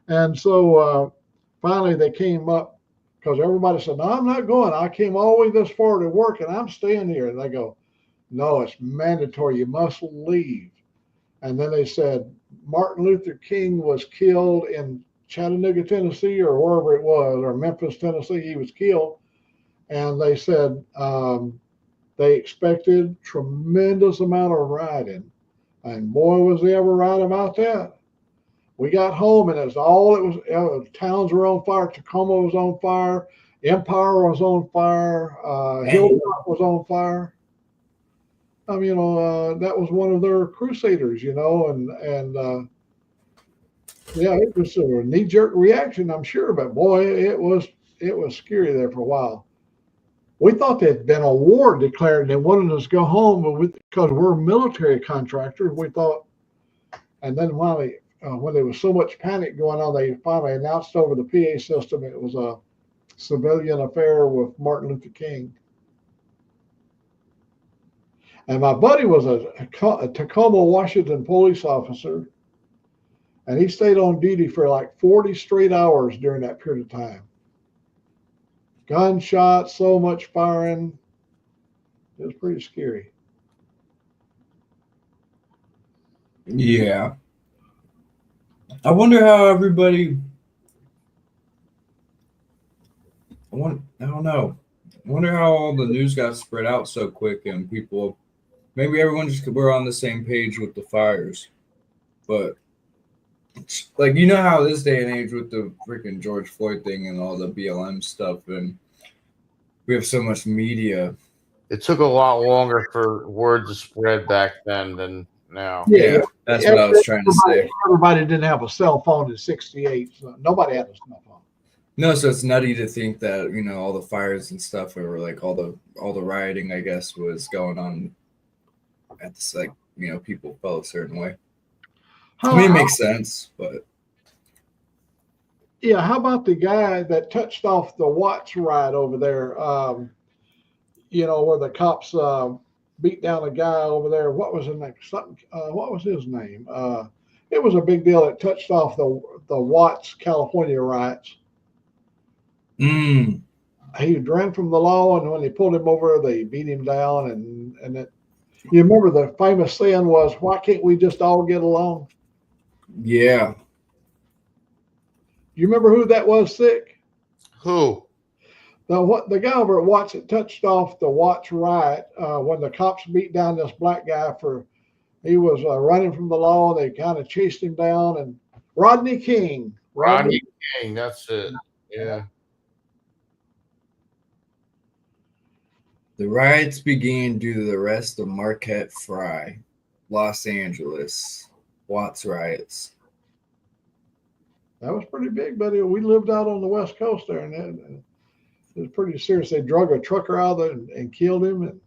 Speaker 1: And so finally they came up, because everybody said, no, I'm not going. I came all the way this far to work and I'm staying here. And they go, no, it's mandatory. You must leave. And then they said, Martin Luther King was killed in Chattanooga, Tennessee, or wherever it was, or Memphis, Tennessee. He was killed. And they said, they expected tremendous amount of rioting, and boy, was they ever right about that. We got home, and towns were on fire. Tacoma was on fire. Empire was on fire. Hilltop was on fire. I mean, that was one of their crusaders, you know, and yeah, it was a knee-jerk reaction, I'm sure, but boy, it was scary there for a while. We thought there'd been a war declared and they wanted us to go home, but because we're military contractors, we thought. And then finally, when there was so much panic going on, they finally announced over the PA system it was a civilian affair with Martin Luther King. And my buddy was a Tacoma, Washington police officer, and he stayed on duty for like 40 straight hours during that period of time. Gunshots, so much firing. It was pretty scary.
Speaker 4: Yeah. I wonder how everybody. I don't know. I wonder how all the news got spread out so quick and people. Maybe everyone just we're on the same page with the fires, but like, you know how this day and age with the freaking George Floyd thing and all the BLM stuff, and we have so much media.
Speaker 6: It took a lot longer for word to spread back then than now.
Speaker 4: Yeah, that's what I was trying to say.
Speaker 1: Everybody didn't have a cell phone in '68. So nobody had a cell phone.
Speaker 4: No, so it's nutty to think that, you know, all the fires and stuff, or like all the rioting, I guess, was going on at this, like, you know, people felt a certain way. I mean, it makes sense, but
Speaker 1: yeah, how about the guy that touched off the Watts riot over there? You know, where the cops beat down a guy over there. What was his name? What was his name? it was a big deal. It touched off the Watts California riots.
Speaker 4: Mm.
Speaker 1: He ran from the law, and when they pulled him over, they beat him down. And it, you remember the famous saying was, "Why can't we just all get along?"
Speaker 4: Yeah.
Speaker 1: You remember who that was, Sick?
Speaker 6: Who?
Speaker 1: The guy over at Watts that touched off the Watts riot when the cops beat down this black guy he was running from the law. They kind of chased him down, and Rodney King.
Speaker 6: Rodney King. That's it. Yeah.
Speaker 4: The riots began due to the arrest of Marquette Fry, Los Angeles. Watts riots.
Speaker 1: That was pretty big, buddy. We lived out on the West Coast there, and it was pretty serious. They drug a trucker out there and killed him. And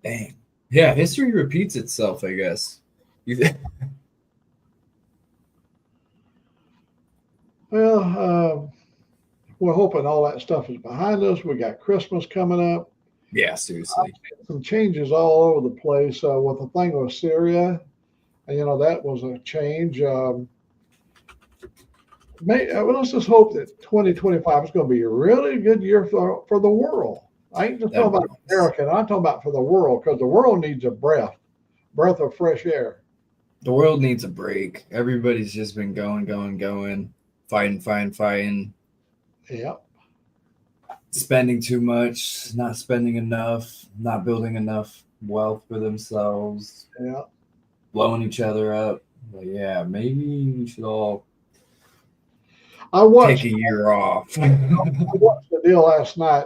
Speaker 4: Dang. Yeah, history repeats itself, I guess.
Speaker 1: well, we're hoping all that stuff is behind us. We got Christmas coming up.
Speaker 4: Yeah, seriously.
Speaker 1: Some changes all over the place with the thing with Syria. And, that was a change. Let's just hope that 2025 is going to be a really good year for the world. I ain't just talking about America. I'm talking about for the world, because the world needs a breath of fresh air.
Speaker 4: The world needs a break. Everybody's just been going, fighting.
Speaker 1: Yep.
Speaker 4: Spending too much, not spending enough, not building enough wealth for themselves.
Speaker 1: Yeah.
Speaker 4: Blowing each other up. Like, yeah, maybe we should all take a year off.
Speaker 1: I watched the deal last night.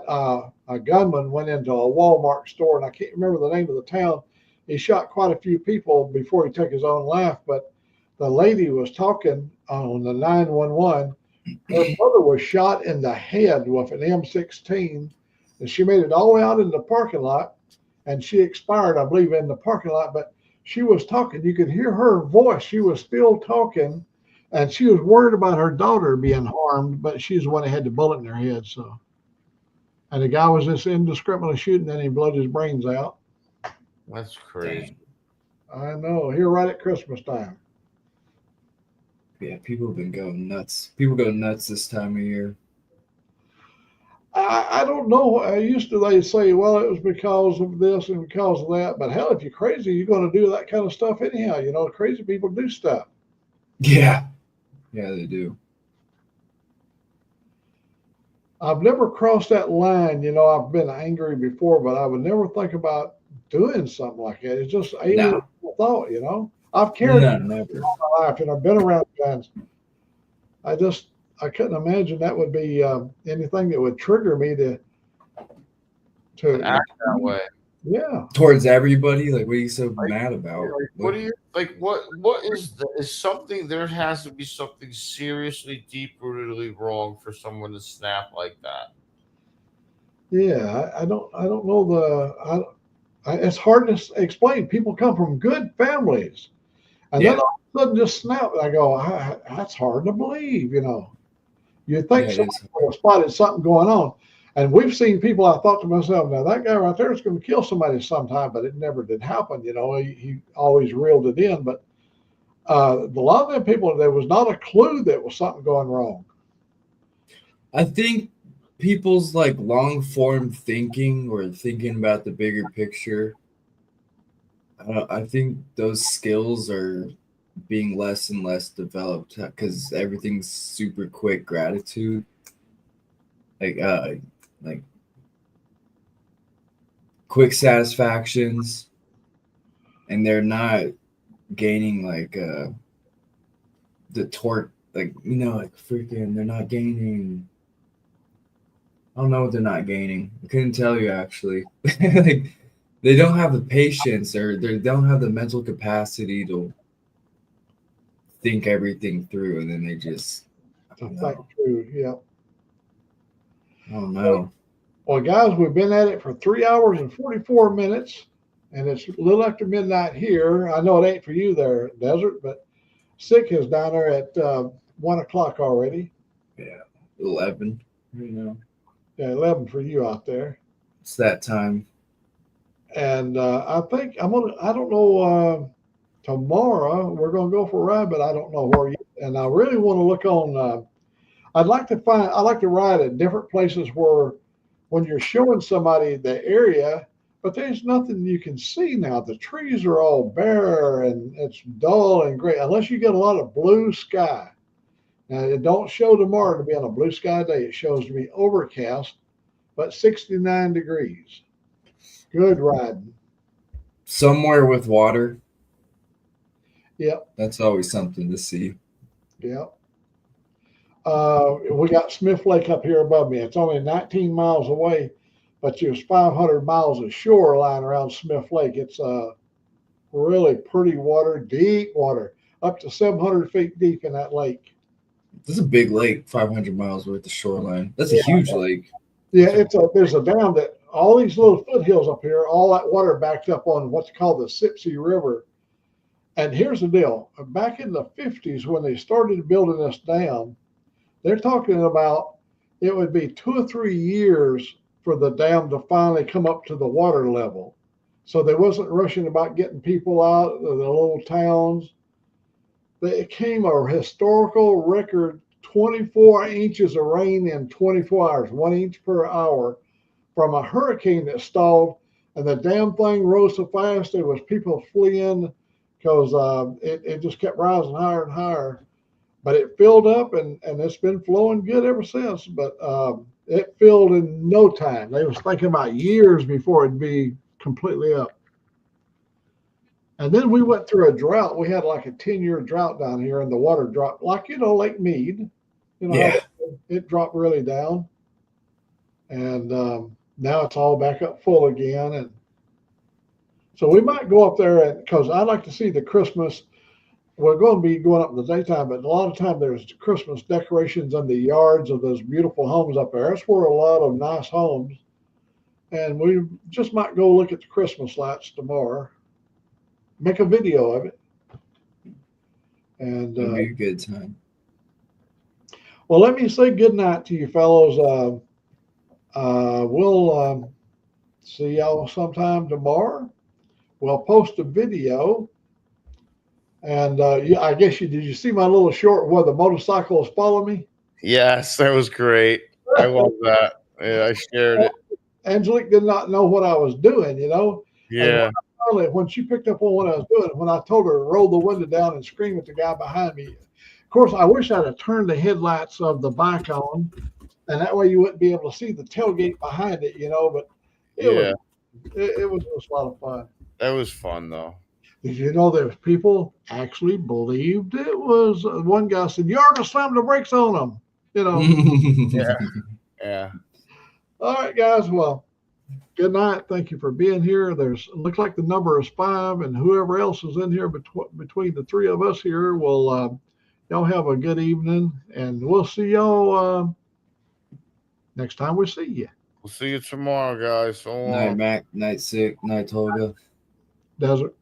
Speaker 1: A gunman went into a Walmart store, and I can't remember the name of the town. He shot quite a few people before he took his own life, but the lady was talking on the 911. Her mother was shot in the head with an M16, and she made it all the way out in the parking lot, and she expired, I believe, in the parking lot. But she was talking. You could hear her voice. She was still talking, and she was worried about her daughter being harmed, but she's the one that had the bullet in her head. So, and the guy was just indiscriminately shooting, and he blew his brains out.
Speaker 6: That's crazy.
Speaker 1: I know. Here right at Christmas time.
Speaker 4: Yeah, people have been going nuts. People go nuts this time of year.
Speaker 1: I don't know. They say, well, it was because of this and because of that. But hell, if you're crazy, you're going to do that kind of stuff anyhow. Crazy people do stuff.
Speaker 4: Yeah. Yeah, they do.
Speaker 1: I've never crossed that line. I've been angry before, but I would never think about doing something like that. It's just alien thought, I've carried
Speaker 4: never.
Speaker 1: all my life, and I've been around guns. I couldn't imagine that would be anything that would trigger me to
Speaker 6: act that way.
Speaker 1: Yeah.
Speaker 4: Towards everybody, like, what are you so mad about?
Speaker 6: What do you like? What is something? There has to be something seriously, deep-rootedly wrong for someone to snap like that.
Speaker 1: Yeah, I don't know it's hard to explain. People come from good families, and then all of a sudden just snap. I go, that's hard to believe. You think someone would have spotted something going on. And we've seen people, I thought to myself, now that guy right there is going to kill somebody sometime, but it never did happen. He always reeled it in. But a lot of them people, there was not a clue that was something going wrong.
Speaker 4: I think people's long form thinking or thinking about the bigger picture, I think those skills are being less and less developed because everything's super quick gratitude. Like quick satisfactions, and they're not gaining the torque, freaking, they're not gaining. I don't know what they're not gaining. I couldn't tell you actually. They don't have the patience, or they don't have the mental capacity to think everything through, and then they just
Speaker 1: Think through, yeah.
Speaker 4: I don't know.
Speaker 1: Well, guys, we've been at it for 3 hours and 44 minutes, and it's a little after midnight here. I know it ain't for you there, Desert, but Sick is down there at 1 o'clock already.
Speaker 4: Yeah, 11.
Speaker 1: Yeah, 11 for you out there.
Speaker 4: It's that time.
Speaker 1: And I think I don't know. tomorrow we're going to go for a ride, but I don't know where yet. And I really want to look on. I like to ride at different places where, when you're showing somebody the area, but there's nothing you can see now. The trees are all bare and it's dull and gray, unless you get a lot of blue sky. Now, it don't show tomorrow to be on a blue sky day. It shows to be overcast, but 69 degrees. Good riding.
Speaker 4: Somewhere with water.
Speaker 1: Yep.
Speaker 4: That's always something to see.
Speaker 1: Yep. We got Smith Lake up here above me. It's only 19 miles away, but there's 500 miles of shoreline around Smith Lake. It's really pretty water, deep water, up to 700 feet deep in that lake.
Speaker 4: This is a big lake, 500 miles worth of shoreline. That's a huge lake.
Speaker 1: Yeah, there's a dam that all these little foothills up here, all that water backed up on what's called the Sipsey River. And here's the deal. Back in the 50s, when they started building this dam, they're talking about it would be 2 or 3 years for the dam to finally come up to the water level. So they wasn't rushing about getting people out of the little towns. It came a historical record 24 inches of rain in 24 hours, 1 inch per hour, from a hurricane that stalled, and the damn thing rose so fast there was people fleeing because it just kept rising higher and higher. But it filled up, and it's been flowing good ever since. But it filled in no time. They was thinking about years before it'd be completely up. And then we went through a drought. We had like a 10-year drought down here, and the water dropped, like, Lake Mead.
Speaker 4: Yeah.
Speaker 1: It dropped really down. And now it's all back up full again. And so we might go up there, because I'd like to see the Christmas. We're going to be going up in the daytime, but a lot of time there's Christmas decorations in the yards of those beautiful homes up there. That's where a lot of nice homes. And we just might go look at the Christmas lights tomorrow. Make a video of it. And
Speaker 4: It'll be a good time.
Speaker 1: well, let me say good night to you fellows. We'll see y'all sometime tomorrow. We'll post a video. And I guess did you see my little short where the motorcycles follow me?
Speaker 6: Yes, that was great. I love that. Yeah, I shared it.
Speaker 1: Angelique did not know what I was doing,
Speaker 6: Yeah.
Speaker 1: And when she picked up on what I was doing, when I told her to roll the window down and scream at the guy behind me, of course, I wish I'd have turned the headlights of the bike on, and that way you wouldn't be able to see the tailgate behind it, but it was just a lot of fun.
Speaker 6: That was fun, though.
Speaker 1: Did you know there's people actually believed it was? One guy said, "You ought to slam the brakes on them,"
Speaker 6: Yeah. Yeah.
Speaker 1: All right, guys. Well, good night. Thank you for being here. It looks like the number is 5, and whoever else is in here between the 3 of us here will. Y'all have a good evening, and we'll see y'all next time we see you.
Speaker 6: We'll see you tomorrow, guys. So long.
Speaker 4: Night, Mac. Night, Sick. Night, Tolga.
Speaker 1: Desert.